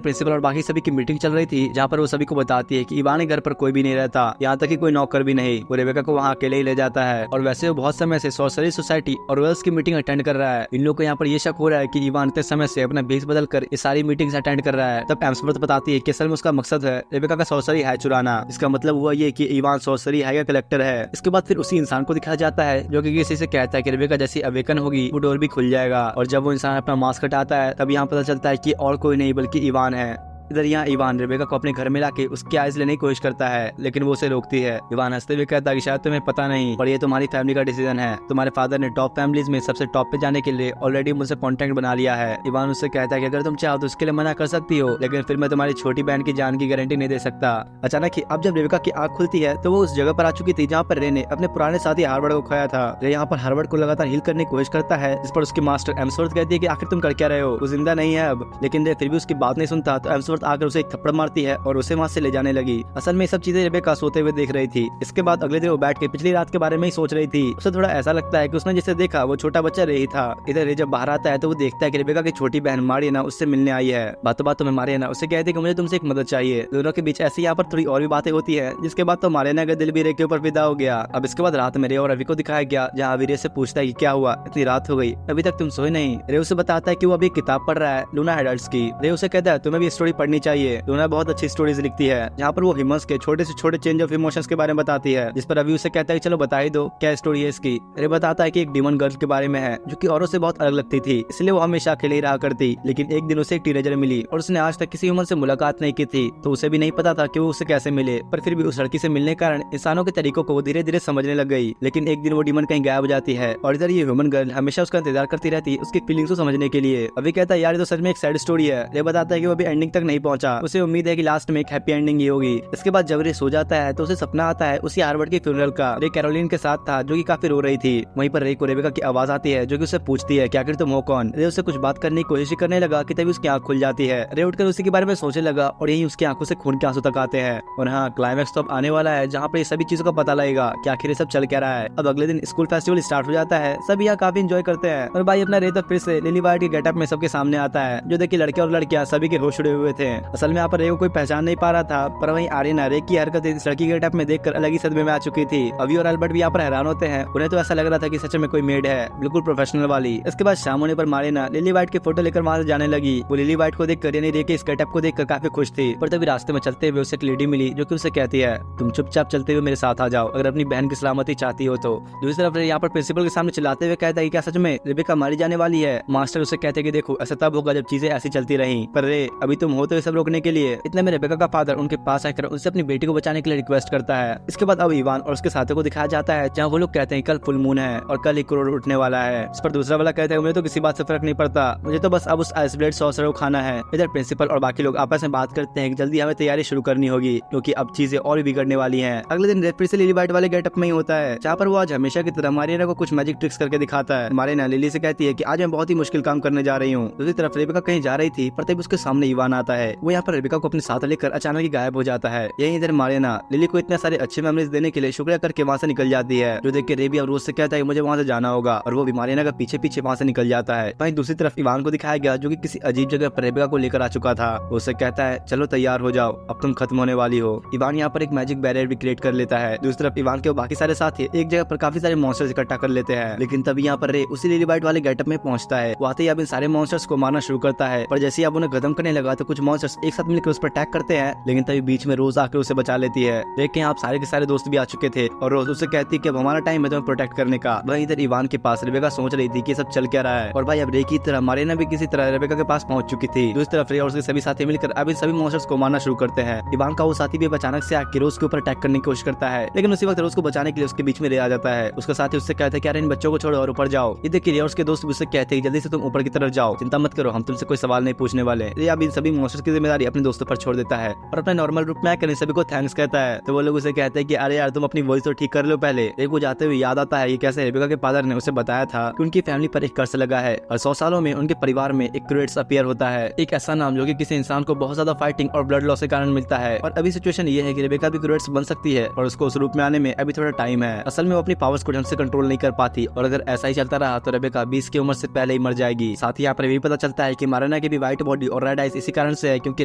प्रिंसिपल और बाकी सभी की मीटिंग चल रही थी जहाँ पर वो सभी को बताती है कि इवान के घर पर कोई भी नहीं रहता, यहाँ तक कि कोई नौकर भी नहीं। वो रेबिका को वहाँ अकेले ही ले जाता है और वैसे वो बहुत समय से सॉर्सरी सोसाइटी और गर्ल्स की मीटिंग अटेंड कर रहा है। इन लोग को यहाँ पर ये शक हो रहा है कि इवान इतने समय से अपना भेष बदल कर ये सारी मीटिंग्स अटेंड कर रहा है। तब एम्सवर्थ बताती है कि असल में उसका मकसद है रेबिका का सॉर्सरी है चुराना। इसका मतलब हुआ ये कि इवान सॉर्सरी है का कलेक्टर है। इसके बाद फिर उसी इंसान को दिखाया जाता है जो कि किसी से कहता है कि रेबिका जैसी अवेकन होगी वो डोर भी खुल जाएगा। और जब वो इंसान अपना मास्क हटाता है तब यहाँ पता चलता है कि और कोई नहीं बल्कि इवान है। इधर यहाँ इवान रेबेका को अपने घर में लाके उसकी आइज लेने की कोशिश करता है, लेकिन वो उसे रोकती है। इवान हंसते हुए कहता है कि शायद तुम्हें पता नहीं, पर ये तुम्हारी फैमिली का डिसीजन है। तुम्हारे फादर ने टॉप फैमिलीज में सबसे टॉप पे जाने के लिए ऑलरेडी मुझसे कॉन्टेक्ट बना लिया है। इवान उससे कहता है कि अगर तुम चाहो तो उसके लिए मना कर सकती हो, लेकिन फिर मैं तुम्हारी छोटी बहन की जान की गारंटी नहीं दे सकता। अचानक ही अब जब रेबेका की आंख खुलती है तो वो उस जगह पर आ चुकी थी जहाँ पर रे ने अपने पुराने साथी हार्वर्ड को खोया था। रे यहाँ पर हार्वर्ड को लगातार हील करने की कोशिश करता है, जिस पर उसकी मास्टर एम्सवर्थ कहती है कि आखिर तुम कर क्या रहे हो, वो जिंदा नहीं है अब। लेकिन रे फिर भी उसकी बात नहीं सुनता तो एम्सवर्थ आकर उसे एक थप्पड़ मारती है और उसे वहाँ से ले जाने लगी। असल में सब चीजें रेबेका सोते हुए देख रही थी। इसके बाद अगले दिन वो बैठ के पिछली रात के बारे में ही सोच रही थी। उसे थोड़ा ऐसा लगता है कि उसने जिसे देखा वो छोटा बच्चा रे ही था। इधर रे जब बाहर आता है तो वो देखता है कि रेबेका की छोटी बहन मारियाना उससे मिलने आई है। बातों बातों में मारियाना उससे कहती है कि मुझे तुमसे एक मदद चाहिए। दोनों के बीच ऐसी यहाँ पर थोड़ी और भी बातें होती है, जिसके बाद तो मारियाना का दिल भी रे के ऊपर फिदा हो गया। अब इसके बाद रात में रे और रवि को दिखाया गया जहाँ अभी रे से पूछता है कि क्या हुआ, इतनी रात हो गई अभी तक तुम सोए नहीं। रे उसे बताता है कि वो अभी किताब पढ़ रहा है लूना एडल्ट्स की। रे उसे कहता है तुम्हें भी स्टोरी पढ़नी चाहिए, लूना बहुत अच्छी स्टोरीज लिखती है, जहाँ पर वो ह्यूमंस के छोटे से छोटे चेंज ऑफ इमोशंस के बारे में बताती है। जिस पर अभी उसे कहता है कि चलो बता ही दो क्या स्टोरी है इसकी। रे बताता है कि एक डीमन गर्ल के बारे में है जो कि औरों से बहुत अलग लगती थी, इसलिए वो हमेशा अकेले ही रहा करती। लेकिन एक दिन उसे एक टीनेजर मिली और उसने आज तक किसी ह्यूमन से मुलाकात नहीं की थी, तो उसे भी नहीं पता था कि वो उसे कैसे मिले। पर फिर भी उस लड़की से मिलने के कारण इंसानों के तरीकों को वो धीरे धीरे समझने लग गई। लेकिन एक दिन वो डीमन कहीं गायब हो जाती है और इधर ये ह्यूमन गर्ल हमेशा उसका इंतजार करती रहती उसकी फीलिंग्स को समझने के लिए। अभी कहता है यार ये तो सच में एक सैड स्टोरी है। रे बताता है कि वो अभी एंडिंग तक नहीं पहुंचा, उसे उम्मीद है कि लास्ट में एक हैप्पी एंडिंग ही होगी। इसके बाद जब रे सो जाता है तो उसे सपना आता है उसी हार्वर्ड के फ्यूनरल का। रे कैरोलिन के साथ था जो कि काफी रो रही थी। वहीं पर रे को रेबेका की आवाज आती है जो कि उसे पूछती है कि आखिर तुम हो कौन। रे उसे कुछ बात करने की कोशिश करने लगा कि तभी उसकी आंख खुल जाती है। रे उठकर उसी के बारे में सोचने लगा और यही उसकी आंखों से खून के आंसू तक आते हैं। और हाँ, क्लाइमैक्स तो अब आने वाला है जहाँ पर ये सभी चीजों का पता लगेगा कि आखिर ये सब चल क्या रहा है। अब अगले दिन स्कूल फेस्टिवल स्टार्ट हो जाता है, सब यहाँ काफी एंजॉय करते हैं और भाई अपना रे तो फिर से लिली वाइट के गेटअप में सबके सामने आता है, जो देखिए लड़के और लड़कियां सभी के होश उड़े हुए थे। असल में यहाँ पर रे को कोई पहचान नहीं पा रहा था, पर वहीं आर्यना रे की हरकत इस लड़की के गेटअप में देखकर अलग ही सदमे में आ चुकी थी। अभी और अल्बर्ट भी यहाँ पर हैरान होते हैं, उन्हें तो ऐसा लग रहा था कि सच में कोई मेड है, बिल्कुल प्रोफेशनल वाली। इसके बाद शाम होने पर मारियाना लिली वाइट की फोटो लेकर वहां से जाने लगी। वो लिली वाइट को देखकर यानी रे के इस गेटअप को देखकर काफी खुश थी। पर तभी रास्ते में चलते हुए उसे एक लेडी मिली जो कि उसे कहती है तुम चुपचाप चलते हुए मेरे साथ आ जाओ अगर अपनी बहन की सलामती चाहती हो तो। दूसरी तरफ यहाँ पर प्रिंसिपल के सामने चिल्लाते हुए कहता है क्या सच में रेबेका मारी जाने वाली है। मास्टर उसे कहते हैं कि देखो ऐसा तब होगा जब चीजें ऐसी चलती रही, पर रे अभी तुम हो तो ये सब रोकने के लिए। इतने में रेबेका का फादर उनके पास आकर उनसे अपनी बेटी को बचाने के लिए रिक्वेस्ट करता है। इसके बाद अब इवान और उसके साथियों को दिखाया जाता है जहाँ वो लोग कहते हैं कल फुल मून है और कल 1 करोड़ उठने वाला है। इस पर दूसरा वाला कहता है मुझे तो किसी बात से फर्क नहीं पड़ता, मुझे तो बस अब उस आइसब्लेड सॉसर को खाना है। इधर प्रिंसिपल और बाकी लोग आपस में बात करते हैं कि जल्दी हमें तैयारी शुरू करनी होगी क्योंकि अब चीजें और भी बिगड़ने वाली हैं। अगले दिन फिर से लिली वाइट वाले गेटअप में ही होता है जहाँ पर वो आज हमेशा की तरह मारियाना को कुछ मैजिक ट्रिक्स करके दिखाता है। मारियाना लिली से कहती है कि आज मैं बहुत ही मुश्किल काम करने जा रही हूँ। दूसरी तरफ रेबेका कहीं जा रही थी पर तब उसके सामने इवान आता है। वो यहाँ पर रेबेका को अपने साथ लेकर अचानक ही गायब हो जाता है। यही इधर मारियाना लिली को इतने सारे अच्छे मेमोरीज देने के लिए शुक्रिया करके वहाँ से निकल जाती है, जो देख के रेबी अब रोज से कहता है मुझे वहाँ से जाना होगा और वो भी मारियाना का पीछे पीछे वहाँ से निकल जाता है। वहीं दूसरी तरफ इवान को दिखाया गया जो कि किसी अजीब जगह पर रेबेका को लेकर आ चुका था। वो उससे कहता है चलो तैयार हो जाओ अब तुम खत्म होने वाली हो। इवान यहाँ पर एक मैजिक बैरियर भी क्रिएट कर लेता है। दूसरी तरफ इवान के बाकी सारे साथी एक जगह पर काफी सारे मॉन्स्टर्स इकट्ठा कर लेते हैं, लेकिन तभी यहाँ पर रे उसी लिली वाइट वाले गेटअप में पहुंचता है। वो आते ही अब इन सारे मॉन्स्टर्स को मारना शुरू करता है, पर जैसे ही अब उन्हें खत्म करने लगा तो कुछ मॉन्स्टर्स एक साथ मिलकर उस पर अटैक करते हैं, लेकिन तभी बीच में रोज आकर उसे बचा लेती है। लेकिन आप सारे के सारे दोस्त भी आ चुके थे और रोज उसे कहती है कि अब हमारा टाइम है तुम्हें प्रोटेक्ट करने का। वहीं इधर इवान के पास रेबेका सोच रही थी कि सब चल क्या रहा है, और भाई अब रे की तरह मारिना भी किसी तरह रेबेका के पास पहुंच चुकी थी। दूसरी तरफ रे और उसके सभी साथी मिलकर अब इन सभी मॉन्स्टर्स को मारना शुरू करते हैं। इवान का वो साथी भी अचानक से आकर रोज के ऊपर अटैक करने की कोशिश करता है, लेकिन उसी वक्त रोज को बचाने के लिए उसके बीच में रे आ जाता है। उसका साथी उससे कहता है कि यार इन बच्चों को छोड़ो और ऊपर जाओ। ये देखिए रे और उसके दोस्त भी उससे कहते हैं जल्दी से तुम ऊपर की तरफ जाओ, चिंता मत करो, हम तुमसे कोई सवाल नहीं पूछने वाले। रे अब इन सभी मॉन्स्टर्स की जिम्मेदारी अपने दोस्तों पर छोड़ देता है और अपने नॉर्मल रूप में आकर इन सभी को थैंक्स कहता है। तो वो लोग उसे कहते हैं कि अरे यार तुम अपनी वॉइस तो ठीक कर लो पहले। रे को जाते हुए याद आता है ये कैसे रेबेका के फादर ने उसे बताया था कि उनकी फैमिली पर एक कर्ज लगा है और 100 सालों में उनके परिवार में एक क्रूएट्स अपीयर होता है, एक ऐसा नाम जो कि किसी इंसान को बहुत ज्यादा फाइटिंग और ब्लड लॉस के कारण मिलता है। और अभी सिचुएशन ये है कि रेबेका भी क्रूएट्स बन सकती है और उसको उस रूप में आने में अभी थोड़ा टाइम है। असल में वो अपनी पावर्स को ढंग से कंट्रोल नहीं कर पाती और अगर ऐसा ही चलता रहा तो रेबेका 20 की उम्र से पहले ही मर जाएगी। साथ ही यहाँ पर भी पता चलता है कि मारिना की भी व्हाइट बॉडी और रेड आइज इसी कारण से है क्योंकि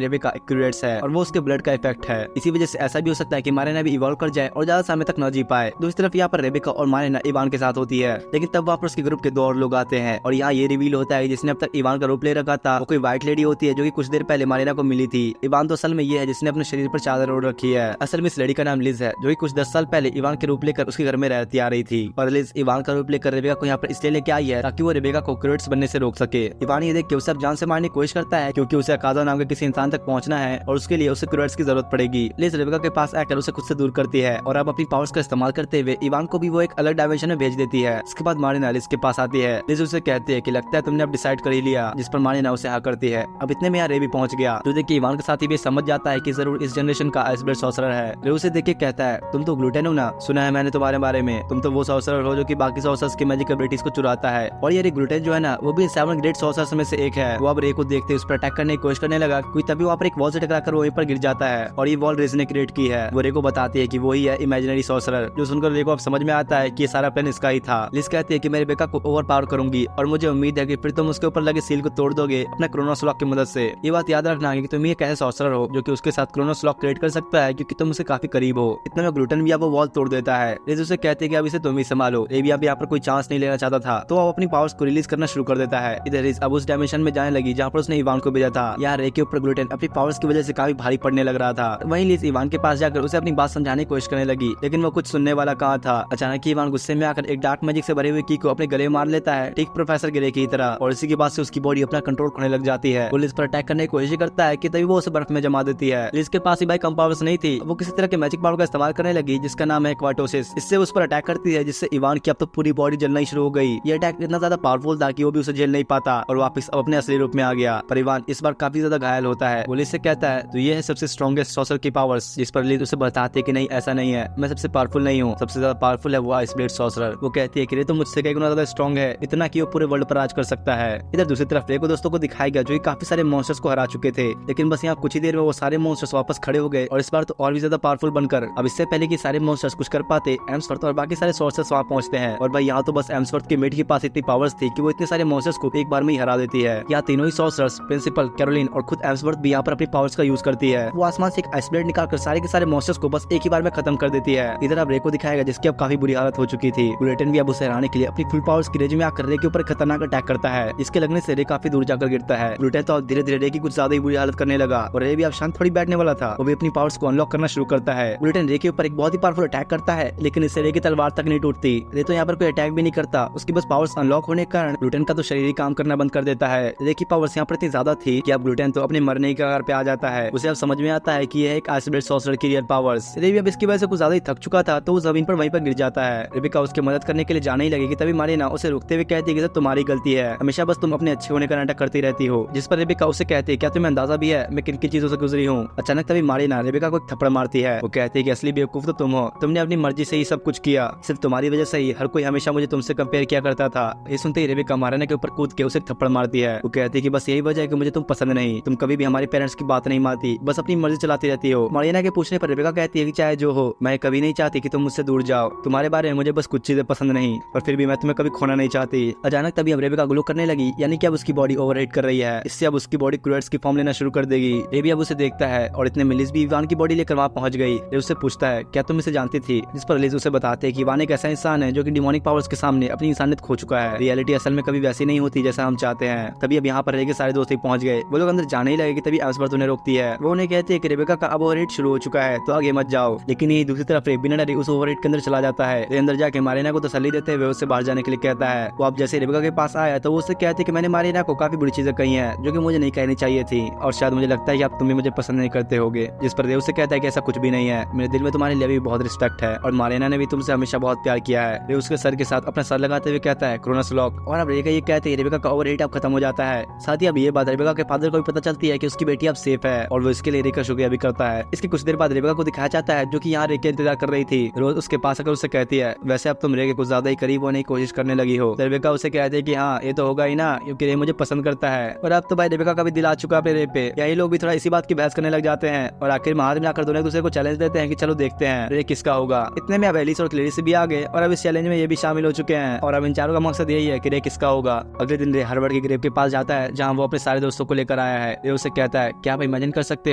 रेबेका एक क्रूएट्स है और वो उसके ब्लड का इफेक्ट है। इसी वजह से ऐसा भी हो सकता है कि मारिना भी इवॉल्व कर जाए और ज्यादा समय तक न जी पाए। दूसरी तरफ यहाँ पर रेबेका और मारिना इवान के साथ होती है, लेकिन तब वहाँ पर उसके ग्रुप के 2 और लोग आते हैं और यहाँ ये रिवील होता है जिसने अब तक इवान का रूप ले रखा था वो कोई व्हाइट लेडी होती है जो कि कुछ देर पहले मारिना को मिली थी। इवान तो असल में ये है जिसने अपने शरीर पर चादर ओढ़ रखी है। असल में इस लड़की का नाम लिज है जो कि कुछ 10 साल पहले इवान के रूप लेकर उसके घर में रहती आ रही थी और लिज इवान का रूप लेकर रेबेका को यहाँ पर इसलिए लेके आई है ताकि वो रेबेका को क्रूएट्स बनने से रोक सके। इवान ये देख के उसे जान से मारने की कोशिश करता है क्योंकि उसे अकाजा नाम के किसी इंसान तक पहुंचना है और उसके लिए उसे क्रूएट्स की जरूरत पड़ेगी। लिज रेबेका के पास आकर उसे खुद से दूर करती है और अब अपनी पावर्स का इस्तेमाल करते हुए इवान को भी वो एक अलग डायमेंशन में भेज देती है। इसके बाद मारिना लिज के पास आती है। लिज उसे कहती है कि लगता है तुमने अब डिसाइड कर ही लिया, जिस पर मारिना उसे हाँ करती है। अब इतने में यहाँ रे भी पहुंच गया जो देख के इवान के साथी भी समझ जाता है कि जरूर इस जनरेशन का आइस ब्लड सॉर्सरर है। रे उसे देख के कहता है तुम तो ग्लूटेन हो ना, सुना है मैंने तुम्हारे बारे में, तुम तो वो सॉर्सरर हो जो कि बाकी सॉर्सरर्स की मैजिक एबिलिटीज को चुराता है। और ये ग्लूटेन जो है ना वो भी 7 ग्रेट सॉर्सरर्स में से एक है। वो अब रे को देखते उस पर अटैक करने की कोशिश करने लगा क्योंकि तभी वहाँ पर एक वॉल से टकराकर वहीं पर गिर जाता है और ये वॉल रेज ने क्रिएट की है। वो रे को बताती है कि वही है इमेजिनरी सॉर्सरर। जो सुनकर रे को अब समझ में आता है कि ये सारा प्लान इसका ही था। लिज कहती है कि मेरे बेका को ओवर पावर करूंगी और मुझे उम्मीद है कि फिर तुम उसके ऊपर लगे सील को तोड़ दोगे अपना क्रोनोस लॉक की मदद से। ये बात याद रखना है कि तुम ये कैसे सॉर्सरर हो जो कि उसके साथ क्रोनोस लॉक क्रिएट कर सकता है क्योंकि तुम उसे काफी करीब हो। इतने में ग्लूटेन भी अब वो वॉल तोड़ देता है। लिज उसे कहती है कि अब इसे तुम ही संभालो। रे भी अब यहाँ पर कोई चांस नहीं लेना चाहता था तो वो अपनी पावर्स को रिलीज करना शुरू कर देता है। इधर रिज अब उस डायमेंशन में जाने लगी जहाँ पर उसने इवान को भेजा था। यहाँ रे के ऊपर ग्लूटेन अपनी पावर्स की वजह से काफी भारी पड़ने लग रहा था। वहीं लिज इवान के पास जाकर उसे अपनी बात समझाने की कोशिश करने लगी, लेकिन वो कुछ सुनने वाला कहाँ था। अचानक इवान गुस्से में आकर एक डार्क मैजिक से भरे हुए की को अपने गले मार लेता है, ठीक प्रोफेसर ग्रे की तरह, और इसी के बाद से उसकी बॉडी अपना कंट्रोल खोने लग जाती है। वो लिज पर अटैक करने की कोशिश करता है कि तभी वो उसे बर्फ में जमा देती है। लिज के पास ही भाई कम पावर्स नहीं थी, वो किसी तरह के मैजिक पावर का इस्तेमाल करने लगी जिसका नाम है क्वाटोसिस। इससे उस पर अटैक करती है जिससे इवान की अब तो पूरी बॉडी जलना ही शुरू हो गई। ये अटैक इतना ज्यादा पावरफुल था कि वो भी उसे झेल नहीं पाता और वापस अपने असली रूप में आ गया। पर इवान इस बार काफी ज्यादा घायल होता है। वो लिज से कहता है तो ये है सबसे स्ट्रॉन्गेस्ट सॉर्सर की पावर्स, जिस पर लिज उसे बताते कि नहीं ऐसा नहीं है, मैं सबसे पावरफुल नहीं हूँ, सबसे ज्यादा पावरफुल है वो आइस ब्लेड सॉर्सरर। वो कहती है कि रे तो मुझसे कई गुना ज्यादा स्ट्रॉन्ग है, इतना कि वो पूरे वर्ल्ड पर राज कर सकता है। इधर दूसरी तरफ रे को दोस्तों को दिखाया गया जो काफी सारे मॉन्स्टर्स को हरा चुके थे, लेकिन बस यहाँ कुछ ही देर में वो सारे मॉन्स्टर्स वापस खड़े हो गए और इस बार तो और भी ज्यादा पावरफुल बनकर। अब इससे पहले कि सारे मॉन्स्टर्स कुछ कर पाते एम्सवर्थ और बाकी सारे सॉर्सर्स वहाँ पहुंचते हैं और भाई यहाँ तो बस एम्सवर्थ के मेट के पास इतनी पावर्स थी कि वो इतने सारे मॉन्स्टर्स को एक बार में ही हरा देती है। यहाँ तीनों ही सॉर्सर्स प्रिंसिपल, कैरोलिन और खुद एम्सवर्थ भी यहाँ पर अपनी पावर्स का यूज करती है। वो आसमान से एक आइस ब्लेड निकालकर सारे के सारे मॉन्स्टर्स को बस एक ही बार में खत्म कर देती है। इधर अब रे को दिखाएगा जिसकी अब काफी बुरी हालत हो चुकी थी। ग्लूटेन भी अब उसे हराने के लिए अपनी फुल पावर्स की रेंज में आकर रे के ऊपर खतरनाक अटैक करता है, जिसके लगने से रे काफी दूर जाकर गिरता है। ग्लूटेन तो धीरे धीरे रे की कुछ ज्यादा ही बुरी हालत करने लगा और रे भी अब शांत थोड़ी बैठने वाला था। वो भी अपनी पावर्स को अनलॉक करना शुरू करता है। ग्लूटेन रे के ऊपर एक बहुत ही पावरफुल अटैक करता है, लेकिन इससे रे की तलवार तक नहीं टूटती। रे तो यहाँ पर कोई अटैक भी नहीं करता, उसकी बस पावर्स अनलॉक होने के कारण ग्लूटेन का तो शरीर ही काम करना बंद कर देता है। रे की पावर्स यहाँ पर इतनी ज्यादा थी कि अब ग्लूटेन तो अपने मरने के कगार पे आ जाता है। उसे अब समझ में आता है कि यह एक आइस ब्लेड सॉर्सरर की रियल पावर्स। रे भी अब इसकी वजह से कुछ ज्यादा ही थक चुका था तो वो जमीन पर वहीं पर गिर जाता है। रेबेका उसकी मदद करने के लिए जाने ही लगेगी तभी मारिना उसे रुकते हुए कहती है कि तुम्हारी गलती है, हमेशा बस तुम अपने अच्छे होने का नाटक करती रहती हो। जिस पर रेबेका उसे कहती है क्या तुम्हें अंदाजा भी है मैं किन किन चीजों से गुजरी हूँ। अचानक तभी मारिना रेबेका को एक थप्पड़ मारती है। वो कहती है कि असली बेवकूफ तो तुम हो, तुमने अपनी मर्जी से ही सब कुछ किया, सिर्फ तुम्हारी वजह से ही हर कोई हमेशा मुझे तुमसे कंपेयर किया करता था। ये सुनते ही रेबेका मारिना के ऊपर कूद के उसे थप्पड़ मारती है। वो कहती है कि बस यही वजह है कि मुझे तुम पसंद नहीं, तुम कभी भी हमारे पेरेंट्स की बात नहीं मानती, बस अपनी मर्जी चलाती रहती हो। मारिना के पूछने पर रेबेका कहती है कि चाहे जो हो मैं कभी नहीं चाहती कि तुम मुझसे दूर जाओ, तुम्हारे बारे में मुझे बस कुछ चीजें पसंद नहीं और फिर भी मैं तुम्हें कभी खोना नहीं चाहती। अचानक तभी अब रेबेका ग्लो करने लगी, यानी कि अब उसकी बॉडी ओवरराइड कर रही है। इससे अब उसकी बॉडी क्रूएट्स की फॉर्म लेना शुरू कर देगी। रे भी अब उसे देखता है और इतने में लिज भी इवान की बॉडी लेकर वहाँ पहुंच गई। रे उससे पूछता है क्या तुम इसे जानती थी, जिस पर लिज उसे बताते हैं कि इवान एक ऐसा इंसान है जो कि डिमोनिक पावर्स के सामने अपनी इंसानियत खो चुका है। रियलिटी असल में कभी वैसी नहीं होती जैसा हम चाहते हैं। तभी अब यहाँ पर रे के सारे दोस्त पहुंच गए। वो लोग अंदर जाने ही लगेगी तभी एम्सवर्थ उन्हें रोकती है। वो उन्हें कहती है कि रेबेका का अब ओवरहीट शुरू हो चुका है तो आगे मत जाओ। लेकिन ये दूसरी तरफ बिना डरे उस ओवरहीट के अंदर चला जाता है। अंदर जाके मारिना को तसल्ली देते हुए उससे बाहर जाने के लिए कहता है। वो अब जैसे रेबेका के पास आया तो वो उससे कहती है कि मैंने मारिना को काफी बुरी चीजें कही हैं जो कि मुझे नहीं कहनी चाहिए थी और शायद मुझे लगता है कि आप तुम भी मुझे पसंद नहीं करते होगे। जिस पर रेव से कहता है कि ऐसा कुछ भी नहीं है, मेरे दिल में तुम्हारे लिए भी बहुत रिस्पेक्ट है और मारिना ने भी तुमसे हमेशा बहुत प्यार किया है। रेव उसके सर के साथ अपना सर लगाते हुए कहता है क्रोनस लॉक। और अब रेबेका ये कहते हैं रेबेका का ओवरहीट अब खत्म हो जाता है। साथ ही अब ये बात रेबेका के फादर को भी पता चलती है कि उसकी बेटी अब सेफ है और वो इसके लिए रेका शुक्रिया भी करता है। इसके कुछ देर बाद रेबेका को दिखाया जाता है जो कि यहाँ रे के इंतजार कर रही थी। रोज उसके पास आकर उससे कहती है वैसे अब तुम रे के कुछ ज्यादा ही करीब होने की कोशिश करने लगी हो। रेबेका उसे कहती है कि हाँ ये तो होगा ही ना क्योंकि रे मुझे पसंद करता है। और अब तो भाई रेबेका का भी दिल आ चुका है अपने रे पे। यही लोग भी थोड़ा इसी बात की बहस करने लग जाते हैं और आखिर में हाथ मिलाकर दोनों एक दूसरे को चैलेंज देते हैं कि चलो देखते हैं रे किसका होगा। इतने में अब एलिस और क्लेरिस भी आ गए और अब इस चैलेंज में ये भी शामिल हो चुके हैं और अब इन चारों का मकसद यही है कि रे किसका होगा। अगले दिन रे हार्वर्ड के ग्रेव के पास जाता है जहाँ वो अपने सारे दोस्तों को लेकर आया है। रे उसे कहता है क्या आप इमेजिन कर सकते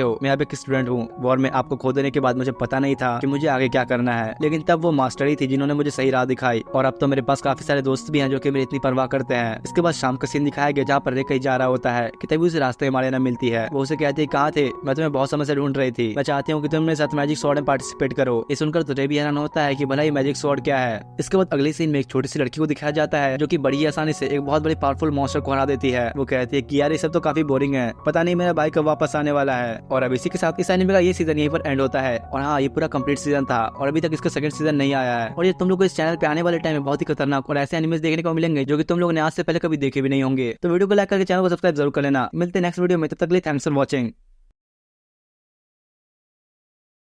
हो मैं अब एक स्टूडेंट हूँ और में आपको खो देने के बाद मुझे पता नहीं था कि मुझे आगे क्या करना है, लेकिन तब वो मास्टर ही थी जिन्होंने मुझे सही राह दिखाई और अब तो मेरे पास काफी सारे दोस्त भी हैं जो कि मेरी इतनी परवाह करते हैं। इसके बाद शाम का सीन दिखाया गया जहाँ पर रे कहीं जा रहा होता है कि तभी उसे रास्ते में मारिना मिलती है। वो उसे कहती है कहाँ थे, मैं तुम्हें बहुत समय से ढूंढ रही थी, मैं चाहती हूँ कि तुम मेरे साथ मैजिक स्वॉर्ड में पार्टिसिपेट करो। ये सुनकर तुझे भी हैरान होता है कि भला ये मैजिक स्वॉर्ड क्या है। इसके बाद अगले सीन में एक छोटी सी लड़की को दिखाया जाता है जो कि बड़ी आसानी से एक बहुत बड़ी पावरफुल मॉन्स्टर को हरा देती है। वो कहती है कि यार ये सब तो काफी बोरिंग है, पता नहीं मेरा भाई कब वापस आने वाला है। और अब इसी के साथ इस एनिमे का ये सीजन यहीं पर एंड होता है। और हाँ ये पूरा कंप्लीट सीजन था और अभी तक इसका सेकंड सीजन नहीं आया है। और ये तुम लोग को इस चैनल पे आने वाले टाइम में बहुत ही खतरनाक और ऐसे एनिमेस देखने को मिलेंगे जो कि तुम लोग ने आज से पहले कभी देखे भी नहीं होंगे। तो वीडियो को लाइक करके चैनल को सब्सक्राइब जरूर कर लेना। मिलते हैं नेक्स्ट वीडियो में, तब तक के लिए थैंक्स फॉर वॉचिंग।